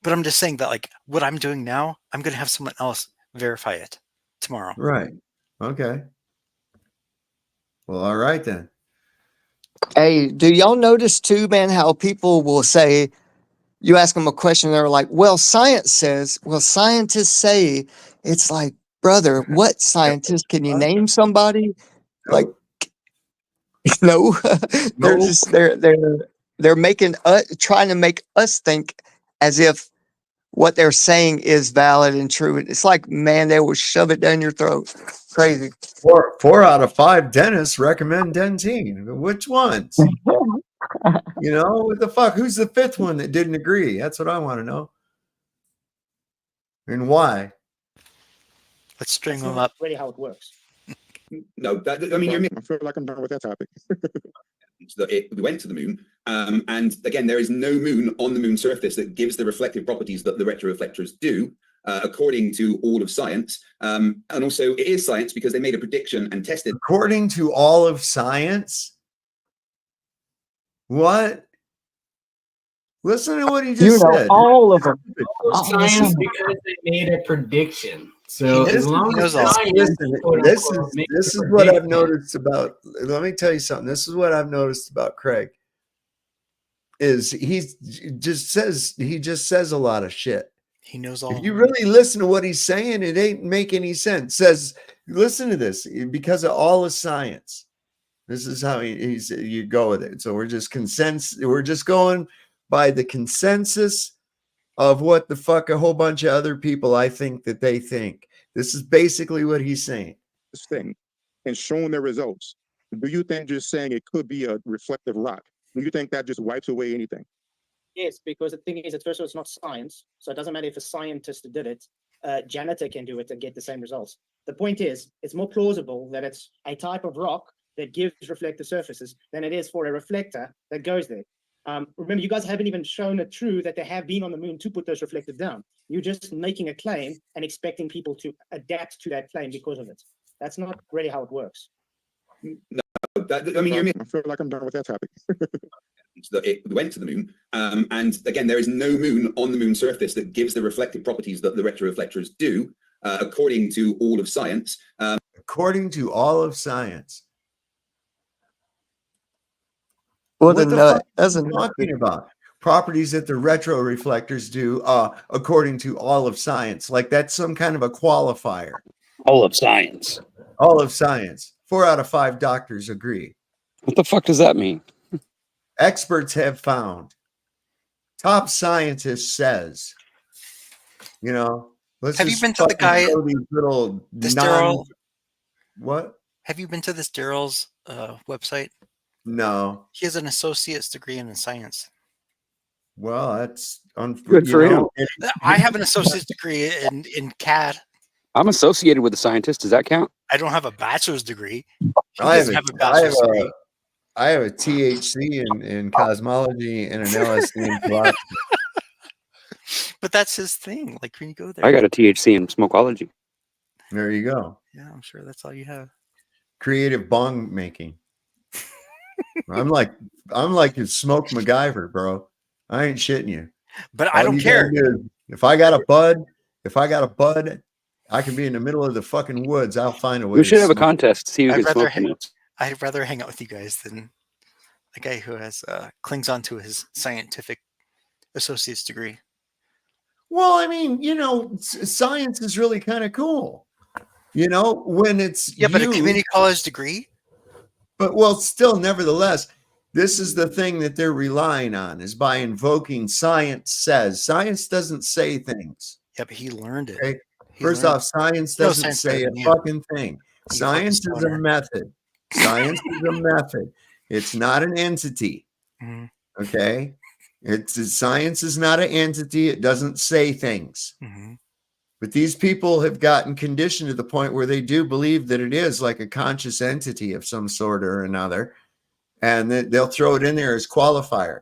But I'm just saying that, like, what I'm doing now, I'm going to have someone else verify it tomorrow. Right. Okay. Well, all right then. Hey, do y'all notice too, man, how people will say, you ask them a question, they're like, well, science says, well, scientists say, it's like, brother, what scientist? Can you name somebody? Like, no, they're just, they're making trying to make us think as if what they're saying is valid and true. It's like, man, they will shove it down your throat. Crazy. 4 out of 5 dentists recommend Dentyne. Which ones? What the fuck? Who's the 5th one that didn't agree? That's what I want to know. And why? Let's string them up. Really, how it works. No, I feel like I'm done with that topic. We went to the moon, and again, there is no moon on the moon surface that gives the reflective properties that the retroreflectors do, according to all of science. And also, it is science because they made a prediction and tested. According to all of science? What? Listen to what he just said. All of them. Science because they made a prediction. So as long as this is what I've noticed about. Let me tell you something. This is what I've noticed about Craig. Is he just says a lot of shit. He knows all. If you really listen to what he's saying, it ain't make any sense. Says, listen to this, because of all of science. This is how you go with it. So we're just going by the consensus of what the fuck a whole bunch of other people I think that they think. This is basically what he's saying. This thing and showing the results. Do you think just saying it could be a reflective rock, do you think that just wipes away anything? Yes, because the thing is that first of all, it's not science, so it doesn't matter if a scientist did it. Janitor can do it and get the same results. The point is, it's more plausible that it's a type of rock that gives reflective surfaces than it is for a reflector that goes there. Remember, you guys haven't even shown it true that they have been on the moon to put those reflectors down. You're just making a claim and expecting people to adapt to that claim because of it. That's not really how it works. No, I feel like I'm done with that topic. We went to the moon, and again, there is no moon on the moon surface that gives the reflective properties that the retroreflectors do, according to all of science. According to all of science. What the fuck are you talking about? Properties that the retroreflectors do, according to all of science. Like that's some kind of a qualifier. All of science. All of science. 4 out of 5 doctors agree. What the fuck does that mean? Experts have found. Top scientist says. Let's have you been to the guy? This Darryl. What? Have you been to this Darryl's website? No. He has an associate's degree in science. Well, that's good for him. I have an associate's degree in CAD. I'm associated with a scientist. Does that count? I don't have a bachelor's degree. I have a THC in cosmology and an LSD in philosophy. But that's his thing. Like when you go there, I got a THC in smokology. There you go. Yeah, I'm sure that's all you have. Creative bong making. I'm like your smoke MacGyver, bro. I ain't shitting you. But I don't care. If I got a bud, I can be in the middle of the fucking woods. I'll find a way. We should have a contest. See who gets smoked. I'd rather hang out with you guys than a guy who has clings on to his scientific associate's degree. Well, I mean, you know, science is really kind of cool. You know, when it's Yeah, but a used, community college degree. but well, still, nevertheless, this is the thing that they're relying on is by invoking science says. Science doesn't say things. Yeah, but he learned it. Okay. He First learned- off, science No, doesn't science better say a than you. fucking thing. You Science fucking is a stoner. method. Science is a method. It's not an entity. Mhm. Okay. Science is not an entity. It doesn't say things. Mhm. But these people have gotten conditioned to the point where they do believe that it is like a conscious entity of some sort or another. And they'll throw it in there as qualifier.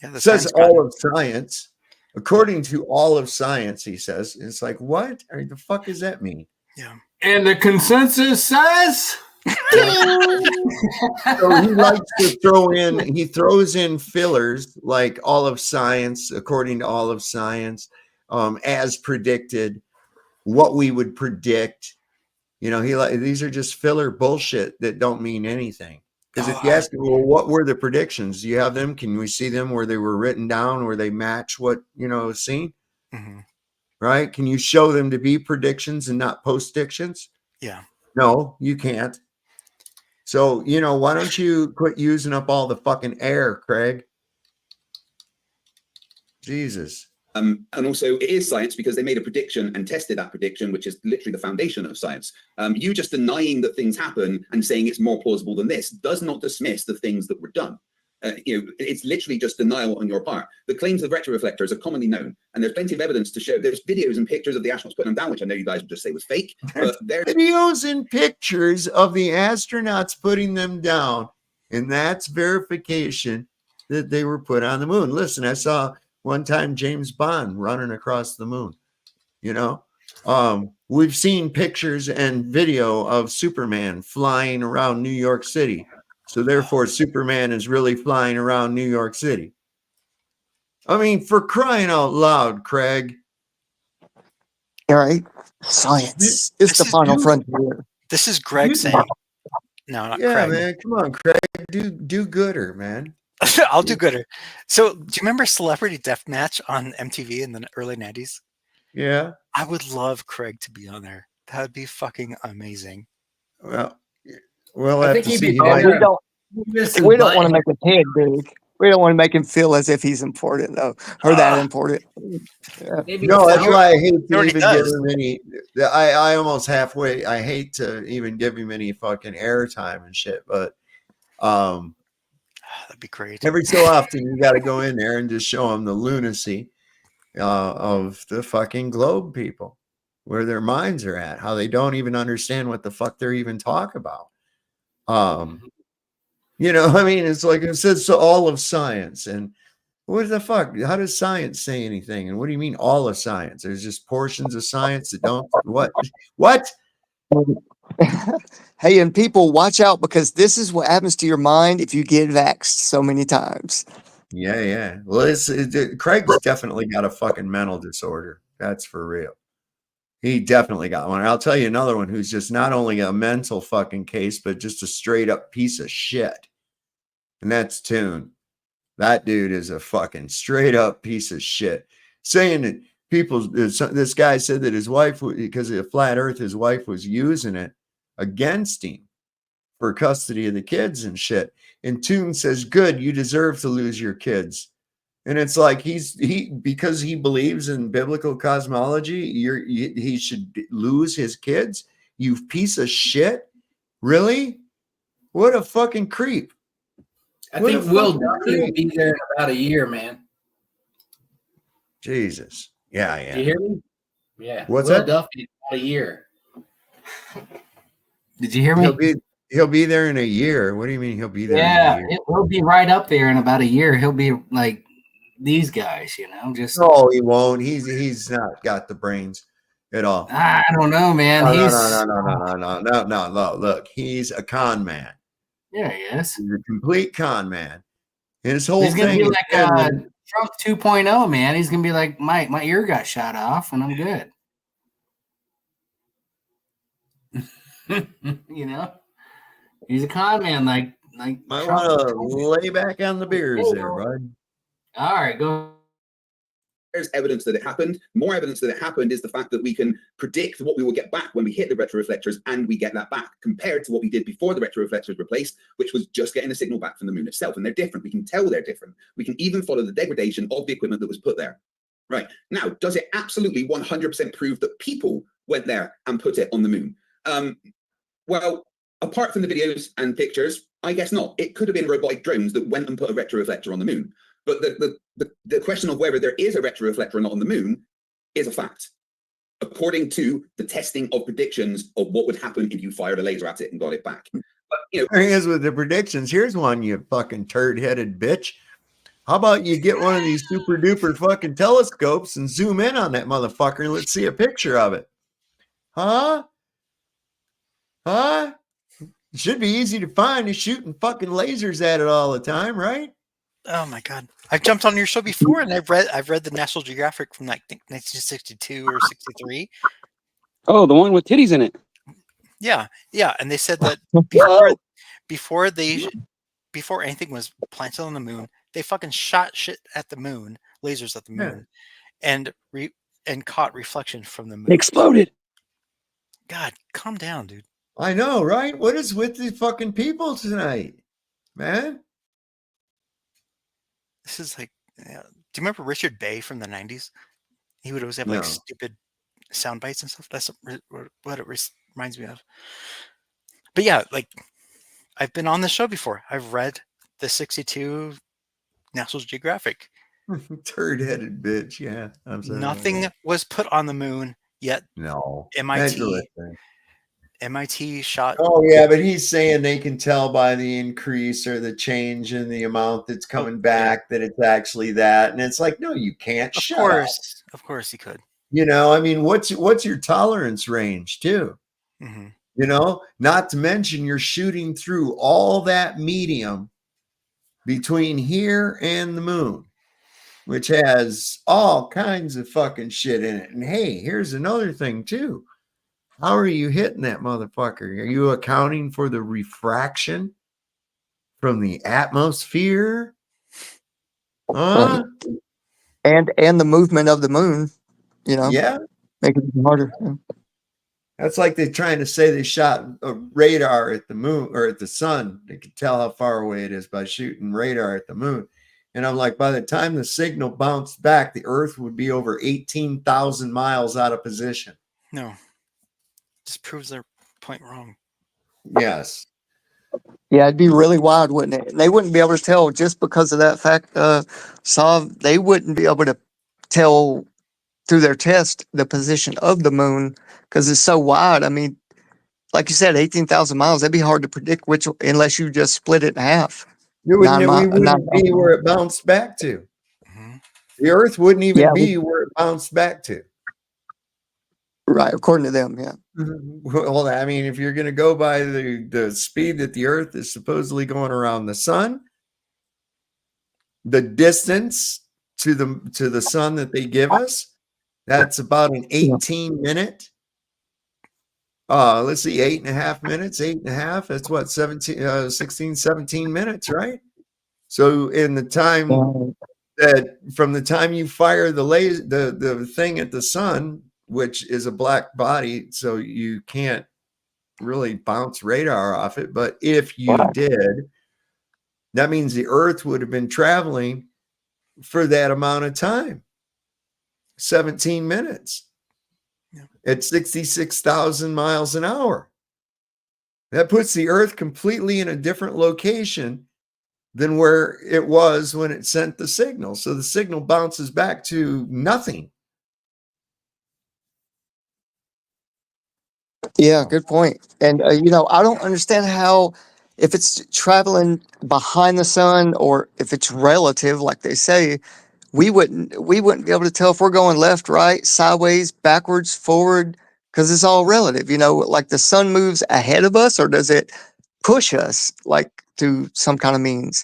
Yeah, the It says science all god. of science. According to all of science, he says. It's like, what? The fuck does that mean? Yeah. And the consensus says. So he likes to throw in, he throws in fillers like all of science, according to all of science, as predicted, what we would predict. You know, these are just filler bullshit that don't mean anything. Because if you ask me, well, what were the predictions? Do you have them? Can we see them where they were written down, where they match what, you know, is seen? Mm-hmm. Right? Can you show them to be predictions and not postdictions? Yeah. No, you can't. So, you know, why don't you quit using up all the fucking air, Craig? Jesus. And also, it is science because they made a prediction and tested that prediction, which is literally the foundation of science. You just denying that things happen and saying it's more plausible than this does not dismiss the things that were done. You know, it's literally just denial on your part. The claims of retroreflectors are commonly known, and there's plenty of evidence to show. There's videos and pictures of the astronauts putting them down, which I know you guys would just say was fake. But there's videos and pictures of the astronauts putting them down, and that's verification that they were put on the moon. Listen, I saw one time James Bond running across the moon. You know, we've seen pictures and video of Superman flying around New York City. So therefore, Superman is really flying around New York City. I mean, for crying out loud, Craig. All right. Science is the final frontier. This is Greg saying. No, not Yeah, Craig. man. Come on, Craig. Do gooder, man. I'll do gooder. So, do you remember Celebrity Deathmatch on MTV in the early 90s? Yeah. I would love Craig to be on there. That would be fucking amazing. Well, we'll I have think to he'd see. be He might- better. We don't want to make his head big. We don't want to make him feel as if he's important, though, or that important. Yeah. No, that's why I hate to already even does. give him any. I almost halfway. I hate to even give him any fucking airtime and shit. But that'd be great. every so often, you got to go in there and just show them the lunacy of the fucking globe people, where their minds are at, how they don't even understand what the fuck they're even talking about. You know, I mean, it's like it says all of science, and what the fuck? How does science say anything? And what do you mean all of science? There's just portions of science that don't. What? Hey, and people, watch out, because this is what happens to your mind if you get vaxxed so many times. Yeah. Well, Craig's definitely got a fucking mental disorder. That's for real. He definitely got one. I'll tell you another one who's just not only a mental fucking case, but just a straight up piece of shit. And that's Toon. That dude is a fucking straight up piece of shit. Saying that this guy said that his wife, because of the flat earth, his wife was using it against him for custody of the kids and shit. And Toon says, good, you deserve to lose your kids. And it's like because he believes in biblical cosmology, he should lose his kids. You piece of shit. Really? What a fucking creep. I think Will Duffy will be there in about a year, man. Jesus. Yeah. Do you hear me? Yeah. What's Will that? Duffy in about a year. Did you hear me? He'll be there in a year. What do you mean he'll be there Yeah, in a year? he'll be right up there in about a year. He'll be like these guys, you know, just No, he won't. He's not got the brains at all. I don't know, man. No. Look, he's a con man. Yeah, he is. He's a complete con man. And his whole He's gonna thing be is like Trump 2.0, man. He's gonna be like, my ear got shot off and I'm good. You know, he's a con man, like like Might Trump- want to lay back on the beers there, bud. All right, go. There's evidence that it happened. More evidence that it happened is the fact that we can predict what we will get back when we hit the retroreflectors, and we get that back compared to what we did before the retroreflectors were placed, which was just getting a signal back from the moon itself. And they're different. We can tell they're different. We can even follow the degradation of the equipment that was put there. Right. Now, does it absolutely 100% prove that people went there and put it on the moon? Well, apart from the videos and pictures, I guess not. It could have been robotic drones that went and put a retroreflector on the moon. But the question of whether there is a retroreflector or not on the moon is a fact, according to the testing of predictions of what would happen if you fired a laser at it and got it back. But, you know, There he is with the predictions. Here's one, you fucking turd-headed bitch. How about you get one of these super duper fucking telescopes and zoom in on that motherfucker and let's see a picture of it? Huh? Huh? It should be easy to find. You're shooting fucking lasers at it all the time, right? Oh my god! I've jumped on your show before, and I've read the National Geographic from like 1962 or 63. Oh, the one with titties in it. Yeah, and they said that before anything was planted on the moon, they fucking shot shit at the moon, lasers at the moon, and caught reflection from the moon. It exploded. God, calm down, dude. I know, right? What is with the fucking people tonight, man? This is like, do you remember Richard Bay from the 90s? He would always have like stupid sound bites and stuff. That's what it reminds me of. But yeah, like I've been on the show before. I've read the 62 National Geographic. Turd-headed bitch. Yeah, I'm sorry. Nothing was put on the moon yet. No. MIT shot. Oh yeah, but he's saying they can tell by the increase or the change in the amount that's coming back that it's actually that, and it's like, no, you can't. Of course, he could. You know, I mean, what's your tolerance range too? Mm-hmm. You know, not to mention you're shooting through all that medium between here and the moon, which has all kinds of fucking shit in it. And hey, here's another thing too. How are you hitting that motherfucker? Are you accounting for the refraction from the atmosphere? Right. And the movement of the moon, you know? Yeah. Make it even harder. Yeah. That's like they're trying to say they shot a radar at the moon or at the sun. They can tell how far away it is by shooting radar at the moon. And I'm like, by the time the signal bounced back, the Earth would be over 18,000 miles out of position. No. Just proves their point wrong. Yes. Yeah, it'd be really wild, wouldn't it? They wouldn't be able to tell just because of that fact. They wouldn't be able to tell through their test the position of the moon because it's so wide. I mean, like you said, 18,000 miles. That'd be hard to predict unless you just split it in half. We wouldn't be where it bounced back to. Mm-hmm. The Earth wouldn't even be where it bounced back to. Right, according to them, yeah. Well, I mean, if you're going to go by the speed that the Earth is supposedly going around the sun, the distance to the sun that they give us, that's about an 18-minute. Let's see, 8.5 minutes, 8.5. That's what, 16, 17 minutes, right? So in the time that from the time you fire the thing at the sun, which is a black body, so you can't really bounce radar off it. But if you did, that means the Earth would have been traveling for that amount of time, 17 minutes at 66,000 miles an hour. That puts the Earth completely in a different location than where it was when it sent the signal. So the signal bounces back to nothing. Yeah, good point. And, I don't understand how, if it's traveling behind the sun or if it's relative, like they say, we wouldn't be able to tell if we're going left, right, sideways, backwards, forward, because it's all relative. Like the sun moves ahead of us, or does it push us like through some kind of means?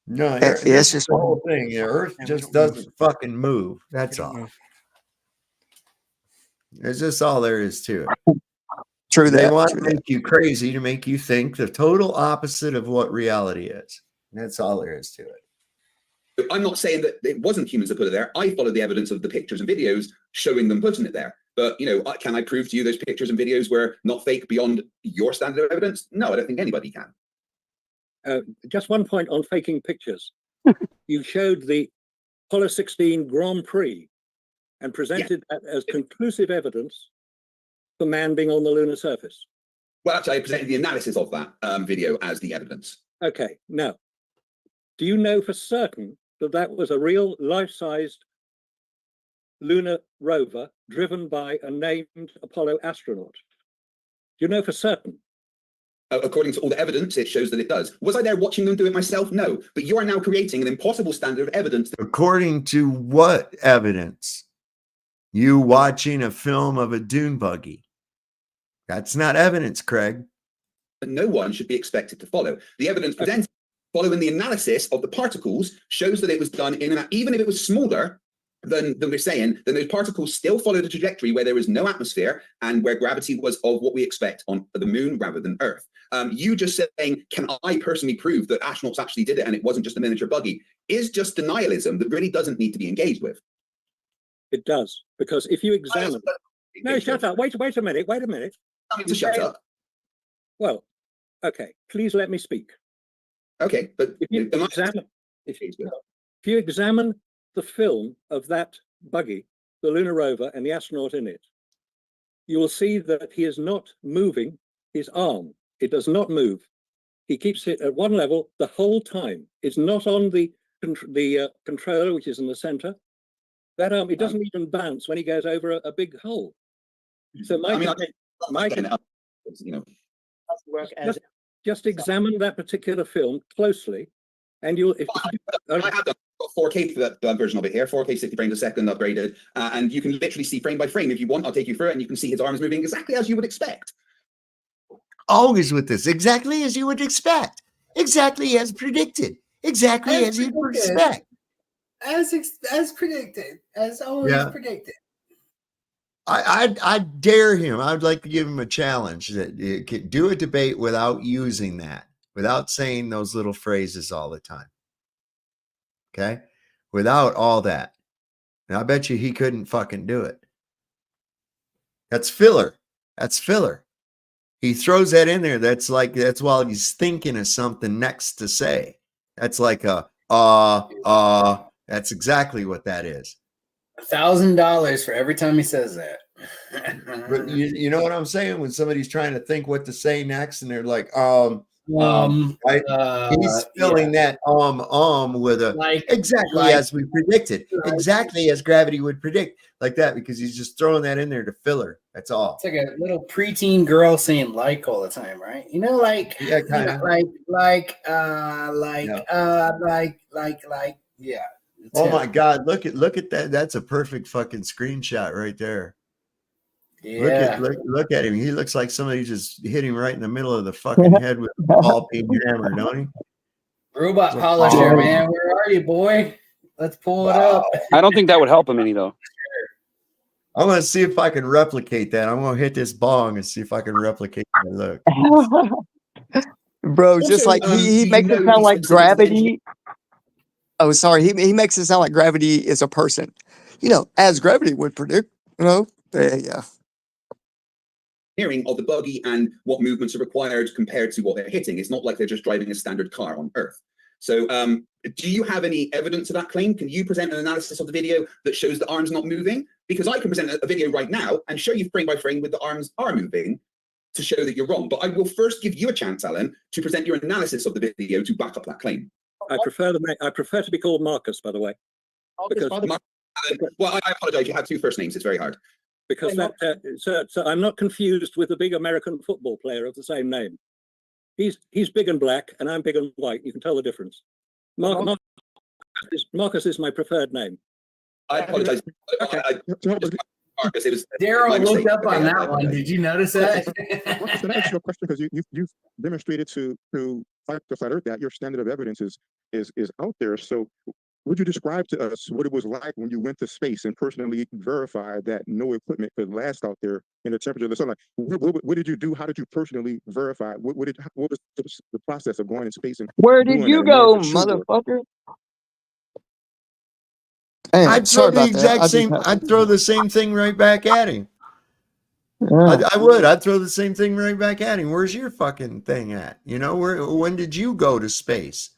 No, it's just the whole thing. The Earth just doesn't fucking move. That's all. It's just all there is to it. True They that. want True to that. make you crazy to make you think the total opposite of what reality is. And that's all there is to it. I'm not saying that it wasn't humans that put it there. I follow the evidence of the pictures and videos showing them putting it there. But, you know, can I prove to you those pictures and videos were not fake beyond your standard of evidence? No, I don't think anybody can. Just one point on faking pictures. You showed the Apollo 16 Grand Prix and presented that as conclusive evidence for man being on the lunar surface. Well, actually, I presented the analysis of that video as the evidence. Okay, now, do you know for certain that that was a real life-sized lunar rover driven by a named Apollo astronaut? Do you know for certain? According to all the evidence, it shows that it does. Was I there watching them do it myself? No. But you are now creating an impossible standard of evidence. According to what evidence? You watching a film of a dune buggy. That's not evidence, Craig. That no one should be expected to follow. The evidence presented following the analysis of the particles shows that it was done in an, even if it was smaller than we're saying, then those particles still follow the trajectory where there is no atmosphere and where gravity was of what we expect on the moon rather than Earth. You just saying, can I personally prove that astronauts actually did it and it wasn't just a miniature buggy, is just denialism that really doesn't need to be engaged with. It does, because if you examine... No, shut up. Wait a minute. Wait a minute. I mean to shut up. Well, okay. Please let me speak. Okay, but if you examine the film of that buggy, the lunar rover and the astronaut in it, you will see that he is not moving his arm. It does not move. He keeps it at one level the whole time. It's not on the controller, which is in the center. That arm, it doesn't even bounce when he goes over a big hole. So just examine that particular film closely, and you'll. I have done 4K for that version of it here, 4K 60 frames a second upgraded, and you can literally see frame by frame. If you want, I'll take you through it, and you can see his arms moving exactly as you would expect. Always with this, exactly as you would expect, exactly as predicted, exactly as you would expect. As predicted, as always predicted. I dare him. I'd like to give him a challenge that you could do a debate without using that, without saying those little phrases all the time. Okay? Without all that. And I bet you he couldn't fucking do it. That's filler. That's filler. He throws that in there. That's while he's thinking of something next to say. That's like that's exactly what that is. $1,000 for every time he says that. But you know what I'm saying? When somebody's trying to think what to say next, and they're like, right? He's filling that with a exactly as we predicted, exactly as gravity would predict, like that, because he's just throwing that in there to fill her. That's all. It's like a little preteen girl saying "like" all the time, right? You know, like yeah, kind of yeah. Oh my God! Look at that. That's a perfect fucking screenshot right there. Yeah. Look at him. He looks like somebody just hit him right in the middle of the fucking head with a ball peen hammer, don't he? Robot polisher, man. Where are you, boy? Let's pull it up. I don't think that would help him any, though. I'm gonna see if I can replicate that. I'm gonna hit this bong and see if I can replicate that look. Bro, just like he makes it sound like gravity. Oh, sorry. He makes it sound like gravity is a person. You know, as gravity would predict. You know, yeah. Hearing of the buggy and what movements are required compared to what they're hitting. It's not like they're just driving a standard car on Earth. So do you have any evidence of that claim? Can you present an analysis of the video that shows the arms not moving? Because I can present a video right now and show you frame by frame with the arms are moving to show that you're wrong. But I will first give you a chance, Alan, to present your analysis of the video to back up that claim. I prefer to be called Marcus, by the way. Because well, I apologize. You have two first names. It's very hard. Because so I'm not confused with the big American football player of the same name. He's big and black, and I'm big and white. You can tell the difference. Marcus is my preferred name. I apologize. Okay. Marcus, it was Darryl looked up on that one. Did you notice that? Marcus, can I ask you a question? Because you've demonstrated to fight the flat earth that your standard of evidence is out there. So would you describe to us what it was like when you went to space and personally verified that no equipment could last out there in the temperature of the sunlight? What did you do? How did you personally verify? What was the process of going in space and Where did doing you that and knowing go, for sure? motherfucker? Damn, I'd sorry throw the about that. exact same. I'd throw the same thing right back at him. Yeah. I would. I'd throw the same thing right back at him. Where's your fucking thing at? You know, when did you go to space?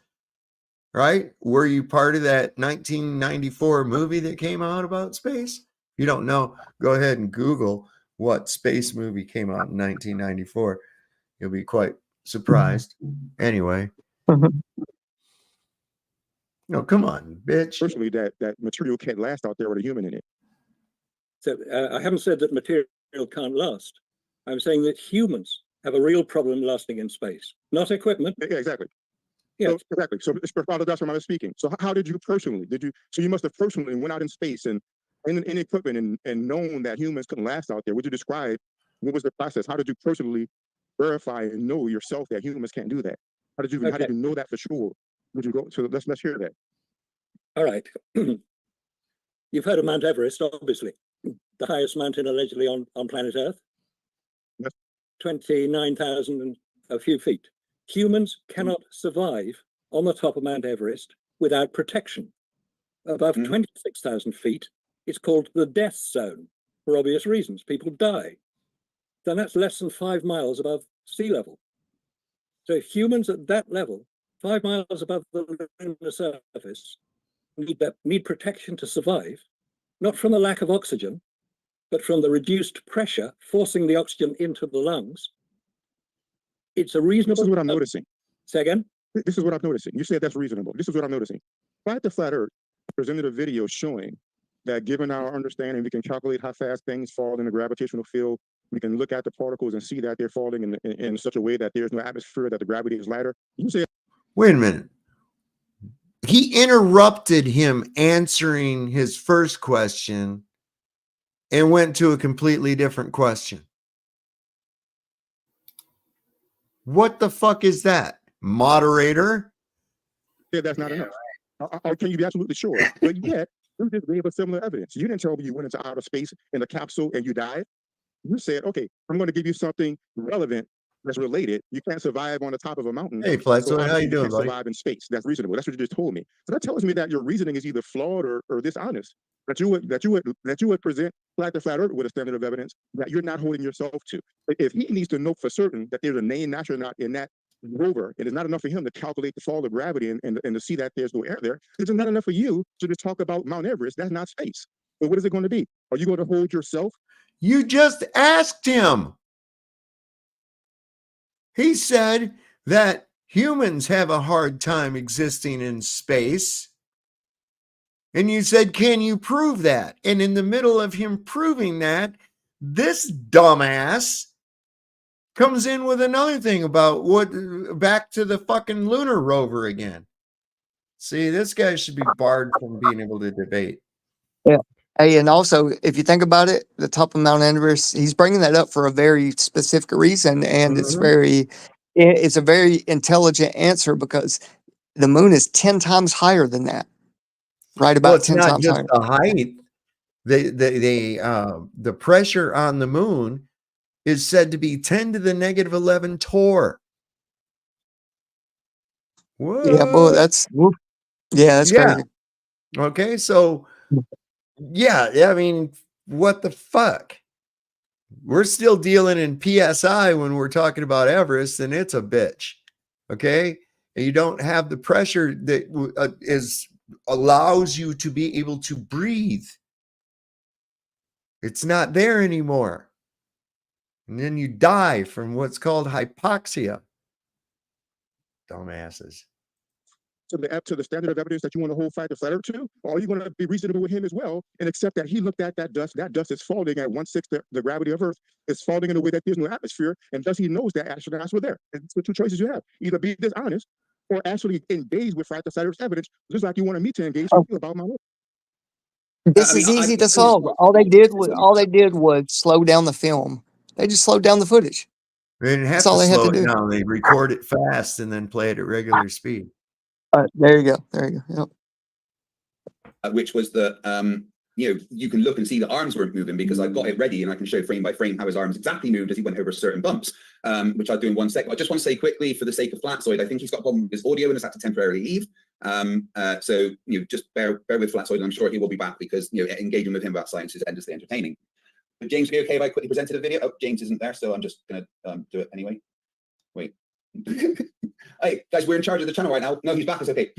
Right? Were you part of that 1994 movie that came out about space? If you don't know, go ahead and Google what space movie came out in 1994. You'll be quite surprised. Anyway. No, come on, bitch. Personally, that material can't last out there with a human in it. So I haven't said that material can't last. I'm saying that humans have a real problem lasting in space, not equipment. Yeah, exactly. Yeah, so, exactly. So, Father, that's what I was speaking. So, how did you personally? So you must have personally went out in space and in equipment and known that humans couldn't last out there. Would you describe what was the process? How did you personally verify and know yourself that humans can't do that? How did you know that for sure? Would you go? So let's hear that. All right. You've heard of Mount Everest, obviously, the highest mountain allegedly on planet Earth. Yes. 29,000 and a few feet. Humans cannot survive on the top of Mount Everest without protection. Above 26,000 feet, it's called the death zone for obvious reasons. People die. Then that's less than 5 miles above sea level. So humans at that level, 5 miles above the lunar surface, need protection to survive, not from the lack of oxygen, but from the reduced pressure forcing the oxygen into the lungs. It's a reasonable. This is what I'm noticing. Say again? This is what I'm noticing. You said that's reasonable. This is what I'm noticing. Flat to Flat Earth presented a video showing that given our understanding, we can calculate how fast things fall in the gravitational field. We can look at the particles and see that they're falling in such a way that there's no atmosphere, that the gravity is lighter. You say, wait a minute. He interrupted him answering his first question and went to a completely different question. What the fuck is that? Moderator? Yeah, that's not enough. Or can you be absolutely sure? But yet, you just gave us similar evidence. You didn't tell me you went into outer space in a capsule and you died. You said, okay, I'm going to give you something relevant that's related. You can't survive on the top of a mountain. Hey, Flatzoid, so how you doing, can't buddy? survive in space. That's reasonable. That's what you just told me. So that tells me that your reasoning is either flawed or dishonest. That you would present Flat Earth with a standard of evidence that you're not holding yourself to. If he needs to know for certain that there's a named astronaut in that rover, it is not enough for him to calculate the fall of gravity and to see that there's no air there. It's not enough for you to just talk about Mount Everest. That's not space. But what is it going to be? Are you going to hold yourself? You just asked him. He said that humans have a hard time existing in space. And you said, can you prove that? And in the middle of him proving that, this dumbass comes in with another thing about back to the fucking Lunar Rover again. See, this guy should be barred from being able to debate. Yeah. Hey, and also, if you think about it, the top of Mount Everest, he's bringing that up for a very specific reason, and it's a very intelligent answer because the moon is 10 times higher than that. Right about Well, it's 10 not times just higher. the height. The pressure on the moon is said to be 10 to the negative 11 torr. What? Yeah, boy, that's crazy. Okay, so yeah, I mean, what the fuck? We're still dealing in PSI when we're talking about Everest, and it's a bitch. Okay, and you don't have the pressure that allows you to be able to breathe. It's not there anymore. And then you die from what's called hypoxia. Dumbasses. To the standard of evidence that you want to hold Flat Earth to? Or are you going to be reasonable with him as well and accept that he looked at that dust? That dust is falling at 1/6 the gravity of Earth. It's falling in a way that there's no atmosphere, and thus he knows that astronauts were there. And it's the two choices you have: either be dishonest or actually engage with Flat Earth's evidence, just like you wanted me to engage with you about my work. This is easy to solve. All they did was slow down the film. They just slowed down the footage. They didn't have That's all to they had slow to it do. down. They record it fast and then play it at regular speed. There you go. There you go. Yep. which was that you can look and see the arms weren't moving because I've got it ready and I can show frame by frame how his arms exactly moved as he went over certain bumps, which I'll do in 1 second. I just want to say quickly, for the sake of Flatzoid, I think he's got a problem with his audio and has had to temporarily leave. So just bear with Flatzoid, and I'm sure he will be back because engaging with him about science is endlessly entertaining. But James, be okay if I quickly presented a video? Oh, James isn't there, so I'm just gonna do it anyway. Wait. Hey guys, we're in charge of the channel right now. No, he's back. It's okay.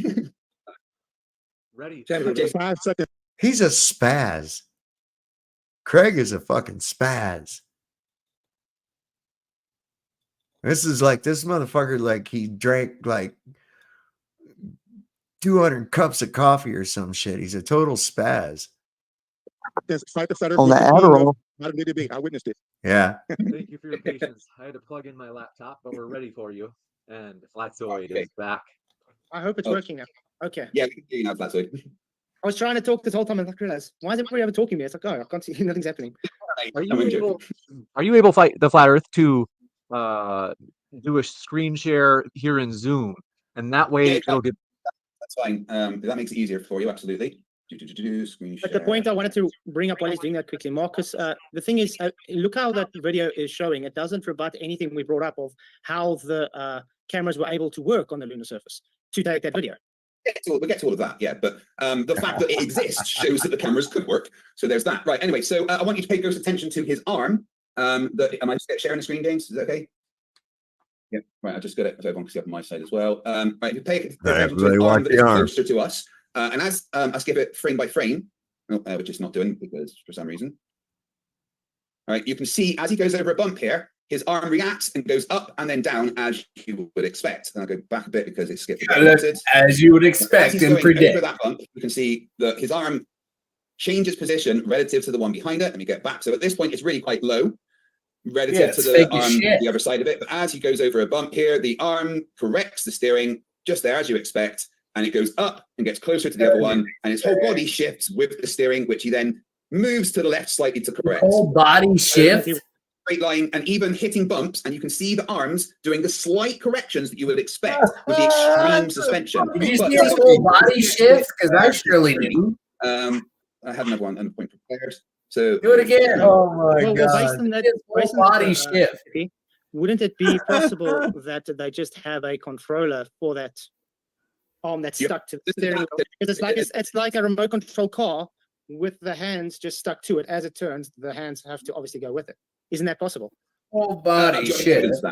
Ready. James. 5 seconds. He's a spaz. Craig is a fucking spaz. This is like this motherfucker, like he drank like 200 cups of coffee or some shit. He's a total spaz. Fight the flat Earth On the was the king of Adderall. modern day debate. I witnessed it. Yeah. Thank you for your patience. I had to plug in my laptop, but we're ready for you. And Flatzoid is back. I hope it's working now. Okay. Yeah, we can hear you now, Flatzoid. I was trying to talk this whole time and I realized, why is everybody ever talking to me? It's like, oh, I can't see, nothing's happening. Are you able, fight the flat Earth to do a screen share here in Zoom, and that way it'll get. That's fine. That makes it easier for you. Absolutely. Screen But the point I wanted to bring up while he's doing that quickly, Marcus, the thing is, look how that video is showing. It doesn't rebut anything we brought up of how the cameras were able to work on the lunar surface to take that video. We'll get to all of that, yeah. But the fact that it exists shows that the cameras could work. So there's that. Right. Anyway, so I want you to pay close attention to his arm. Am I sharing the screen, James? Is that okay? Yeah. Right. I just got it so everyone can see up on my side as well. Right. If you pay attention to his arm that is closer to us, and as I skip it frame by frame, which it's not doing because for some reason. All right. You can see as he goes over a bump here, his arm reacts and goes up and then down as you would expect. And I'll go back a bit because it skipped. As you would expect and predict. Over that bump, you can see that his arm changes position relative to the one behind it. Let me get back. So at this point, it's really quite low relative to the arm the other side of it. But as he goes over a bump here, the arm corrects the steering just there as you expect. And it goes up and gets closer to the other one. And his whole body shifts with the steering, which he then moves to the left slightly to correct. Whole body shift? Straight line and even hitting bumps, and you can see the arms doing the slight corrections that you would expect with the extreme suspension. Did you see his whole body shift? Because I surely didn't. I had another one point prepared. So do it again. Oh my God! Based on that body shift, wouldn't it be possible that they just have a controller for that arm that's stuck to the steering wheel? Because it's like a remote control car with the hands just stuck to it. As it turns, the hands have to obviously go with it. Isn't that possible? Whole body shift.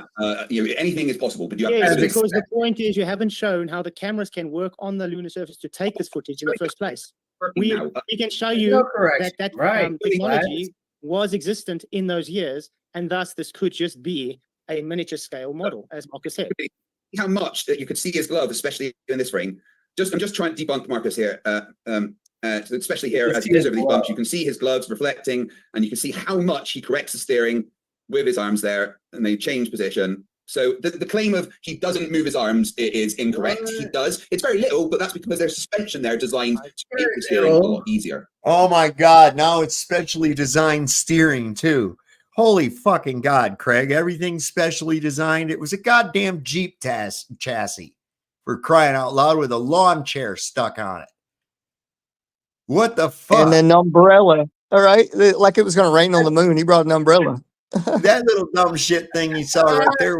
Anything is possible, but you have evidence. Because the point is, you haven't shown how the cameras can work on the lunar surface to take this footage in the first place. We can show you that technology was existent in those years, and thus this could just be a miniature scale model, as Marcus said. How much that you could see his glove, especially in this frame. I'm just trying to debunk Marcus here. Especially here, as he goes over these bumps, you can see his gloves reflecting, and you can see how much he corrects the steering with his arms there, and they change position. So the claim of he doesn't move his arms is incorrect. He does. It's very little, but that's because there's suspension there designed to make the steering a lot easier. Oh my God! Now it's specially designed steering too. Holy fucking God, Craig! Everything's specially designed. It was a goddamn Jeep chassis, for crying out loud, with a lawn chair stuck on it. What the fuck? And an umbrella. All right. Like it was going to rain on the moon. He brought an umbrella. That little dumb shit thing you saw right there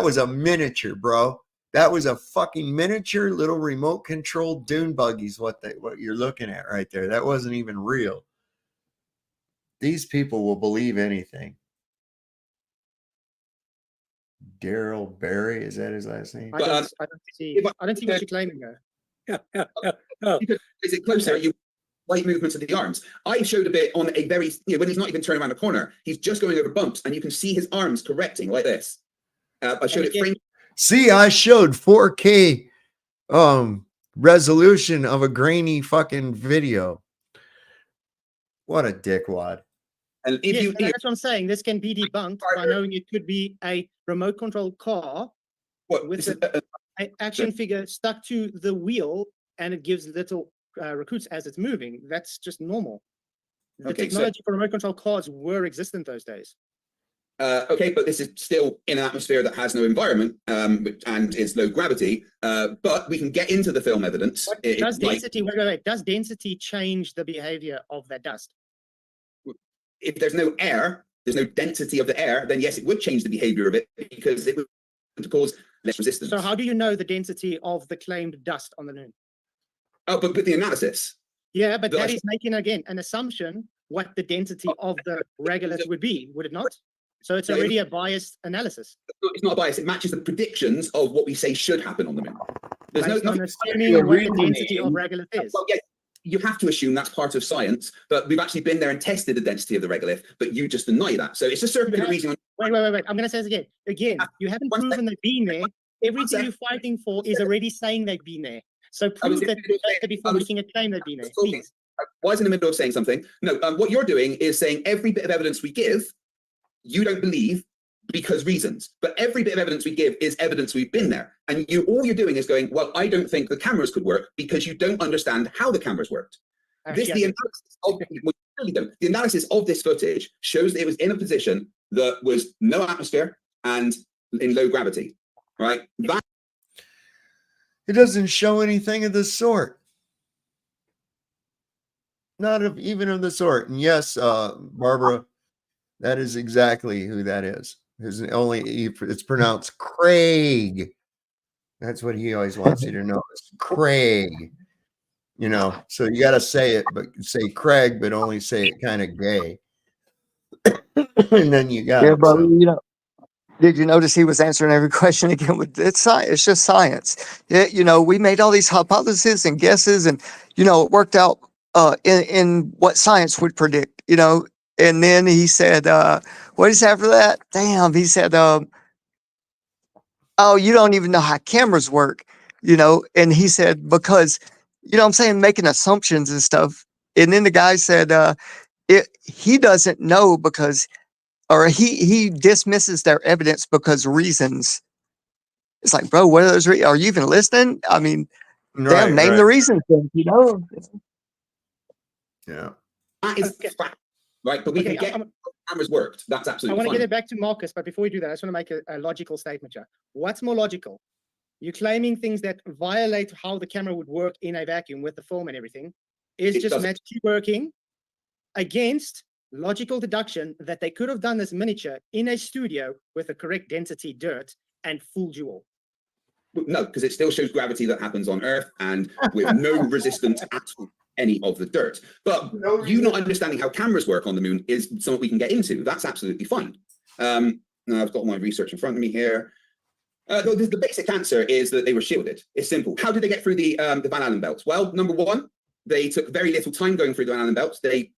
was a miniature, bro. That was a fucking miniature little remote controlled dune buggies. What you're looking at right there. That wasn't even real. These people will believe anything. Darryl Barry, is that his last name? I don't see what you're claiming there. Is it closer? Light movements of the arms. I showed a bit on a very, when he's not even turning around a corner, he's just going over bumps, and you can see his arms correcting like this. I showed it frame. See, I showed 4K resolution of a grainy fucking video. What a dickwad. And that's what I'm saying. This can be debunked by knowing it could be a remote control car with an action figure stuck to the wheel, and it gives little recruits as it's moving. That's just normal. The technology for remote control cars were existent those days. Okay, but this is still in an atmosphere that has no environment and is low gravity. But we can get into the film evidence. Does density, wait, does density change the behavior of that dust? If there's no air, there's no density of the air, then yes, it would change the behavior of it because it would cause less resistance. So how do you know the density of the claimed dust on the moon? Oh, but with the analysis. Yeah, but that is making, again, an assumption what the density of the regolith would be, would it not? So it's already a biased analysis. It's not a bias. It matches the predictions of what we say should happen on the moon. There's Based on no assuming what the density of regolith is. Well, yeah, you have to assume that's part of science, but we've actually been there and tested the density of the regolith, but you just deny that. So it's a circular reasoning. Wait. I'm going to say this again. Again, you haven't proven they've been there. Everything you're fighting for is already saying they've been there. So prove that before making a claim they've been there, please. I was in the middle of saying something. No, what you're doing is saying every bit of evidence we give, you don't believe because reasons. But every bit of evidence we give is evidence we've been there. And all you're doing is going, well, I don't think the cameras could work because you don't understand how the cameras worked. The analysis of this footage shows that it was in a position that was no atmosphere and in low gravity, right? It doesn't show anything of the sort. Not even of the sort. And yes, Barbara, that is exactly who that is. It's pronounced Craig. That's what he always wants you to know. It's Craig. You know, so you got to say it, but say Craig, but only say it kind of gay. And then you got it. Brother, you know, did you notice he was answering every question again with it's science? It's just science. You know, we made all these hypotheses and guesses, and you know, it worked out in what science would predict. You know, and then he said, "What is after that?" Damn, he said, "Oh, you don't even know how cameras work." You know, and he said because. You know what I'm saying? Making assumptions and stuff. And then the guy said, he doesn't know because, or he dismisses their evidence because reasons. It's like, bro, what are those? Are you even listening? I mean, damn, name the reasons, you know? Yeah. That is fact, right? But we can get cameras worked. That's absolutely I want fine. to get it back to Marcus, but before we do that, I just want to make a logical statement here. What's more logical? You're claiming things that violate how the camera would work in a vacuum with the film and everything is just magically working against logical deduction that they could have done this miniature in a studio with the correct density dirt and fooled you all. No, because it still shows gravity that happens on Earth and with no resistance at any of the dirt. But you not understanding how cameras work on the moon is something we can get into. That's absolutely fine. Now I've got my research in front of me here. The basic answer is that they were shielded. It's simple. How did they get through the Van Allen belts? Well, number one, they took very little time going through the Van Allen belts. They,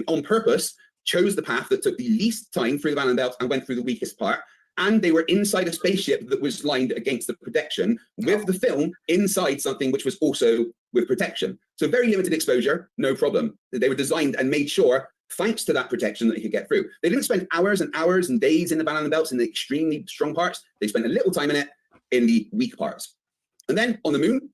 on purpose, chose the path that took the least time through the Van Allen belts and went through the weakest part. And they were inside a spaceship that was lined against the protection with the film inside something which was also with protection. So very limited exposure, no problem. They were designed and made sure, thanks to that protection, that they could get through. They didn't spend hours and hours and days in the Van Allen belts in the extremely strong parts. They spent a little time in it in the weak parts. And then on the moon,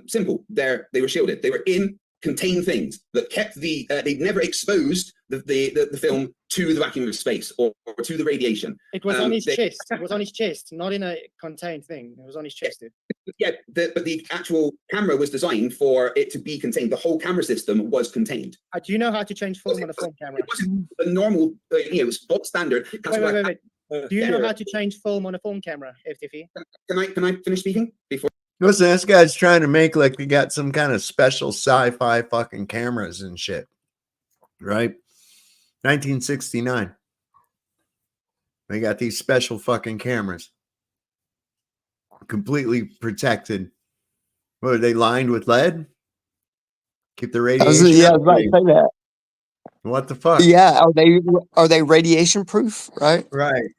simple, they were shielded. They were in contained things that kept they never exposed the film to the vacuum of space or to the radiation. It was on his chest. It was on his chest, not in a contained thing. It was on his chest, dude. Yeah, but the actual camera was designed for it to be contained. The whole camera system was contained. Do you know how to change film on a film camera? It wasn't a normal, it was box standard. Wait. Do you know how to change film on a film camera, FTF? Can I finish speaking before? Listen, this guy's trying to make like we got some kind of special sci-fi fucking cameras and shit. Right? 1969. They got these special fucking cameras. Completely protected. What are they lined with lead? Keep the radiation. Yeah, I was about to say that. What the fuck? Yeah, are they radiation proof? Right. Right.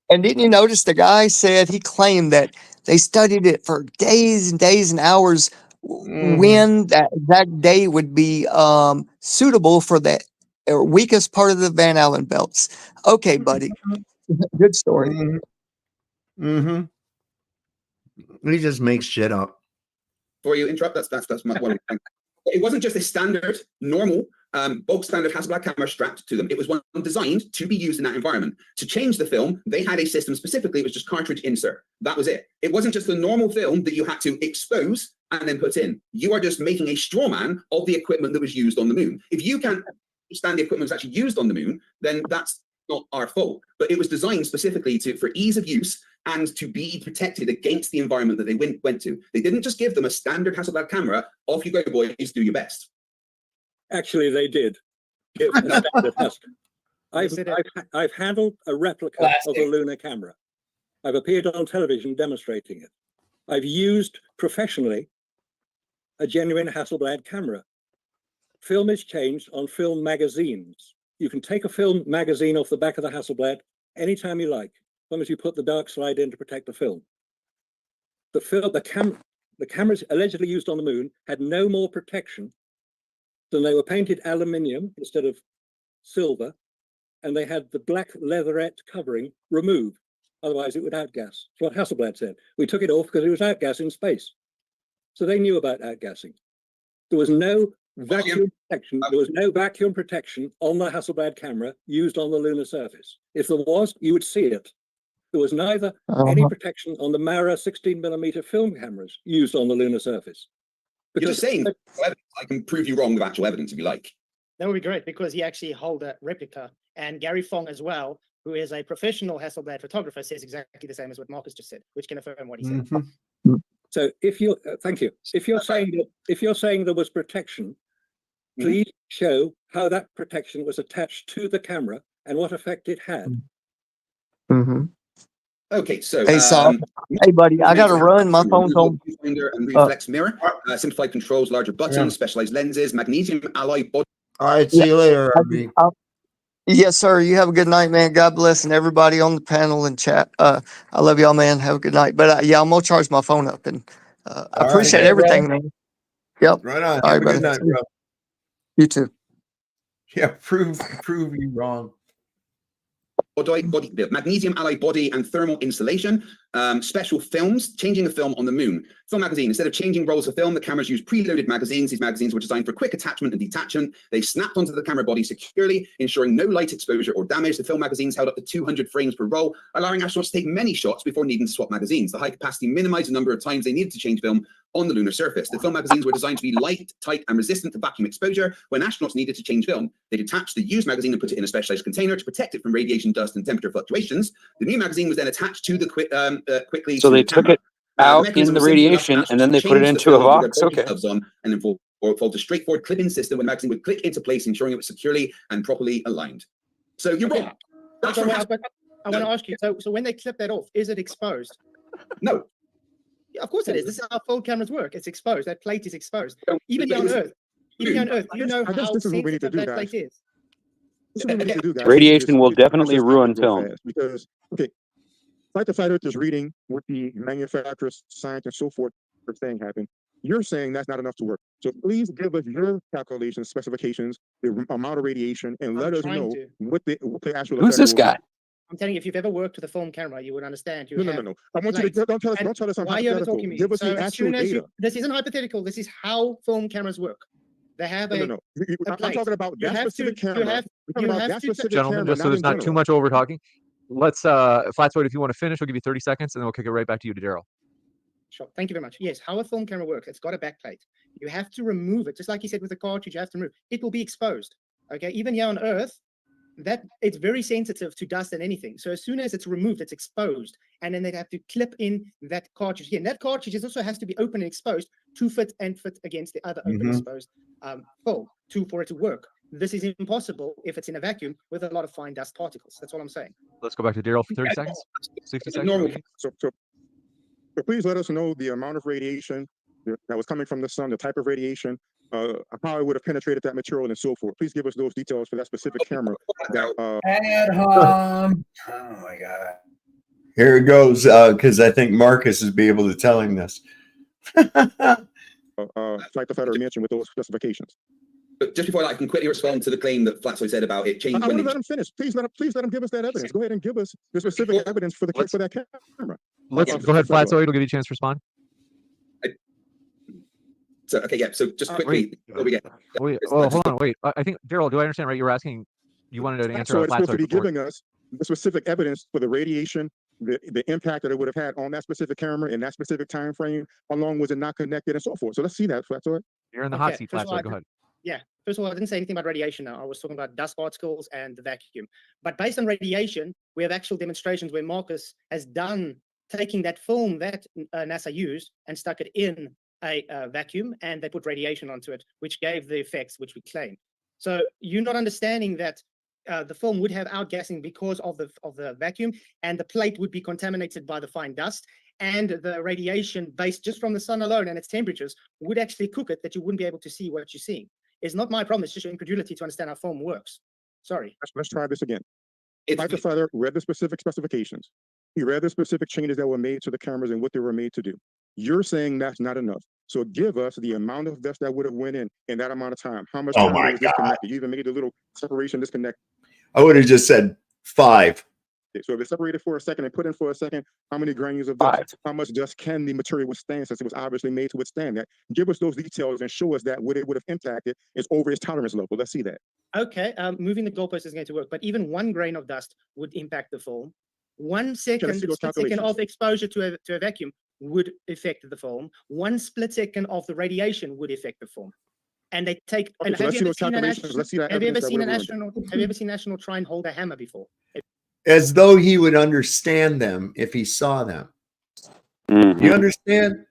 And didn't you notice the guy said he claimed that they studied it for days and days and hours when that day would be suitable for the weakest part of the Van Allen belts. Okay, buddy. Good story. He just makes shit up. Before you interrupt, that's my one thing. It wasn't just a standard, normal bog standard Hasselblad camera strapped to them. It was one designed to be used in that environment. To change the film, they had a system specifically, it was just cartridge insert. That was it. It wasn't just the normal film that you had to expose and then put in. You are just making a straw man of the equipment that was used on the moon. If you can't understand the equipment was actually used on the moon, then that's not our fault. But it was designed specifically for ease of use and to be protected against the environment that they went to. They didn't just give them a standard Hasselblad camera. Off you go, boys, do your best. Actually, they did. I've handled a replica of a Lunar camera. I've appeared on television demonstrating it. I've used professionally a genuine Hasselblad camera. Film is changed on film magazines. You can take a film magazine off the back of the Hasselblad anytime you like, as long as you put the dark slide in to protect the film. The cameras allegedly used on the moon had no more protection than they were painted aluminium instead of silver, and they had the black leatherette covering removed. Otherwise, it would outgas. That's what Hasselblad said. We took it off because it was outgassing space. So they knew about outgassing. There was no vacuum protection. There was no vacuum protection on the Hasselblad camera used on the lunar surface. If there was, you would see it. There was neither any protection on the Mara 16mm film cameras used on the lunar surface. You're just saying, I can prove you wrong with actual evidence if you like. That would be great because he actually held a replica. And Gary Fong as well, who is a professional Hasselblad photographer, says exactly the same as what Marcus just said, which can affirm what he said. So if you, thank you. If you're saying there was protection, please show how that protection was attached to the camera and what effect it had. Okay, so hey, hey, buddy, I gotta run. My phone's on. And reflex mirror, simplified controls, larger buttons, specialized lenses, magnesium alloy body. All right, see you later, RB. Yes, sir. You have a good night, man. God bless, and everybody on the panel and chat. I love y'all, man. Have a good night. But yeah, I'm gonna charge my phone up, and I appreciate everything, man. Yep. Right on. All Have right, a good night, bro. You too. Yeah, prove you wrong. Magnesium alloy body and thermal insulation, special films, changing a film on the moon. Film magazine, instead of changing rolls of film, the cameras used preloaded magazines. These magazines were designed for quick attachment and detachment. They snapped onto the camera body securely, ensuring no light exposure or damage. The film magazines held up to 200 frames per roll, allowing astronauts to take many shots before needing to swap magazines. The high capacity minimized the number of times they needed to change film on the lunar surface. The film magazines were designed to be light, tight, and resistant to vacuum exposure when astronauts needed to change film. They detached the used magazine and put it in a specialized container to protect it from radiation, dust, and temperature fluctuations. The new magazine was then attached to the quickly. So they took it out in the radiation and then they put it into a box. Okay. On, and then followed a straightforward clip-in system where the magazine would click into place, ensuring it was securely and properly aligned. So you're wrong. I want to ask you. So when they clip that off, is it exposed? No. Yeah, of course it is. This is how full cameras work. It's exposed. That plate is exposed. Even here on Earth. Even on Earth, you know how sensitive that plate is. Radiation will definitely ruin film. Because, okay, like the fighter is reading what the manufacturers, science, and so forth are saying happen. You're saying that's not enough to work. So please give us your calculations, specifications, the amount of radiation, and let us know what the actual. Who's this guy? I'm telling you, if you've ever worked with a film camera, you would understand. No. I want you to don't tell us I'm why are you ever talking to me? Give us the actual data. This isn't hypothetical. This is how film cameras work. They have a. No. I'm talking about that specific camera. Gentlemen, just so there's not too much over talking. Let's Flatzoid, if you want to finish, we'll give you 30 seconds, and then we'll kick it right back to you, to Darryl. Sure. Thank you very much. Yes, how a film camera works. It's got a backplate. You have to remove it, just like you said with the cartridge. You have to remove. It will be exposed. Okay, even here on Earth, that it's very sensitive to dust and anything. So as soon as it's removed, it's exposed, and then they'd have to clip in that cartridge again. That cartridge also has to be open and exposed to fit against the other open exposed film for it to work. This is impossible if it's in a vacuum with a lot of fine dust particles. That's all I'm saying. Let's go back to Darryl for 30 seconds. 60 seconds. So please let us know the amount of radiation that was coming from the sun, the type of radiation, how it would have penetrated that material, and so forth. Please give us those details for that specific camera. At home. Oh my God. Here it goes, because I think Marcus is be able to tell him this. Like the Federer mentioned with those specifications. But just before that, I can quickly respond to the claim that Flatzoid said about it changing. I want to let him finish. Please let him give us that evidence. Go ahead and give us the specific evidence for that camera. Let's go ahead, Flatzoid. We'll give you a chance to respond. So okay, yeah. So just quickly, before we get. Well, hold on, wait. I think Darryl, do I understand right? You were asking, you wanted an answer So on it's supposed to Flatzoids be before. giving us the specific evidence for the radiation, the impact that it would have had on that specific camera in that specific time frame. How long was it not connected, and so forth. So let's see that, Flatzoid. You're in the hot seat, first of all, Flatzoid. Go ahead. Yeah. First of all, I didn't say anything about radiation now. I was talking about dust particles and the vacuum. But based on radiation, we have actual demonstrations where Marcus has done taking that film that NASA used and stuck it in a vacuum, and they put radiation onto it, which gave the effects which we claim. So you're not understanding that the film would have outgassing because of the vacuum, and the plate would be contaminated by the fine dust, and the radiation based just from the sun alone and its temperatures would actually cook it that you wouldn't be able to see what you're seeing. It's not my problem. It's just your incredulity to understand how film works. Sorry. Let's try this again. Michael Feather read the specific specifications. He read the specific changes that were made to the cameras and what they were made to do. You're saying that's not enough. So give us the amount of dust that would have went in that amount of time. How much time was disconnected? You even made a little separation disconnect. I would have just said 5. So if it's separated for a second and put in for a second, how many granules of dust? How much dust can the material withstand, since it was obviously made to withstand that? Give us those details and show us that what it would have impacted is over its tolerance level. Let's see that. Okay, moving the goalpost is going to work, but even 1 grain of dust would impact the film. 1 second, split second of exposure to a vacuum would affect the film. 1 split second of the radiation would affect the film. And they take. Okay, and so let's see those calculations. Let's see that. Have you ever seen an astronaut? Have you ever seen an astronaut try and hold a hammer before? As though he would understand them if he saw them. You understand?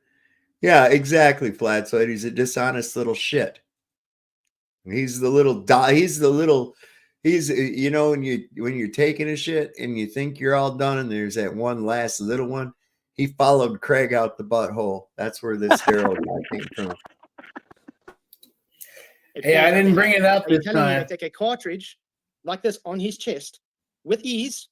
Yeah, exactly, Flatzoid. He's a dishonest little shit. He's the little you know, when you're taking a shit and you think you're all done and there's that one last little one, he followed Craig out the butthole. That's where this Darryl guy came from. Hey, I didn't bring it up this time. You take a cartridge like this on his chest with ease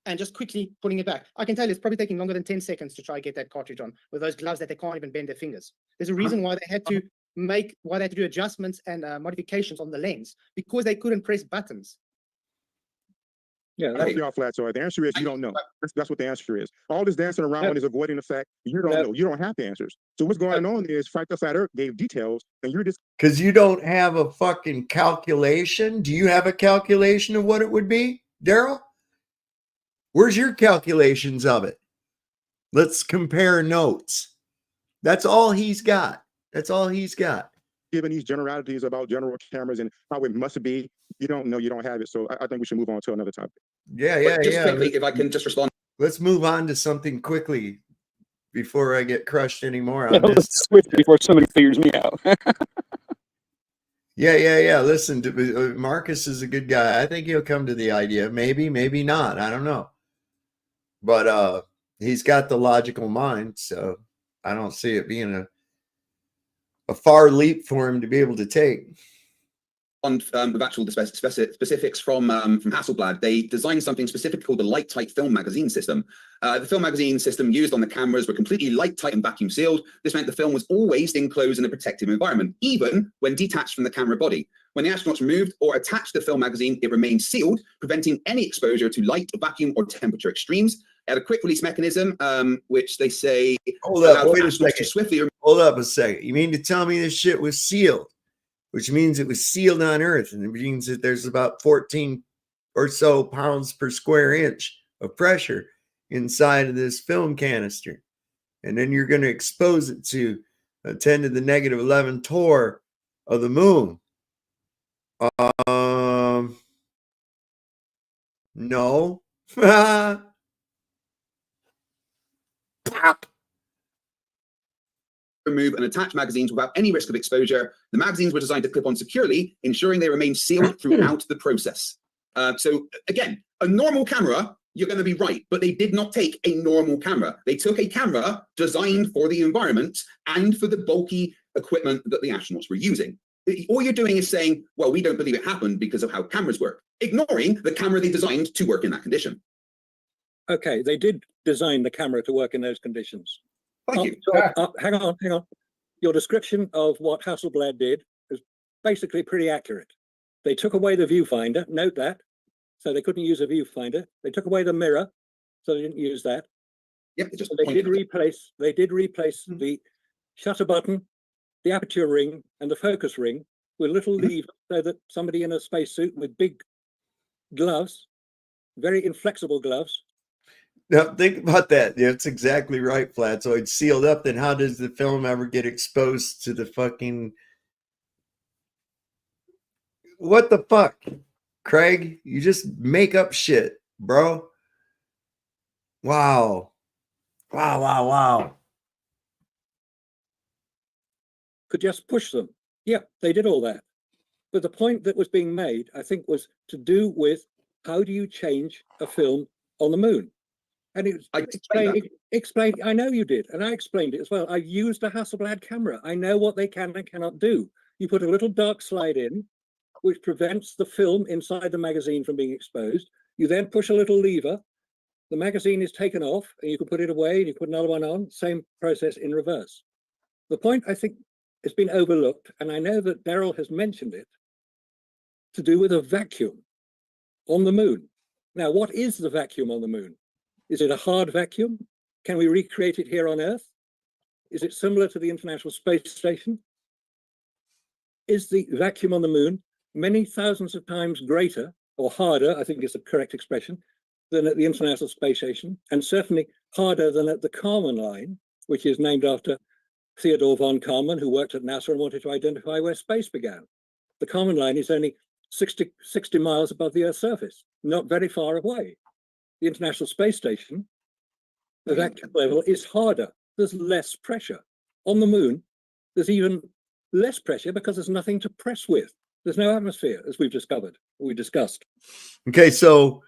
and just quickly putting it back. I can tell you it's probably taking longer than 10 seconds to try to get that cartridge on with those gloves that they can't even bend their fingers. There's a reason why they had to do adjustments and modifications on the lens, because they couldn't press buttons. Yeah, that's your Flatzoid. The answer is you don't know. That's what the answer is. All this dancing around is avoiding the fact you don't know. You don't have the answers. So what's going on is Fight the Flat Earth gave details, and you're just because you don't have a fucking calculation. Do you have a calculation of what it would be, Darryl? Where's your calculations of it? Let's compare notes. That's all he's got. That's all he's got. Given these generalities about general cameras and how it must be, you don't know, you don't have it. So I think we should move on to another topic. Yeah. Quickly, if I can just respond. Let's move on to something quickly before I get crushed anymore on this. Let's switch before somebody figures me out. Yeah. Listen, Marcus is a good guy. I think he'll come to the idea. Maybe not. I don't know. But he's got the logical mind, so I don't see it being a far leap for him to be able to take. On with actual specifics from Hasselblad, they designed something specific called the light tight film magazine system. The film magazine system used on the cameras were completely light tight and vacuum sealed. This meant the film was always enclosed in a protective environment, even when detached from the camera body. When the astronauts removed or attached the film magazine, it remained sealed, preventing any exposure to light, vacuum, or temperature extremes. It had a quick release mechanism, which they say Hold up a second. You mean to tell me this shit was sealed? Which means it was sealed on Earth, and it means that there's about 14 or so pounds per square inch of pressure inside of this film canister. And then you're going to expose it to a 10 to the negative 11 torr of the moon. No. Pop. Remove and attach magazines without any risk of exposure. The magazines were designed to clip on securely, ensuring they remain sealed throughout the process. So again, a normal camera, you're going to be right, but they did not take a normal camera. They took a camera designed for the environment and for the bulky equipment that the astronauts were using. All you're doing is saying, well, we don't believe it happened because of how cameras work, ignoring the camera they designed to work in that condition. Okay, they did design the camera to work in those conditions. Thank you. Hang on. Your description of what Hasselblad did is basically pretty accurate. They took away the viewfinder, note that, so they couldn't use a viewfinder. They took away the mirror, so they didn't use that. Yep, They did replace the shutter button the aperture ring and the focus ring with little levers so that somebody in a spacesuit with big gloves, very inflexible gloves. Now think about that. That's exactly right, Flatzoid. Sealed up, then how does the film ever get exposed to the fucking... What the fuck? Craig, you just make up shit, bro. Wow. Wow. Could just push them. Yeah, they did all that. But the point that was being made, I think, was to do with how do you change a film on the moon? And it was explained. I know you did, and I explained it as well. I used a Hasselblad camera. I know what they can and cannot do. You put a little dark slide in, which prevents the film inside the magazine from being exposed. You then push a little lever. The magazine is taken off, and you can put it away, and you put another one on. Same process in reverse. The point, I think, has been overlooked, and I know that Darryl has mentioned it, to do with a vacuum on the moon. Now, what is the vacuum on the moon? Is it a hard vacuum? Can we recreate it here on Earth? Is it similar to the International Space Station? Is the vacuum on the moon many thousands of times greater or harder, I think is the correct expression, than at the International Space Station, and certainly harder than at the Kármán line, which is named after Theodore von Kármán, who worked at NASA and wanted to identify where space began. The Kármán line is only 60 miles above the Earth's surface, not very far away. The International Space Station, the vacuum level is harder. There's less pressure. On the moon, there's even less pressure because there's nothing to press with. There's no atmosphere, as we've discovered, we discussed. Okay, so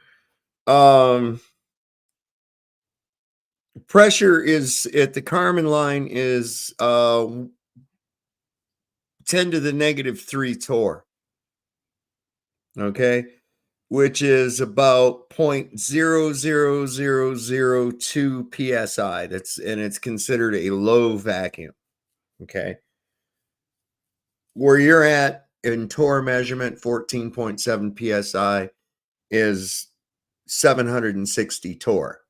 pressure is at the Kármán line is 10 to the -3 torr. Okay, which is about 0.00002 psi. And it's considered a low vacuum. Okay, where you're at in torr measurement, 14.7 psi is 760 torr.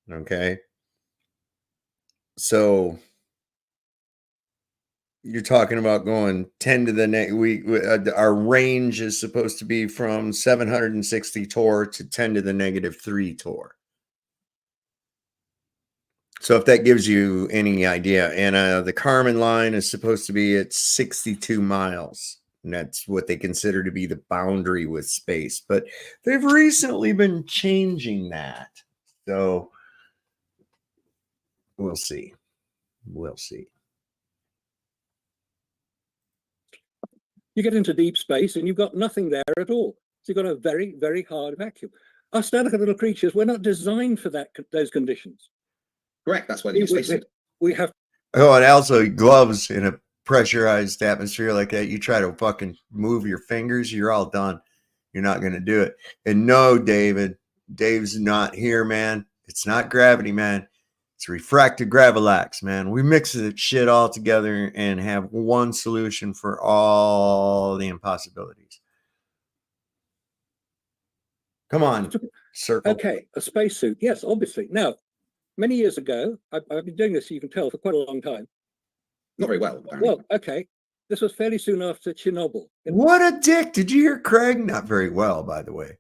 Okay, so you're talking about going 10 to the our range is supposed to be from 760 torr to 10 to the -3 torr. So if that gives you any idea, and the Kármán line is supposed to be at 62 miles, and that's what they consider to be the boundary with space. But they've recently been changing that, so we'll see. You get into deep space and you've got nothing there at all. So you've got a very, very hard vacuum. Us delicate little creatures, we're not designed for those conditions. Correct. That's why they use spacesuit. We have. Oh, and also gloves in a pressurized atmosphere like that. You try to fucking move your fingers, you're all done. You're not going to do it. And no, Dave's not here, man. It's not gravity, man. It's refracted gravilax, man. We mix that shit all together and have one solution for all the impossibilities. Come on, circle. Okay, a spacesuit. Yes, obviously. Now, many years ago, I've been doing this, you can tell, for quite a long time. Not very well, apparently. Well, okay. This was fairly soon after Chernobyl. What a dick. Did you hear Craig? Not very well, by the way.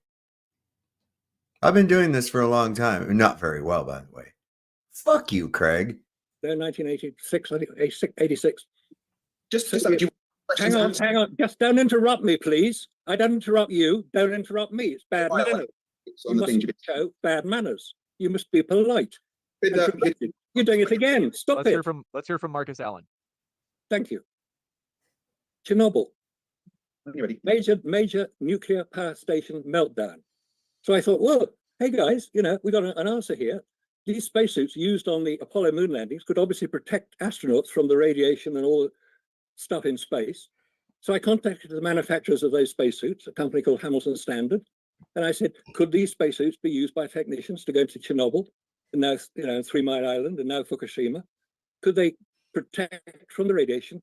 I've been doing this for a long time. Not very well, by the way. Fuck you, Craig. There, 1986, 86. Just hang on. Just don't interrupt me, please. I don't interrupt you. Don't interrupt me. It's bad manners. You mustn't show bad manners. You must be polite. You're doing it again. Stop it. Let's hear from Marcus Allen. Thank you. Chernobyl. Major nuclear power station meltdown. So I thought, well, hey guys, we got an answer here. These spacesuits used on the Apollo moon landings could obviously protect astronauts from the radiation and all the stuff in space. So I contacted the manufacturers of those spacesuits, a company called Hamilton Standard, and I said, could these spacesuits be used by technicians to go to Chernobyl, and now 3 Mile Island, and now Fukushima? Could they protect from the radiation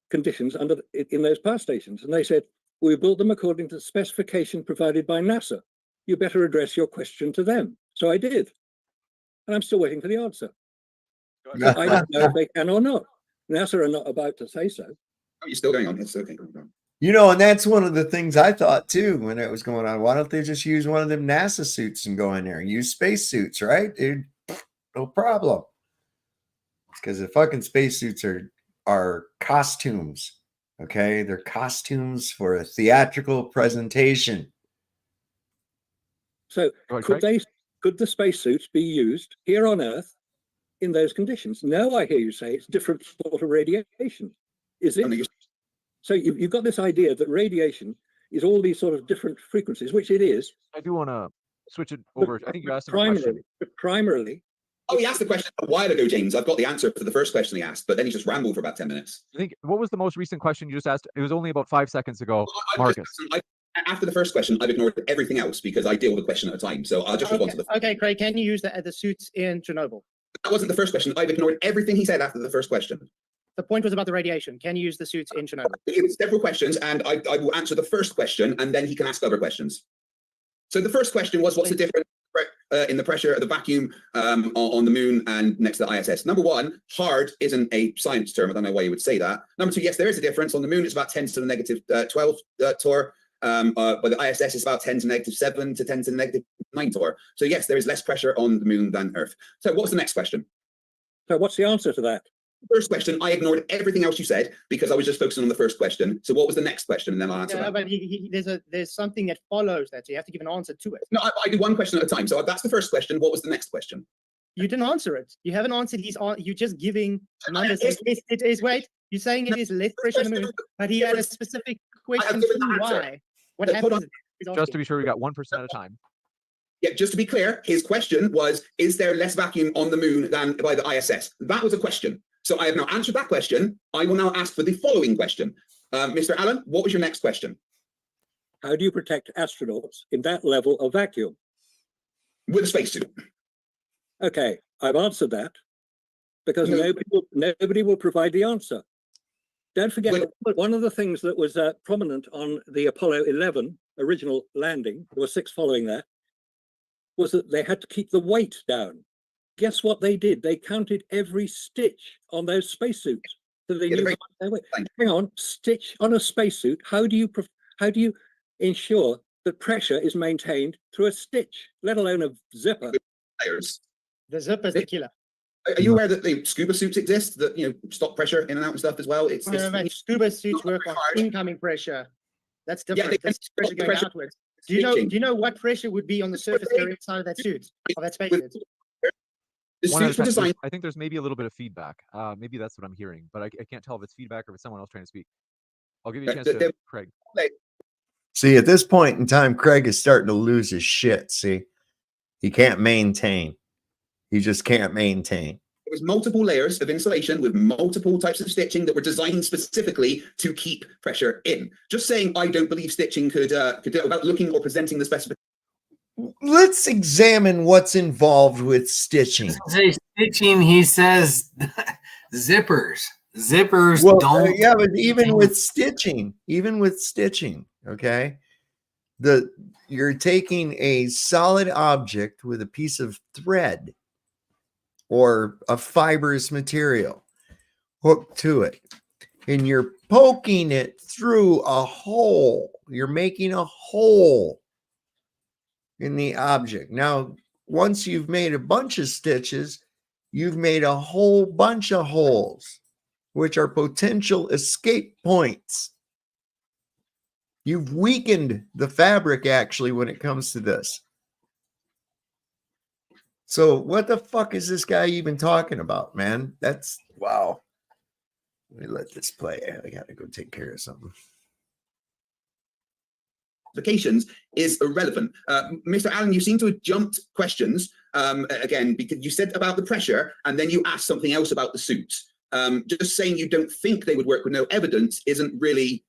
conditions in those power stations? And they said, we built them according to the specification provided by NASA. You better address your question to them. So I did. And I'm still waiting for the answer. So I don't know if they can or not. NASA are not about to say so. Oh, you're still going on. It's okay. You know, and that's one of the things I thought too when it was going on. Why don't they just use one of them NASA suits and go in there? Use space suits, right, dude? No problem. Because the fucking spacesuits are costumes. Okay, they're costumes for a theatrical presentation. So could the spacesuits be used here on Earth in those conditions? No, I hear you say it's different sort of radiation. Is it? So you've got this idea that radiation is all these sort of different frequencies, which it is. I do want to switch it over. I think you asked him a question. Primarily. Oh, he asked the question a while ago, James. I've got the answer for the first question he asked, but then he just rambled for about 10 minutes. I think, what was the most recent question you just asked? It was only about 5 seconds ago, Marcus. After the first question, I've ignored everything else because I deal with a question at a time. So I'll just respond to the. Okay, Craig, can you use the suits in Chernobyl? That wasn't the first question. I've ignored everything he said after the first question. The point was about the radiation. Can you use the suits in Chernobyl? It was several questions, and I will answer the first question, and then he can ask other questions. So the first question was, what's the difference in the pressure of the vacuum on the moon and next to the ISS? Number one, hard isn't a science term. I don't know why you would say that. Number two, yes, there is a difference. On the moon, it's about 10 to the negative 12 torr. But the ISS is about 10 to negative 7 to 10 to the negative 9 torr. So yes, there is less pressure on the moon than Earth. So what's the next question? So what's the answer to that? First question, I ignored everything else you said because I was just focusing on the first question. So what was the next question? And then I'll answer that. But there's something that follows that, so you have to give an answer to it. No, I do one question at a time. So that's the first question. What was the next question? You didn't answer it. You haven't answered. You're just giving numbers. It is. Wait, you're saying it is less pressure on the moon, but he had a specific question to why. What happens? Just to be sure, we got 1% at a time. Yeah, just to be clear, his question was, is there less vacuum on the moon than by the ISS? That was a question. So I have now answered that question. I will now ask for the following question. Mr. Allen, what was your next question? How do you protect astronauts in that level of vacuum? With a spacesuit. Okay, I've answered that because nobody will provide the answer. Don't forget, one of the things that was prominent on the Apollo 11 original landing, there were 6 following that, was that they had to keep the weight down. Guess what they did? They counted every stitch on those spacesuits. So they knew their weight. Hang on, stitch on a spacesuit. How do you ensure that pressure is maintained through a stitch, let alone a zipper? The zipper is the killer. Are you aware that the scuba suits exist that stop pressure in and out and stuff as well? Scuba suits work on incoming pressure. That's different. Yeah, that's pressure going outwards. Do you know what pressure would be on the surface area inside of that suit, of that spacesuit? I think there's maybe a little bit of feedback. Maybe that's what I'm hearing, but I can't tell if it's feedback or if it's someone else trying to speak. I'll give you a chance to Craig. See, at this point in time, Craig is starting to lose his shit. See, he can't maintain. He just can't maintain. It was multiple layers of insulation with multiple types of stitching that were designed specifically to keep pressure in. Just saying, I don't believe stitching could do it without looking or presenting the specification. Let's examine what's involved with stitching. Stitching, he says zippers. Zippers don't. Yeah, but even with stitching, okay, you're taking a solid object with a piece of thread or a fibrous material hooked to it, and you're poking it through a hole. You're making a hole in the object. Now, once you've made a bunch of stitches, you've made a whole bunch of holes, which are potential escape points. You've weakened the fabric, actually, when it comes to this. So what the fuck is this guy even talking about, man? That's, wow. Let me let this play. I gotta go take care of something. Is irrelevant. Mr. Allen, you seem to have jumped questions again, because you said about the pressure and then you asked something else about the suits. Just saying you don't think they would work with no evidence isn't really,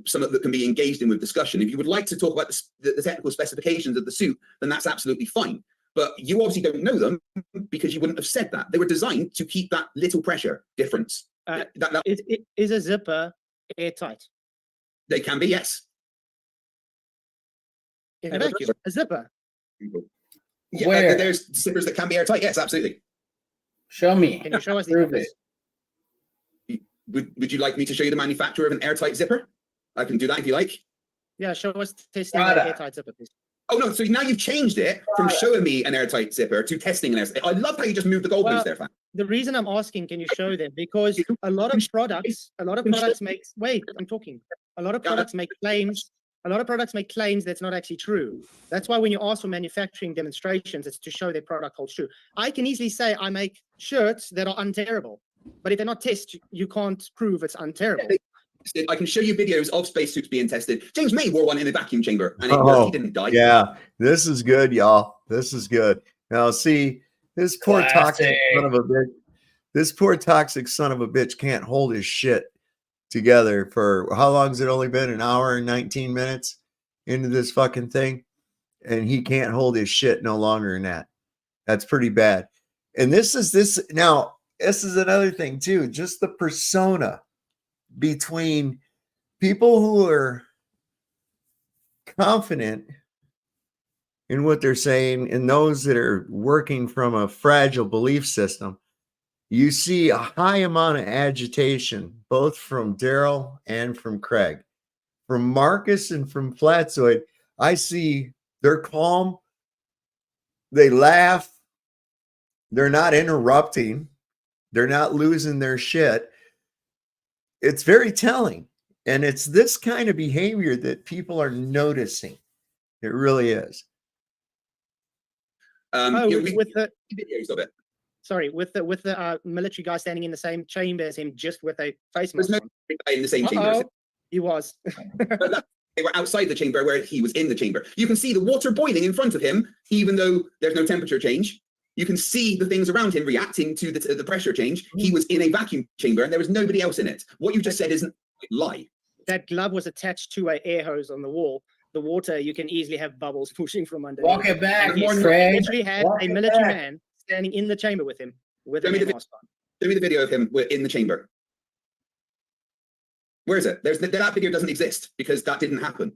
something that can be engaged in with discussion. If you would like to talk about the technical specifications of the suit, then that's absolutely fine. But you obviously don't know them because you wouldn't have said that. They were designed to keep that little pressure difference. Is a zipper airtight? They can be, yes. In a vacuum, a zipper. Yeah, Where? There's zippers that can be airtight. Yes, absolutely. Show me. Can you show us Prove the it. Would you like me to show you the manufacturer of an airtight zipper? I can do that if you like. Yeah, show us testing the Product. airtight zipper, please. Oh no, so now you've changed it from showing me an airtight zipper to testing an airtight. I love how you just moved the goalpost Well, there, fan. The reason I'm asking, can you show them? Because a lot of products make, wait, I'm talking. A lot of products make claims. A lot of products make claims that's not actually true. That's why when you ask for manufacturing demonstrations, it's to show their product holds true. I can easily say I make shirts that are unterrible, but if they're not tested, you can't prove it's unterrible. I can show you videos of spacesuits being tested. James May wore one in a vacuum chamber and it worked. Oh, He didn't die. yeah, this is good, y'all. This is good. Now, see, this poor toxic son of a bitch. This poor toxic son of a bitch can't hold his shit together for how long has it only been? An hour and 19 minutes into this fucking thing, and he can't hold his shit no longer than that. That's pretty bad. And this is another thing too. Just the persona between people who are confident in what they're saying and those that are working from a fragile belief system. You see a high amount of agitation, both from Darryl and from Craig. From Marcus and from Flatzoid, I see they're calm, they laugh, they're not interrupting, they're not losing their shit. It's very telling. And it's this kind of behavior that people are noticing. It really is. With the videos of it. Sorry, with the military guy standing in the same chamber as him, just with a face There's mask no on. guy in the same chamber. He was. They were outside the chamber where he was in the chamber. You can see the water boiling in front of him, even though there's no temperature change. You can see the things around him reacting to the pressure change. He was in a vacuum chamber and there was nobody else in it. What you just said isn't a lie. That glove was attached to an air hose on the wall. The water, you can easily have bubbles pushing from underneath. Walk it back, He Craig. literally had Walk a it military back. man standing in the chamber with him, with Show a me the mask on. Show me the video of him in the chamber. Where is it? That video doesn't exist because that didn't happen.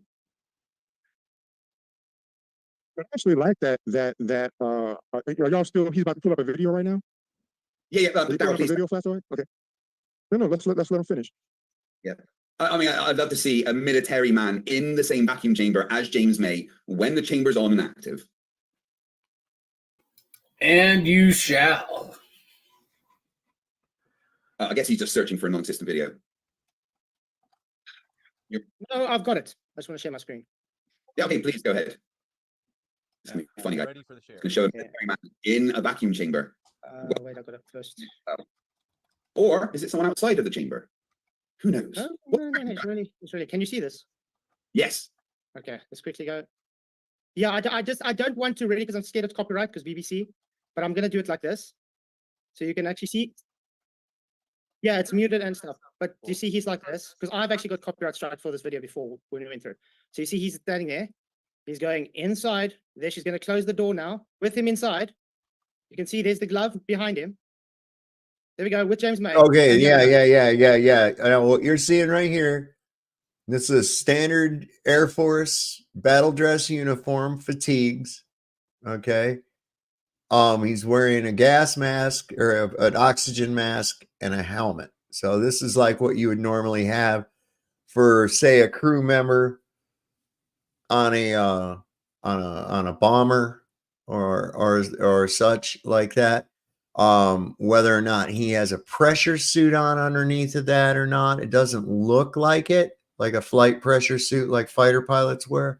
I actually like that. Are y'all still? He's about to pull up a video right now. Yeah. Darryl, please. Video, Flatzoid? Okay. No. Let's let him finish. Yeah. I mean, I'd love to see a military man in the same vacuum chamber as James May when the chamber's on and active. And you shall. I guess he's just searching for a non-system video. No, I've got it. I just want to share my screen. Yeah, okay, please go ahead. It's gonna be funny, guy. Ready for the share. It's gonna show a military man in a vacuum chamber. Wait, I got it first. Or is it someone outside of the chamber? Who knows? No, it's really. Can you see this? Yes. Okay, let's quickly go. Yeah, I don't want to really because I'm scared of copyright because BBC, but I'm gonna do it like this, so you can actually see. Yeah, it's muted and stuff, but you see he's like this because I've actually got copyright strike for this video before when we went through. So you see he's standing there. He's going inside. There, she's gonna close the door now with him inside. You can see there's the glove behind him. There we go with James May. Okay, And yeah. I know what you're seeing right here. This is standard Air Force battle dress uniform, fatigues. Okay. He's wearing a gas mask or an oxygen mask and a helmet. So this is like what you would normally have for, say, a crew member on a bomber or such like that. Whether or not he has a pressure suit on underneath of that or not, it doesn't look like it, like a flight pressure suit like fighter pilots wear.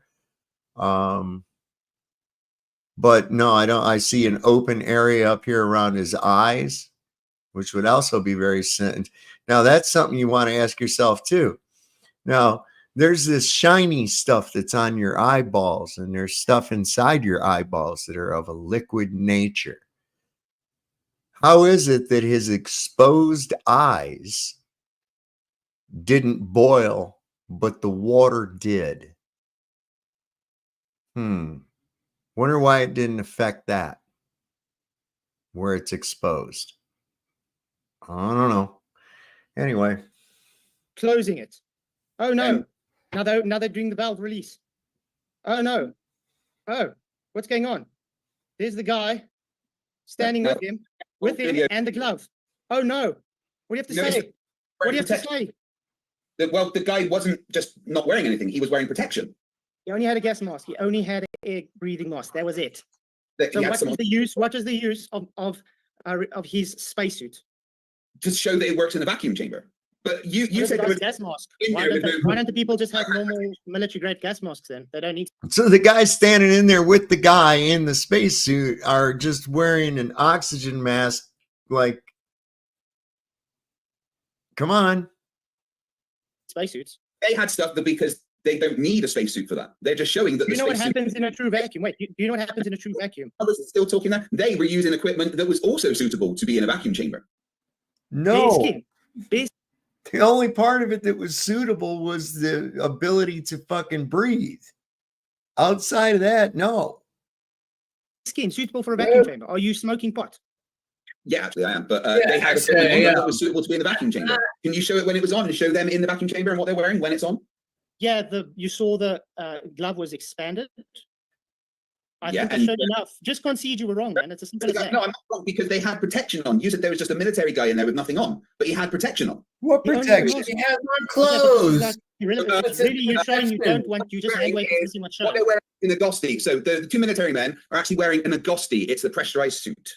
But no, I don't. I see an open area up here around his eyes, which would also be very sentient. Now that's something you want to ask yourself too. Now there's this shiny stuff that's on your eyeballs, and there's stuff inside your eyeballs that are of a liquid nature. How is it that his exposed eyes didn't boil, but the water did? Wonder why it didn't affect that where it's exposed. I don't know. Anyway. Closing it. Oh no. Now they're doing the valve release. Oh no. Oh, what's going on? There's the guy standing with him and the glove. Oh no. What do you have to say? What do you have to say? Well, the guy wasn't just not wearing anything; he was wearing protection. He only had a gas mask. He only had an air breathing mask. That was it. So Yeah, what was the use? What is the use of his spacesuit? to show that it works in a vacuum chamber. But you said there was gas mask. in Why there, don't, why don't the people just have normal military grade gas masks then? They don't need. So the guys standing in there with the guy in the spacesuit are just wearing an oxygen mask. Like, come on. Spacesuits. They had stuff that because they don't need a spacesuit for that. They're just showing that. Do you the know what spacesuit- happens in a true vacuum? Wait, do you know what happens in a true vacuum? Others are still talking that they were using equipment that was also suitable to be in a vacuum chamber. No. The only part of it that was suitable was the ability to fucking breathe. Outside of that, no. Skin suitable for a vacuum chamber. Are you smoking pot? Yeah, actually, I am. But Yeah, they had actually, equipment on yeah. that was suitable to be in the vacuum chamber. Can you show it when it was on and show them in the vacuum chamber and what they're wearing when it's on? Yeah, you saw the glove was expanded. I Yeah, think I and- showed enough. Just concede you were wrong, man. It's as simple as that. No, I'm not wrong because they had protection on. You said there was just a military guy in there with nothing on, but he had protection on. What protection? He has on clothes. Irrelevant. It's really, you're showing you don't want. You just hang away from missing much What they're wearing in a Agosti. So the two military men are actually wearing an Agosti. It's the pressurized suit.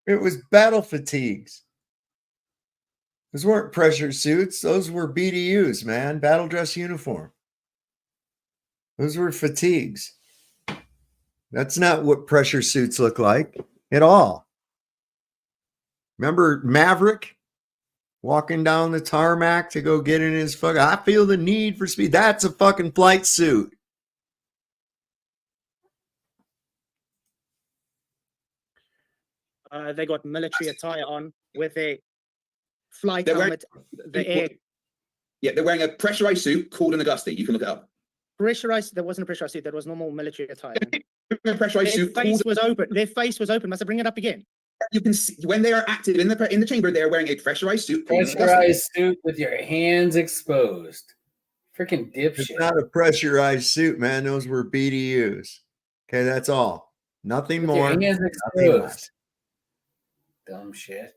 It was battle fatigues. Those weren't pressure suits. Those were BDUs, man. Battle dress uniform. Those were fatigues. That's not what pressure suits look like at all. Remember Maverick walking down the tarmac to go get in his fucking, I feel the need for speed. That's a fucking flight suit. They got military attire on with a flight They're wearing- helmet. The air Yeah, they're wearing a pressurized suit called an Agosti. You can look it up. pressurized. There wasn't a pressurized suit. That was normal military attire. A pressurized Their suit. face called- was open. Their face was open. Must I bring it up again? You can see when they are active in the chamber. They are wearing a pressurized suit. called an Agosti. Pressurized suit with your hands exposed. Freaking It's dipshit. not a pressurized suit, man. Those were BDUs. Okay, that's all. Nothing With your more. hands Nothing exposed. less. Dumb shit.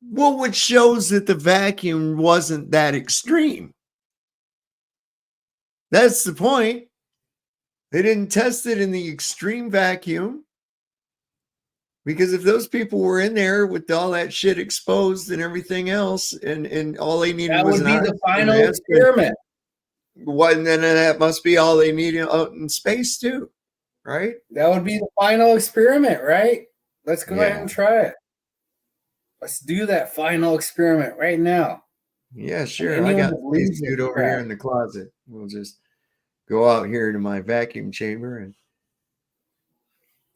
Well, which shows that the vacuum wasn't that extreme. That's the point. They didn't test it in the extreme vacuum. Because if those people were in there with all that shit exposed and everything else, and all they needed That was would an be the oxygen final mask, experiment. then that must be all they need out in space too, right? That would be the final experiment, right? Let's go ahead Yeah. and try it. Let's do that final experiment right now. Yeah, sure. Anyone I got that the believes suit it, over crap. here in the closet. We'll just go out here to my vacuum chamber and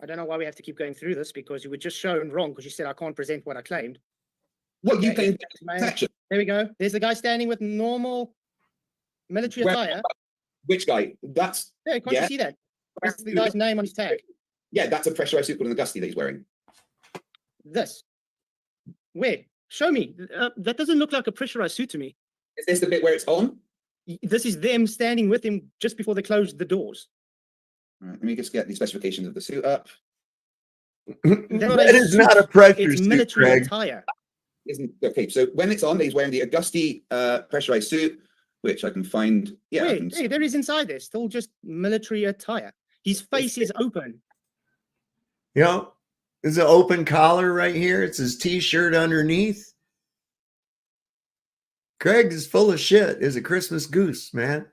I don't know why we have to keep going through this because you were just shown wrong because you said I can't present what I claimed. What you Okay, claimed? man. Protection. There we go. There's the guy standing with normal military Where- attire. Which guy? That's Yeah, can't yeah. you see that? That's the guy's name on his tag. Yeah, that's a pressurized suit called an Agosti that he's wearing. This. Where? Show me. That doesn't look like a pressurized suit to me. Is this the bit where it's on? This is them standing with him just before they closed the doors. All right, let me just get the specifications of the suit up. that is not a pressure It's suit, military Craig. attire. Isn't okay? So when it's on, he's wearing the Agosti pressurized suit, which I can find. Yeah, I Wait, can- hey, there is inside there. Still just military attire. His face is open. You know, there's an open collar right here. It's his t-shirt underneath. Craig is full of shit. Is a Christmas goose, man.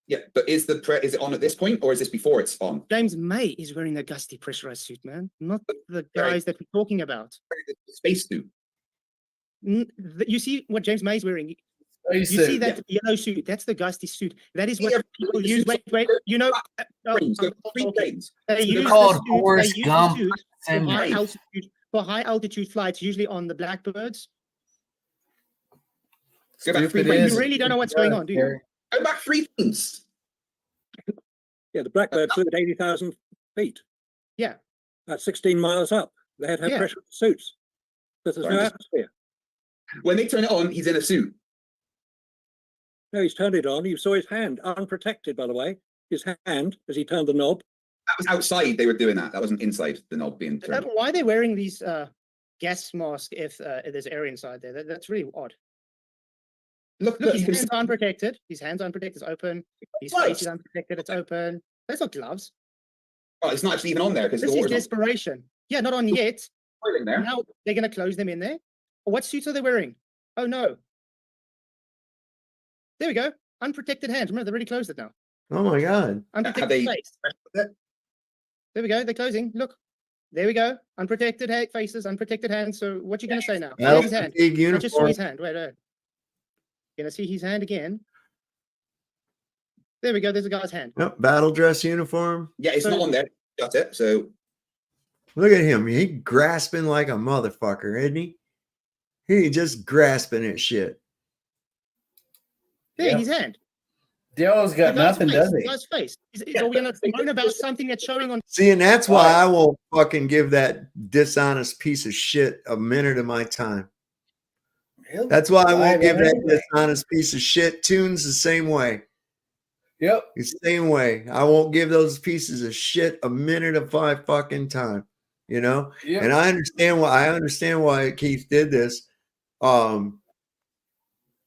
yeah, but is it on at this point or is this before it's on? James May is wearing the Gusty pressurized suit, man. Not the guys that we're talking about. Space suit. You see what James May is wearing? You Space see suit. that yellow suit? That's the Gusty suit. That is what Yeah, people the use. suits Wait. You know, Frames, okay. three frames. They They're use called the suit, Forrest they use the Gump suit for high simulators. altitude. For high altitude flights, usually on the Blackbirds. Go back three Stupid frames. is You really don't know what's going on, do you? Gary. Go back 3 frames. Yeah, the Blackbird flew at 80,000 feet. Yeah. That's 16 miles up. They had to have Yeah. pressure suits. But there's Sorry, no just- atmosphere. When they turn it on, he's in a suit. No, he's turned it on. You saw his hand, unprotected, by the way. His hand, as he turned the knob. That was outside. They were doing that. That wasn't inside the knob being turned. Why are they wearing these gas mask if there's air inside there. That's really odd. Look, Look, his hands are unprotected. His hands are unprotected. It's open. His face is unprotected. It's open. That's not gloves. Oh, it's not actually even on there because This the is water's desperation. Yeah, not on yet. boiling there. Now they're going to close them in there. What suits are they wearing? Oh, no. There we go. Unprotected hands. Remember, they already closed it now. Oh my God. Unprotected face. There we go. They're closing. Look. There we go. Unprotected faces, unprotected hands. So what you going to say now? Well, His hand. big I just saw his uniform. hand. Wait. Going to see his hand again. There we go. There's a guy's hand. Yep, battle dress uniform. Yeah, it's not on there. Got it. So look at him. He grasping like a motherfucker, isn't he? He just grasping at shit. There, his hand. Daryl's got nothing, does he? Guy's face. Are we going to moan about something that's showing on? See, and that's why I won't fucking give that dishonest piece of shit a minute of my time. That's why I won't give that dishonest piece of shit tunes the same way. Yep. The same way. I won't give those pieces of shit a minute of my fucking time. You know? Yep. And I understand why Keith did this.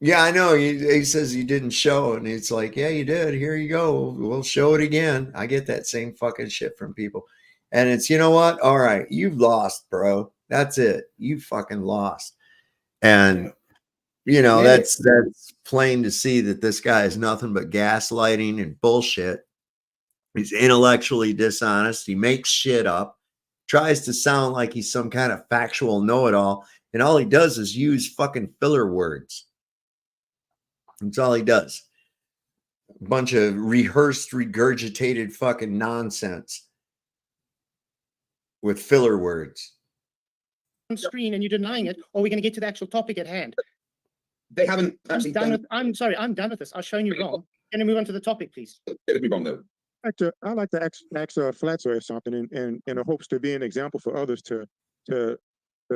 Yeah, I know. He says he didn't show, and it's like, yeah, you did. Here you go. We'll show it again. I get that same fucking shit from people. And it's, you know what? All right, you've lost, bro. That's it. You fucking lost. And you know, that's plain to see that this guy is nothing but gaslighting and bullshit. He's intellectually dishonest. He makes shit up, tries to sound like he's some kind of factual know-it-all, and all he does is use fucking filler words. That's all he does. A bunch of rehearsed, regurgitated fucking nonsense with filler words. On screen and you're denying it, or are we going to get to the actual topic at hand? They haven't actually done. I'm sorry, I'm done with this. I've shown you wrong. Can we move on to the topic, please? It'd be wrong though. I like to ask Flatzoid something in the hopes to be an example for others to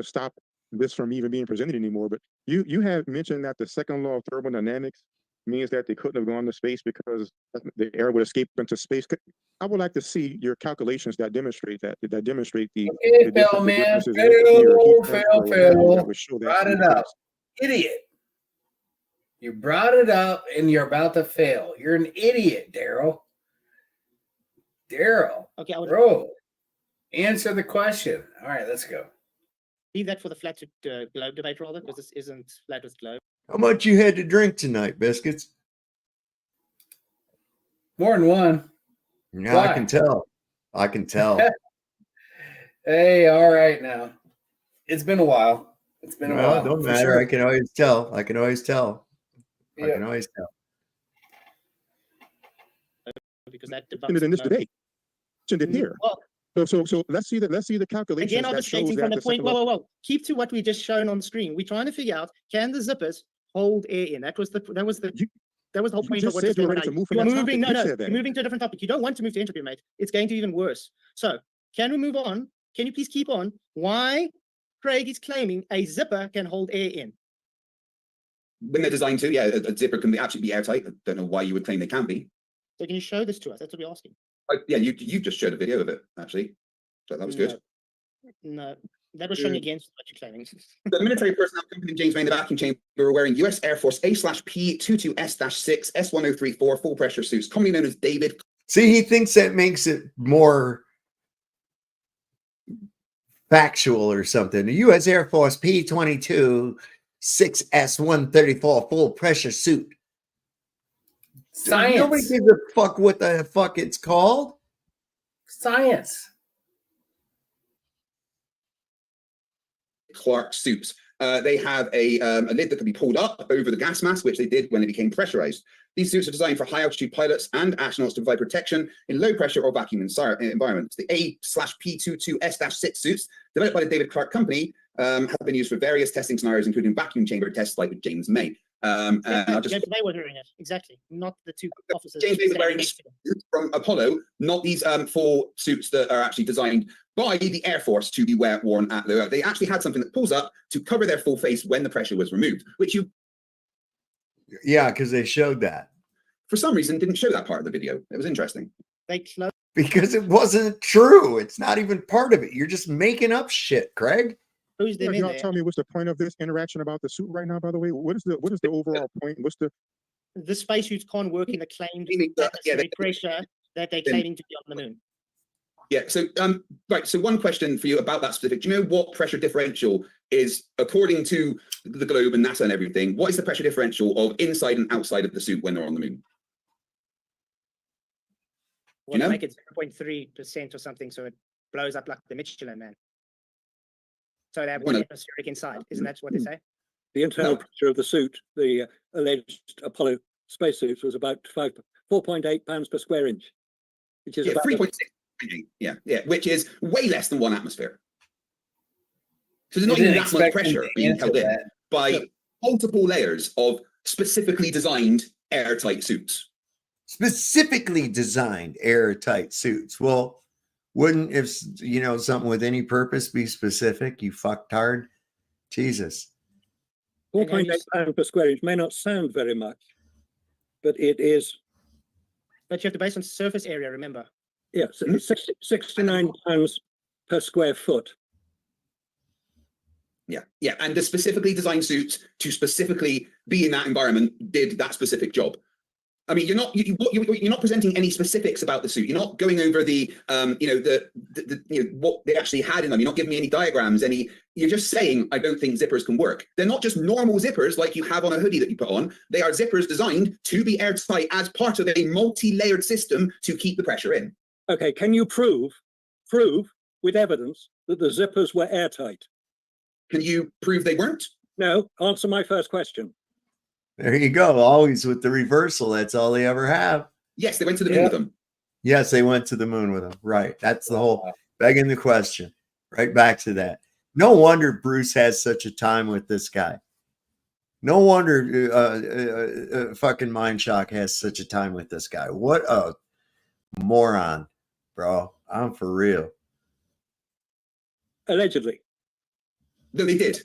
stop this from even being presented anymore. But you have mentioned that the second law of thermodynamics means that they couldn't have gone to space because the air would escape into space. I would like to see your calculations that demonstrate the Okay, Phil, man. Phil. Brought it up. Idiot. You brought it up and you're about to fail. You're an idiot, Darryl. Okay, bro, answer the question. All right, let's go. Leave that for the flat globe debate, rather, because this isn't flat with globe. How much you had to drink tonight, Biscuits? More than one. Yeah, I can tell. I can tell. Hey, all right now. It's been a while. It's been a while. Don't matter. Sure. I can always tell. I can always tell. Yeah. I can always tell. Because that in this debate. Shouldn't it here? Well, so let's see the calculations. Again, obfuscating from the point. Whoa. Keep to what we just shown on the screen. We're trying to figure out, can the zippers hold air in? That was the whole point of what you're doing. You're moving. You're moving to a different topic. You don't want to move to entropy, mate. It's going to be even worse. So can we move on? Can you please keep on? Why Craig is claiming a zipper can hold air in? When they're designed to, yeah, a zipper can absolutely be airtight. I don't know why you would claim they can be. So can you show this to us? That's what we're asking. Yeah, you just showed a video of it, actually. So that was good. No, that was showing against what you're claiming. The military personnel accompanying James May in the vacuum chamber were wearing US Air Force A/P-22S-6 S1034 full pressure suits, commonly known as David. See, he thinks that makes it more factual or something. The US Air Force P-22 6S134 full pressure suit. Science. Nobody gives a fuck what the fuck it's called. Science. Clark suits. They have a lid that can be pulled up over the gas mask, which they did when it became pressurized. These suits are designed for high-altitude pilots and astronauts to provide protection in low-pressure or vacuum environments. The A/P-22S-6 suits, developed by the David Clark Company, have been used for various testing scenarios, including vacuum chamber tests like with James May. James May were doing it, exactly, not the two officers. James May was wearing these from Apollo, not these full suits that are actually designed by the Air Force to be worn at the. They actually had something that pulls up to cover their full face when the pressure was removed, which you. Yeah, because they showed that. For some reason, didn't show that part of the video. It was interesting. Because it wasn't true. It's not even part of it. You're just making up shit, Craig. Who's them in Y'all there? tell me what's the point of this interaction about the suit right now, by the way? What is the overall point? What's the The spacesuits can't work in the claimed Yeah, atmospheric pressure that they're claiming to be on the moon. Yeah. So, right. So, one question for you about that specific. Do you know what pressure differential is, according to the globe and NASA and everything? What is the pressure differential of inside and outside of the suit when they're on the moon? Well, they make it 0.3% or something, so it blows up like the Michelin Man. So they have one atmospheric inside. Isn't that what they say? The internal pressure of the suit, the alleged Apollo spacesuits, was about 4.8 pounds per square inch, which is about 3.6. Yeah, which is way less than 1 atmosphere. So there's not even that much pressure being held in by multiple layers of specifically designed airtight suits. Specifically designed airtight suits. Well, wouldn't, if something with any purpose be specific, you fucktard? Jesus. 4.8 pounds per square inch may not sound very much, but it is. But you have to base on surface area, remember? Yeah, 69 pounds per square foot. Yeah, and the specifically designed suits to specifically be in that environment did that specific job. I mean, you're not presenting any specifics about the suit. You're not going over the what they actually had in them. You're not giving me any diagrams. You're just saying I don't think zippers can work. They're not just normal zippers like you have on a hoodie that you put on. They are zippers designed to be airtight as part of a multi-layered system to keep the pressure in. Okay, can you prove with evidence that the zippers were airtight? Can you prove they weren't? No. Answer my first question. There you go. Always with the reversal. That's all they ever have. Yes, they went to the moon with them. Yes, they went to the moon with them. Right. That's the whole begging the question. Right back to that. No wonder Bruce has such a time with this guy. No wonder fucking Mindshock has such a time with this guy. What a moron, bro. I'm for real. Allegedly. No, they did.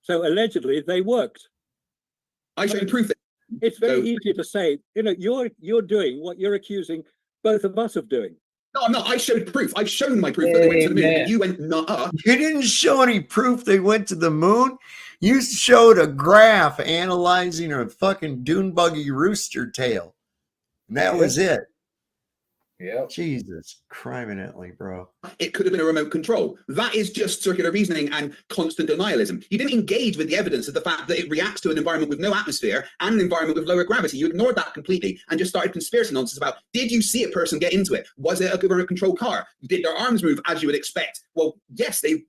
So allegedly they worked. I showed proof that. It's very easy to say, you're doing what you're accusing both of us of doing. No, I'm not. I showed proof. I've shown my proof that they went to the moon. But you went, nah. You didn't show any proof they went to the moon. You showed a graph analyzing a fucking dune buggy rooster tail. And that was it. Yeah. Jesus, criminally, bro. It could have been a remote control. That is just circular reasoning and constant denialism. You didn't engage with the evidence of the fact that it reacts to an environment with no atmosphere and an environment with lower gravity. You ignored that completely and just started conspiracy nonsense about, did you see a person get into it? Was it a remote control car? Did their arms move as you would expect? Well, yes, they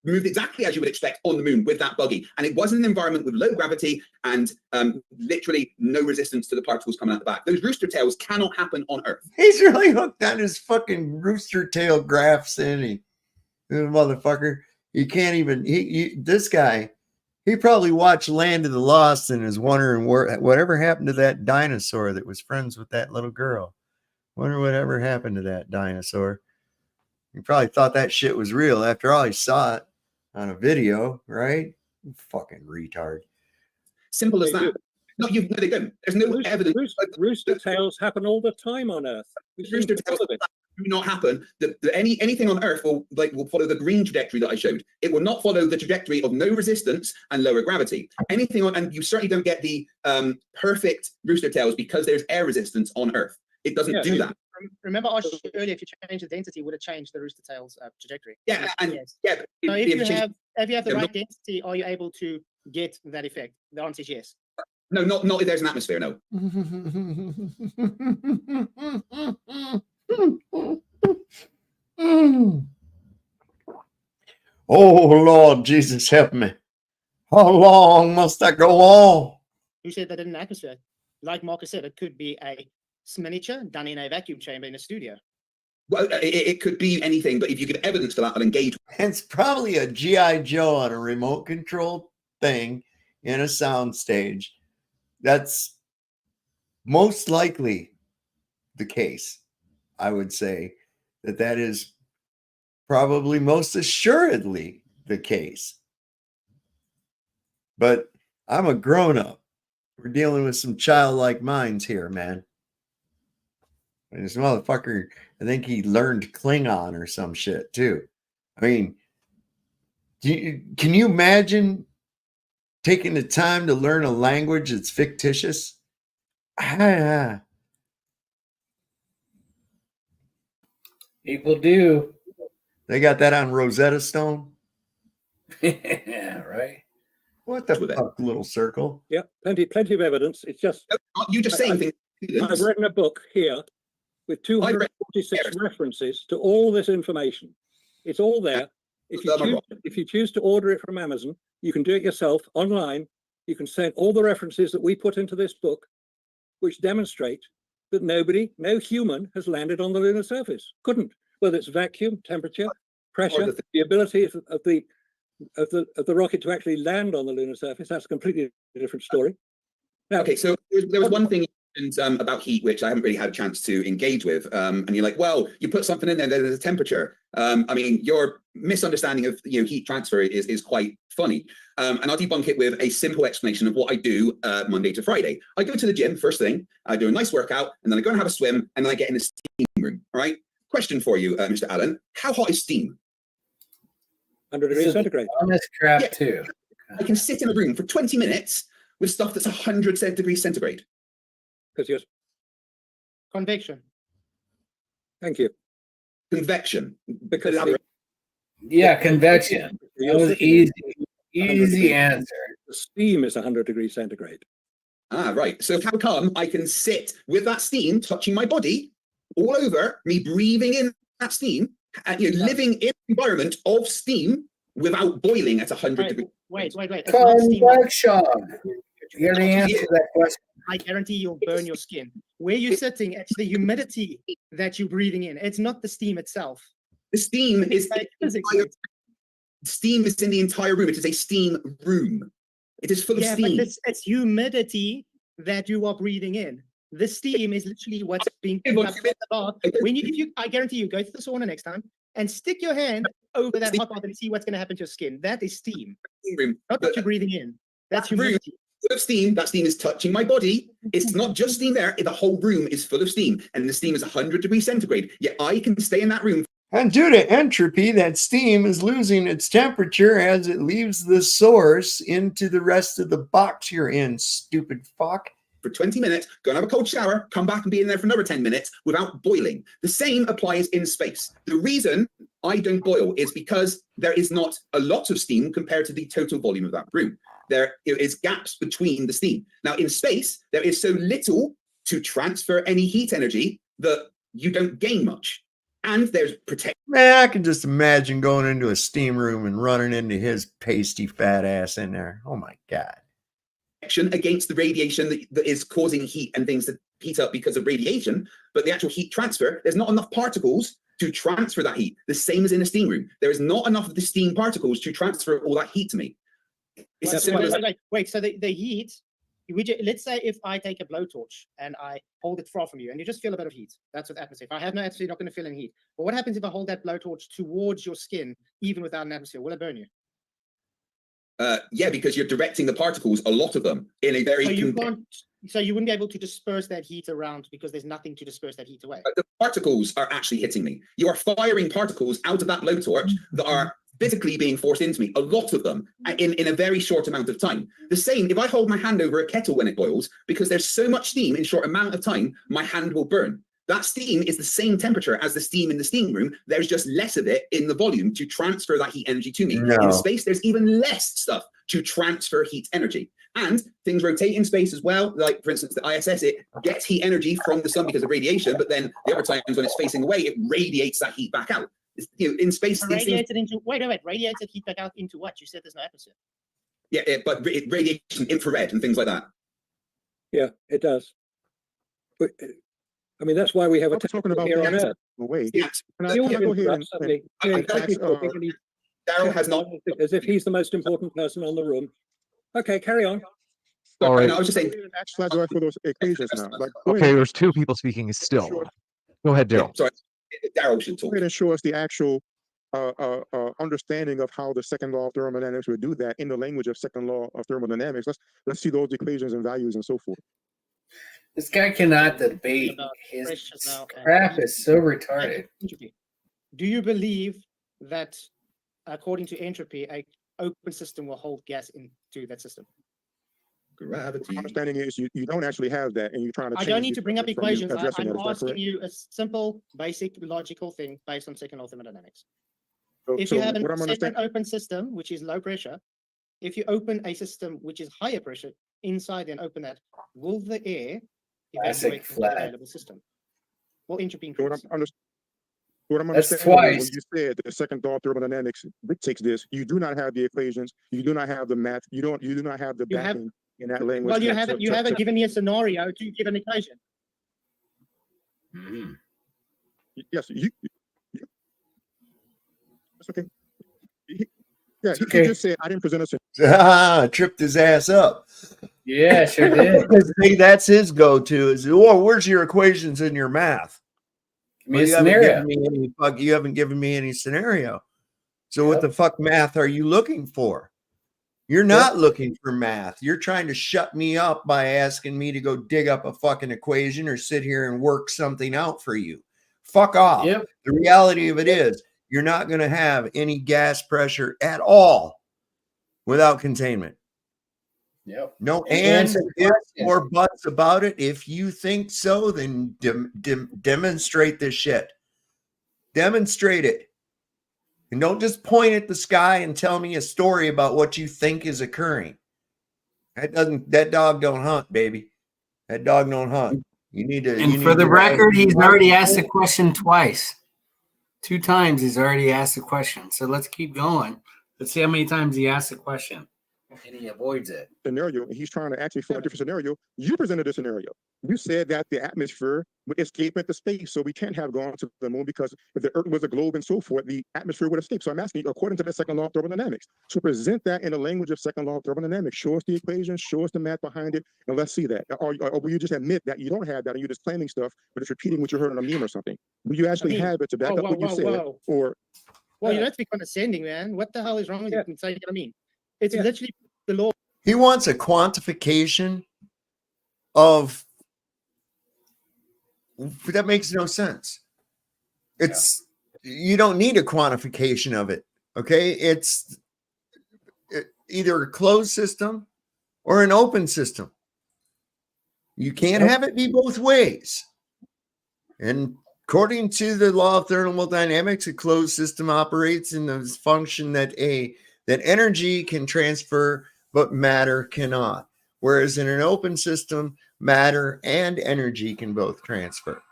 moved exactly as you would expect on the moon with that buggy. And it was an environment with low gravity and literally no resistance to the particles coming out the back. Those rooster tails cannot happen on Earth. He's really hooked on his fucking rooster tail graphs, and motherfucker. He can't even, this guy, he probably watched Land of the Lost and is wondering whatever happened to that dinosaur that was friends with that little girl. Wonder whatever happened to that dinosaur. He probably thought that shit was real. After all, he saw it on a video, right? Fucking retard. Simple as that. No, they don't. There's no evidence. Rooster tails happen all the time on Earth. Rooster tails do not happen. Anything on Earth will follow the green trajectory that I showed. It will not follow the trajectory of no resistance and lower gravity. Anything on, and you certainly don't get the perfect rooster tails because there's air resistance on Earth. It doesn't do that. Remember I asked you earlier, if you change the density, would it change the rooster tail's trajectory? Yeah, and yes. Yeah. So if you have the right density, are you able to get that effect? The answer is yes. No, not if there's an atmosphere. No. Oh Lord Jesus, help me! How long must I go on? Who said that in an atmosphere? Like Marcus said, it could be a miniature done in a vacuum chamber in a studio. Well, it could be anything, but if you give evidence for that, I'll engage. It's probably a G.I. Joe on a remote control thing in a sound stage. That's most likely the case. I would say that is probably most assuredly the case. But I'm a grown-up. We're dealing with some childlike minds here, man. And this motherfucker, I think he learned Klingon or some shit too. I mean, Can you imagine taking the time to learn a language that's fictitious? People do. They got that on Rosetta Stone. Yeah, right. What the fuck, little circle? Yeah, plenty of evidence. It's just you just saying things. I've written a book here with 246 references to all this information. It's all there. If you choose to order it from Amazon, you can do it yourself online. You can send all the references that we put into this book, which demonstrate that no human has landed on the lunar surface. Couldn't, whether it's vacuum, temperature, pressure, the ability of the rocket to actually land on the lunar surface. That's a completely different story. Now, okay, so there was one thing about heat which I haven't really had a chance to engage with, and you're like, well, you put something in there, there's a temperature. I mean, your misunderstanding of heat transfer is quite funny, and I'll debunk it with a simple explanation of what I do Monday to Friday. I go to the gym first thing, I do a nice workout, and then I go and have a swim, and then I get in the steam room. All right. Question for you, Mr. Allen: how hot is steam? 100 degrees centigrade. Honest crap too. I can sit in a room for 20 minutes with stuff that's 100 degrees centigrade. Because you're convection. Thank you. Convection. Because convection. That was easy answer. The steam is 100 degrees centigrade. Ah, right. So how come I can sit with that steam touching my body all over, me breathing in that steam, and living in an environment of steam without boiling at 100 degrees? Wait. Convection. You're the answer to that question. I guarantee you'll burn your skin. Where you're sitting, it's the humidity that you're breathing in. It's not the steam itself. The steam is steam is in the entire room. It is a steam room. It is full of steam. But it's humidity that you are breathing in. The steam is literally what's being picked up from the bath. I guarantee you, go to the sauna next time and stick your hand over that hot bath and see what's going to happen to your skin. That is steam. Not what you're breathing in. That's humidity. Full of steam. That steam is touching my body. It's not just steam there. The whole room is full of steam, and the steam is 100 degrees centigrade. Yet I can stay in that room. And due to entropy, that steam is losing its temperature as it leaves the source into the rest of the box you're in, stupid fuck. For 20 minutes, go and have a cold shower, come back and be in there for another 10 minutes without boiling. The same applies in space. The reason I don't boil is because there is not a lot of steam compared to the total volume of that room. There is gaps between the steam. Now, in space, there is so little to transfer any heat energy that you don't gain much. And there's protection. Man, I can just imagine going into a steam room and running into his pasty fat ass in there. Oh my God. Against the radiation that is causing heat and things that heat up because of radiation, but the actual heat transfer, there's not enough particles to transfer that heat. The same as in a steam room. There is not enough of the steam particles to transfer all that heat to me. Wait, so the heat, let's say if I take a blowtorch and I hold it far from you and you just feel a bit of heat, that's what atmosphere. If I have no atmosphere, you're not going to feel any heat. But what happens if I hold that blowtorch towards your skin, even without an atmosphere? Will it burn you? Yeah, because you're directing the particles, a lot of them, in a very... So you wouldn't be able to disperse that heat around because there's nothing to disperse that heat away. The particles are actually hitting me. You are firing particles out of that blowtorch that are physically being forced into me, a lot of them, in a very short amount of time. The same, if I hold my hand over a kettle when it boils, because there's so much steam in a short amount of time, my hand will burn. That steam is the same temperature as the steam in the steam room. There's just less of it in the volume to transfer that heat energy to me. No. In space, there's even less stuff to transfer heat energy. And things rotate in space as well. Like, for instance, the ISS, it gets heat energy from the sun because of radiation, but then the other times when it's facing away, it radiates that heat back out. In space, radiated heat back out into what? You said there's no atmosphere. Yeah, but radiation, infrared, and things like that. Yeah, it does. But, I mean, that's why we have a talking about here on that. Earth. Wait. Yes. Can I go ahead Darryl has not, as if he's the most important person on the room. Okay, carry on. All right. I was just saying, for those equations now. Like, okay, there's two people speaking still. Go ahead, Darryl. Sorry, Darryl should talk. Go ahead and show us the actual understanding of how the second law of thermodynamics would do that in the language of second law of thermodynamics. Let's see those equations and values and so forth. This guy cannot debate. His crap is so retarded. Do you believe that, according to entropy, a open system will hold gas into that system. Gravity. My understanding is you don't actually have that, and you're trying to I change don't need it to bring up from you equations. addressing I'm that. Is that asking correct? you a simple, basic, logical thing based on second law thermodynamics. If So you have what I'm set an understanding, open system, which is low pressure, if you open a system which is higher pressure inside and open that, will the air Classic evacuate from the flat. available system? Will entropy what increase? I'm That's understanding is when twice. you said the second law of thermodynamics dictates this, you do not have the equations, you do not have the math, you do not have the You have- backing in that language. Well, you to- haven't to- to- given me a scenario to give an equation. Yes, that's okay. Yeah, he okay. just said I didn't present a Ah, tripped his ass up. Yeah, sure did. See, that's his go-to is, oh, where's your equations in your math? Give me Well, a you haven't scenario. given me any you haven't given me any scenario. So what the fuck math are you looking for? You're not looking for math. You're trying to shut me up by asking me to go dig up a fucking equation or sit here and work something out for you. Fuck off. Yep. The reality of it is you're not going to have any gas pressure at all without containment. Yep. No And ands, answer the ifs, question. or buts about it. If you think so, then demonstrate this shit. Demonstrate it. And don't just point at the sky and tell me a story about what you think is occurring. That dog don't hunt, baby. That dog don't hunt. You need to. And for the record, he's already asked the question twice. 2 times he's already asked the question. So let's keep going. Let's see how many times he asked the question. And he avoids it. scenario, and he's trying to ask me for a different scenario. You presented a scenario. You said that the atmosphere would escape into space, so we can't have gone to the moon because if the Earth was a globe and so forth, the atmosphere would escape. So I'm asking you, according to the second law of thermodynamics, to present that in the language of second law of thermodynamics. Show us the equation, show us the math behind it, and let's see that. Or will you just admit that you don't have that and you're just claiming stuff, but it's repeating what you heard on a meme or something? Will you actually have it to back up what you said? Or Well, you don't have to be condescending, man. What the hell is wrong with you? You say, I mean, it's literally the law. He wants a quantification of that makes no sense. It's you don't need a quantification of it. Okay, it's either a closed system or an open system. You can't have it be both ways. And according to the law of thermodynamics, a closed system operates in the function that energy can transfer, but matter cannot. Whereas in an open system, matter and energy can both transfer.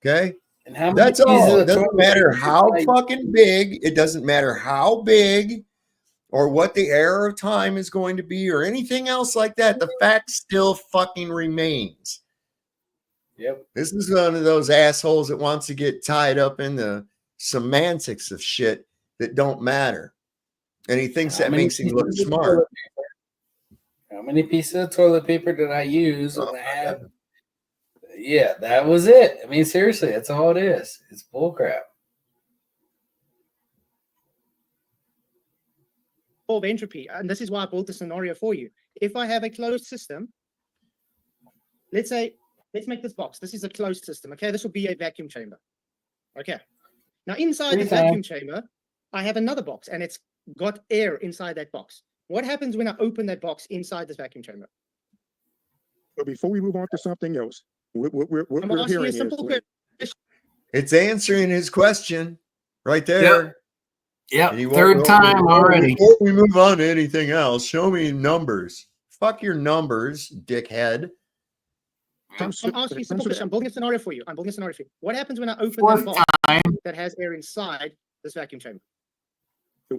Okay? And how many That's pieces all. of It doesn't toilet matter paper how did I- fucking big. It doesn't matter how big or what the error of time is going to be or anything else like that. The fact still fucking remains. Yep. This is one of those assholes that wants to get tied up in the semantics of shit that don't matter. And he thinks How that many makes him look pieces of smart. toilet paper- How many pieces of toilet paper did I use when I had? Yeah, that was it. I mean, seriously, that's all it is. It's bullcrap. Of entropy, and this is why I built the scenario for you. If I have a closed system, let's make this box. This is a closed system. Okay, this will be a vacuum chamber. Okay. Now inside the vacuum chamber, I have another box, and it's got air inside that box. What happens when I open that box inside this vacuum chamber? But before we move on to something else, what I'm we're asking hearing you a is simple question. It's answering his question right there. Yep. And he Third won't- time already. Before we move on to anything else, show me numbers. Fuck your numbers, dickhead. I'm asking you a simple question. I'm building a scenario for you. What happens when I open Fourth the box that has air inside this vacuum chamber?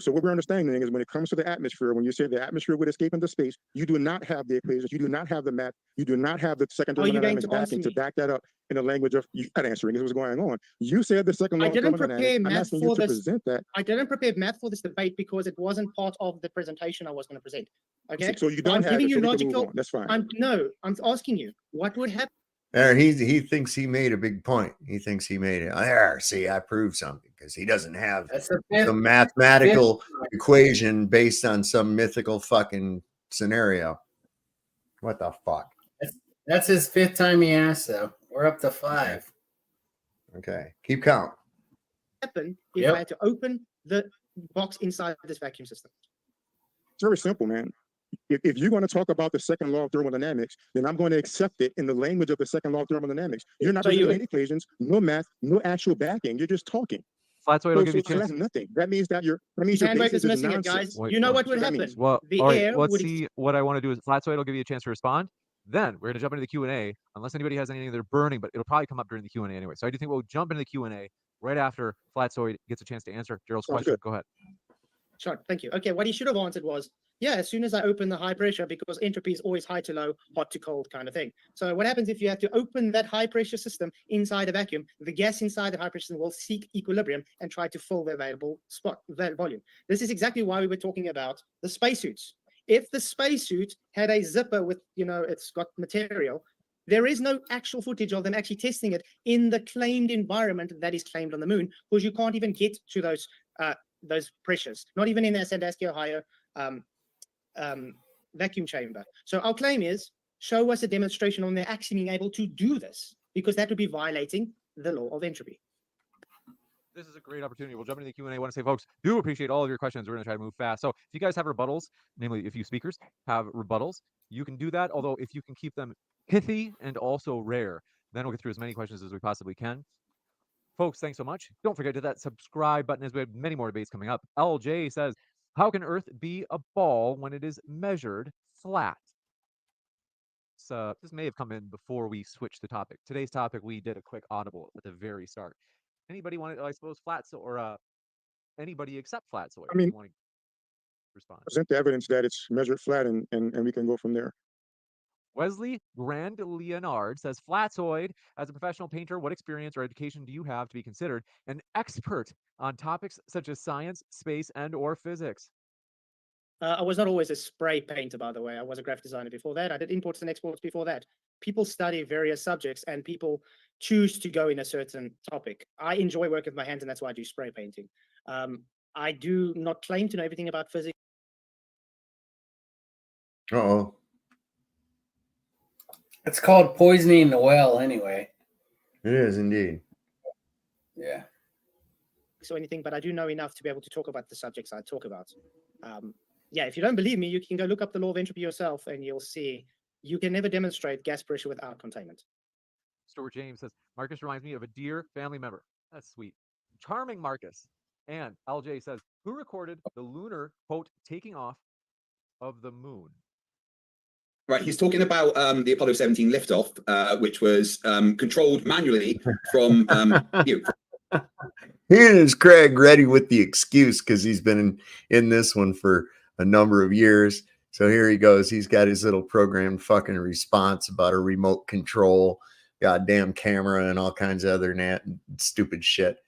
So what we're understanding is when it comes to the atmosphere, when you say the atmosphere would escape into space, you do not have the equations, you do not have the math, you do not have the second Are you going thermodynamics to answer backing to me? back that up in the language of you're not answering. This was going on. You said the second law I of didn't prepare thermodynamics. I'm math asking you for to this. present that. I didn't prepare math for this debate because it wasn't part of the presentation I was going to present. Okay. So you But don't I'm have giving it, you so we can move logical. on. That's fine. I'm asking you what would happen. There, he thinks he made a big point. He thinks he made it. There, see, I proved something because he doesn't have That's the fifth. some mathematical equation based on some mythical fucking scenario. What the fuck? That's his 5th time he asked, though. We're up to 5. Okay, keep count. Happen if I had to open the box inside this vacuum system? It's very simple, man. If you're going to talk about the second law of thermodynamics, then I'm going to accept it in the language of the second law of thermodynamics. You're not presenting any equations, no math, no actual backing. You're just talking. Flatzoid will give you a So chance. that's nothing. That means that your Handbrake basis is missing it, nonsense. guys. You know what would happen? Well, The all right, air let's would see. What I want to do is Flatzoid will give you a chance to respond. Then we're going to jump into the Q&A, unless anybody has anything they're burning, but it'll probably come up during the Q&A anyway. So I do think we'll jump into the Q&A right after Flatzoid gets a chance to answer Darryl's question. Good. Go ahead. Sure, thank you. Okay, what he should have answered was, yeah, as soon as I open the high pressure, because entropy is always high to low, hot to cold kind of thing. So what happens if you have to open that high pressure system inside a vacuum, the gas inside the high pressure system will seek equilibrium and try to fill the available volume. This is exactly why we were talking about the spacesuits. If the spacesuit had a zipper with, it's got material, there is no actual footage of them actually testing it in the claimed environment that is claimed on the moon, because you can't even get to those pressures, not even in the Sandusky, Ohio vacuum chamber. So our claim is, show us a demonstration on their actually being able to do this, because that would be violating the law of entropy. This is a great opportunity. We'll jump into the Q&A. I want to say, folks, do appreciate all of your questions. We're going to try to move fast. So if you guys have rebuttals, namely if you speakers have rebuttals, you can do that. Although if you can keep them pithy and also rare, then we'll get through as many questions as we possibly can. Folks, thanks so much. Don't forget to hit that subscribe button, as we have many more debates coming up. LJ says, how can Earth be a ball when it is measured flat? So this may have come in before we switched the topic. Today's topic, we did a quick audible at the very start. Anybody want to, I suppose, or anybody except Flatzoid? I mean, want to respond? Present the evidence that it's measured flat, and we can go from there. Wesley Grand Leonard says, Flatzoid, as a professional painter, what experience or education do you have to be considered an expert on topics such as science, space, and or physics? I was not always a spray painter, by the way. I was a graphic designer before that. I did imports and exports before that. People study various subjects and people choose to go in a certain topic. I enjoy working with my hands, and that's why I do spray painting. I do not claim to know everything about physics. Uh-oh. It's called poisoning the well anyway. It is indeed. Yeah. So anything, but I do know enough to be able to talk about the subjects I talk about. Yeah, if you don't believe me, you can go look up the law of entropy yourself, and you'll see you can never demonstrate gas pressure without containment. Stuart James says, Marcus reminds me of a dear family member. That's sweet. Charming Marcus. And LJ says, who recorded the lunar, quote, taking off of the moon? Right, he's talking about the Apollo 17 liftoff, which was controlled manually from Here's Craig ready with the excuse, because he's been in this one for a number of years. So here he goes. He's got his little programmed fucking response about a remote control, goddamn camera, and all kinds of other stupid shit.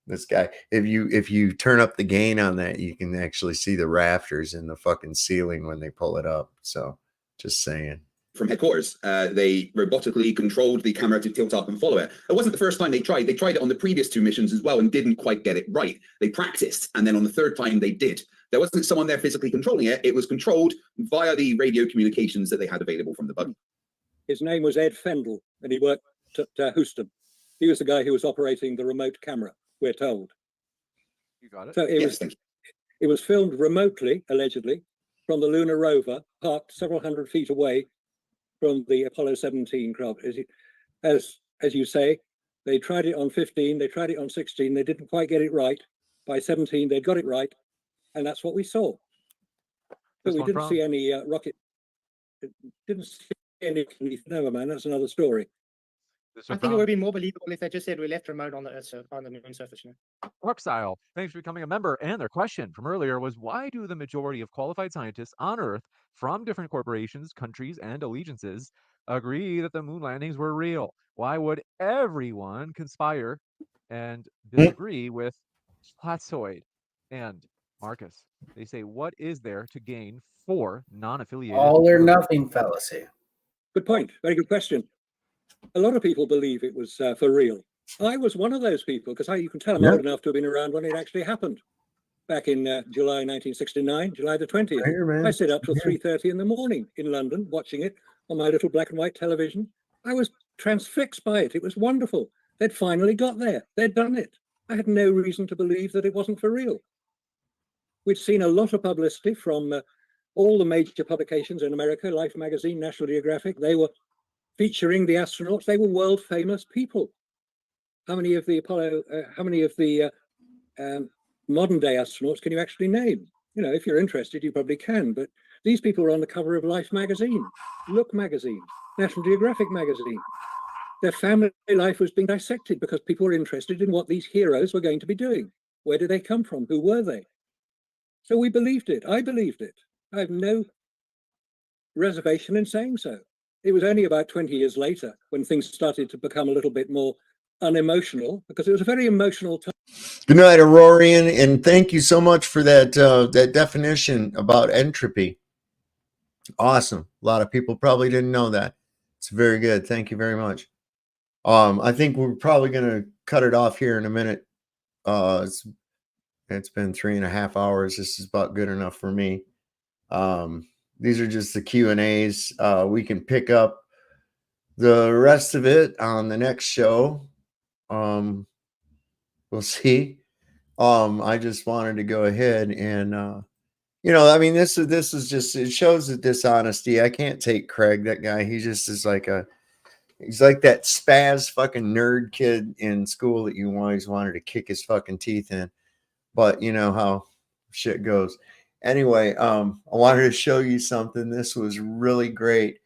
This guy, if you turn up the gain on that, you can actually see the rafters in the fucking ceiling when they pull it up. So just saying. From headquarters, they robotically controlled the camera to tilt up and follow it. It wasn't the first time they tried. They tried it on the previous two missions as well and didn't quite get it right. They practiced, and then on the third time they did. There wasn't someone there physically controlling it. It was controlled via the radio communications that they had available from the buggy. His name was Ed Fendel, and he worked at Houston. He was the guy who was operating the remote camera, we're told. You got it. So it was filmed remotely, allegedly, from the Lunar Rover, parked several hundred feet away from the Apollo 17 craft. As you say, they tried it on 15, they tried it on 16, they didn't quite get it right. By 17, they got it right, and that's what we saw. But we didn't see any rocket. Didn't see any. Never mind, that's another story. I think it would be more believable if they just said we left remote on the Earth, on the moon surface. Rockstyle, thanks for becoming a member. And their question from earlier was, why do the majority of qualified scientists on Earth from different corporations, countries, and allegiances agree that the moon landings were real? Why would everyone conspire and disagree with Flatzoid and Marcus? They say, what is there to gain for non-affiliated? All or nothing fallacy. Good point. Very good question. A lot of people believe it was for real. I was one of those people, because you can tell I'm old enough to have been around when it actually happened. Back in July 1969, July the 20th. Here, man. I stayed up till 3:30 in the morning in London watching it on my little black and white television. I was transfixed by it. It was wonderful. They'd finally got there. They'd done it. I had no reason to believe that it wasn't for real. We'd seen a lot of publicity from all the major publications in America, Life magazine, National Geographic, they were featuring the astronauts. They were world famous people. How many of the modern day astronauts can you actually name? You know, if you're interested, you probably can, but these people were on the cover of Life magazine, Look magazine, National Geographic magazine. Their family life was being dissected because people were interested in what these heroes were going to be doing. Where did they come from? Who were they? So we believed it. I believed it. I have no reservation in saying so. It was only about 20 years later when things started to become a little bit more unemotional, because it was a very emotional time. Good night, Aurorian, and thank you so much for that that definition about entropy. Awesome. A lot of people probably didn't know that. It's very good. Thank you very much. I think we're probably going to cut it off here in a minute. It's been 3.5 hours. This is about good enough for me. These are just the Q&As. We can pick up the rest of it on the next show. We'll see. I just wanted to go ahead and, you know, I mean, this is just, it shows the dishonesty. I can't take Craig, that guy. He just is like he's like that spaz fucking nerd kid in school that you always wanted to kick his fucking teeth in. But you know how shit goes. Anyway, I wanted to show you something. This was really great.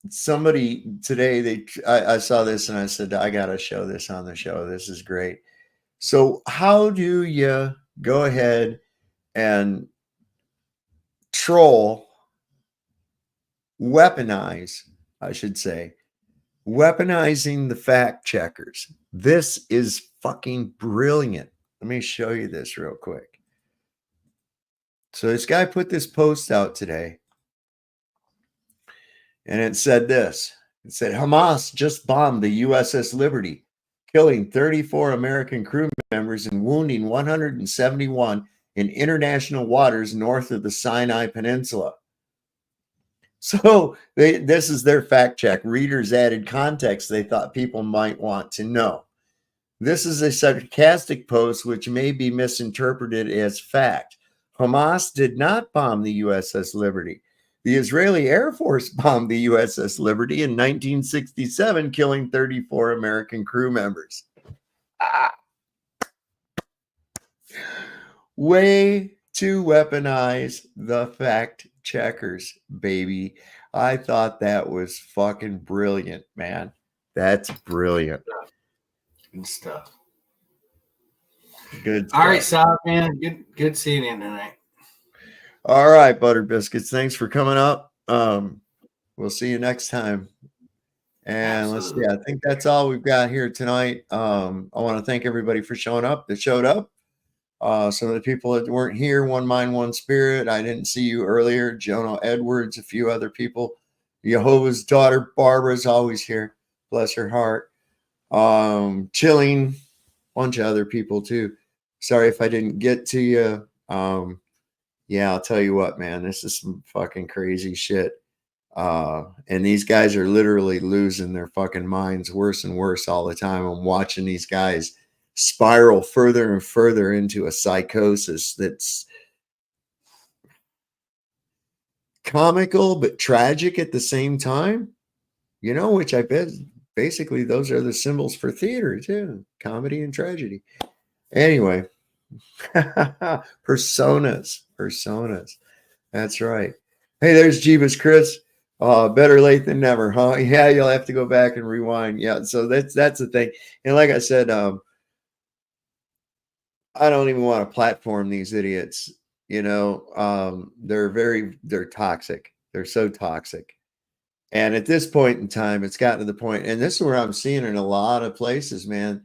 Somebody today, I saw this and I said, I got to show this on the show. This is great. So how do you go ahead and weaponize, I should say, weaponizing the fact checkers? This is fucking brilliant. Let me show you this real quick. So this guy put this post out today, and it said this. It said, Hamas just bombed the USS Liberty, killing 34 American crew members and wounding 171 in international waters north of the Sinai Peninsula. So this is their fact check. Readers added context they thought people might want to know. This is a sarcastic post which may be misinterpreted as fact. Hamas did not bomb the USS Liberty. The Israeli Air Force bombed the USS Liberty in 1967, killing 34 American crew members. Way to weaponize the fact checkers, baby. I thought that was fucking brilliant, man. That's brilliant. Good stuff. Good stuff. All right, Sal, man. Good seeing you tonight. All right, Butter Biscuits. Thanks for coming up. We'll see you next time. And let's see. I think that's all we've got here tonight. I want to thank everybody for showing up that showed up. Some of the people that weren't here, One Mind, One Spirit. I didn't see you earlier. Jonah Edwards, a few other people. Jehovah's daughter, Barbara's always here. Bless her heart. Chilling, bunch of other people too. Sorry if I didn't get to you. Yeah, I'll tell you what, man, this is some fucking crazy shit. And these guys are literally losing their fucking minds worse and worse all the time. I'm watching these guys spiral further and further into a psychosis that's comical but tragic at the same time, you know, which I bet basically those are the symbols for theater too, comedy and tragedy. Anyway, personas. That's right. Hey, there's Jeebus Chris. Better late than never, huh? Yeah, you'll have to go back and rewind. Yeah, so that's the thing. And like I said, I don't even want to platform these idiots. You know, they're toxic. They're so toxic. And at this point in time, it's gotten to the point, and this is where I'm seeing in a lot of places, man,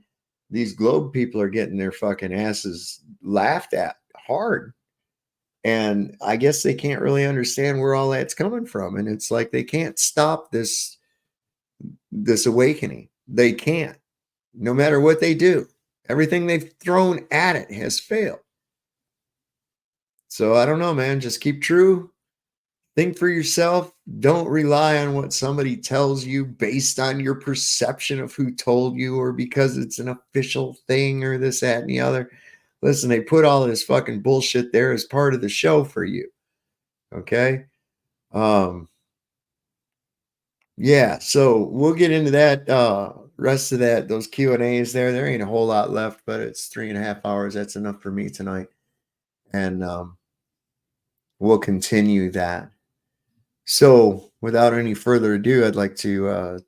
these globe people are getting their fucking asses laughed at hard. And I guess they can't really understand where all that's coming from. And it's like they can't stop this awakening. They can't. No matter what they do. Everything they've thrown at it has failed. So I don't know, man. Just keep true. Think for yourself. Don't rely on what somebody tells you based on your perception of who told you or because it's an official thing or this, that, and the other. Listen, they put all this fucking bullshit there as part of the show for you. Okay. Yeah, so we'll get into that rest of that, those Q&As there ain't a whole lot left, but it's 3.5 hours. That's enough for me tonight, and we'll continue that. So without any further ado, I'd like to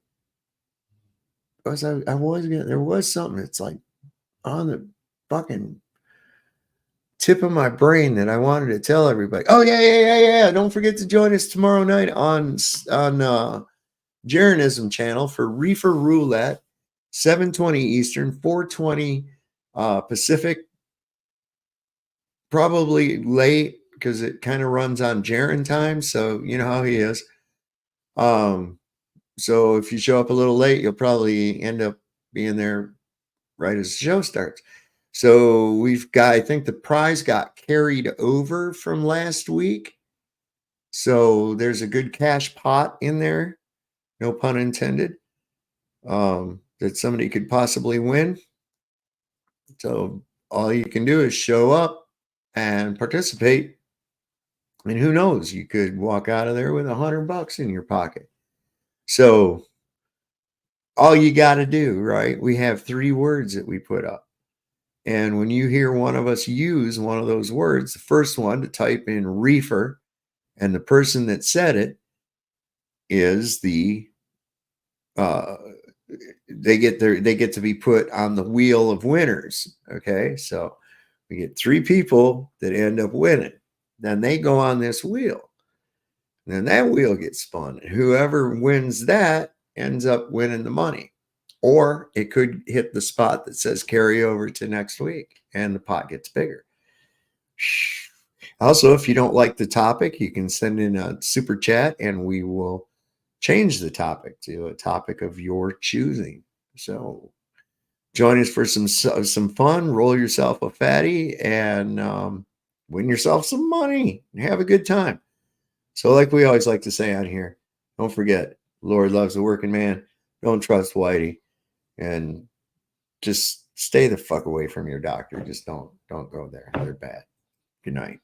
there was something that's like on the fucking tip of my brain that I wanted to tell everybody. Oh yeah. Don't forget to join us tomorrow night on Jeranism channel for Reefer Roulette, 7:20 Eastern, 4:20 Pacific. Probably late because it kind of runs on Jaren time, so you know how he is. So if you show up a little late, you'll probably end up being there right as the show starts. So we've got, I think the prize got carried over from last week. So there's a good cash pot in there, no pun intended, that somebody could possibly win. So all you can do is show up and participate. And who knows, you could walk out of there with $100 in your pocket. So all you got to do, right? We have 3 words that we put up. And when you hear one of us use one of those words, the first one to type in reefer, and the person that said it is the they get to be put on the wheel of winners. Okay, so we get 3 people that end up winning. Then they go on this wheel. And then that wheel gets spun. And whoever wins that ends up winning the money. Or it could hit the spot that says carry over to next week and the pot gets bigger. Also, if you don't like the topic, you can send in a super chat and we will change the topic to a topic of your choosing. So join us for some fun, roll yourself a fatty, and win yourself some money and have a good time. So like we always like to say on here, don't forget, Lord loves the working man. Don't trust Whitey. And just stay the fuck away from your doctor. Just don't go there. They're bad. Good night.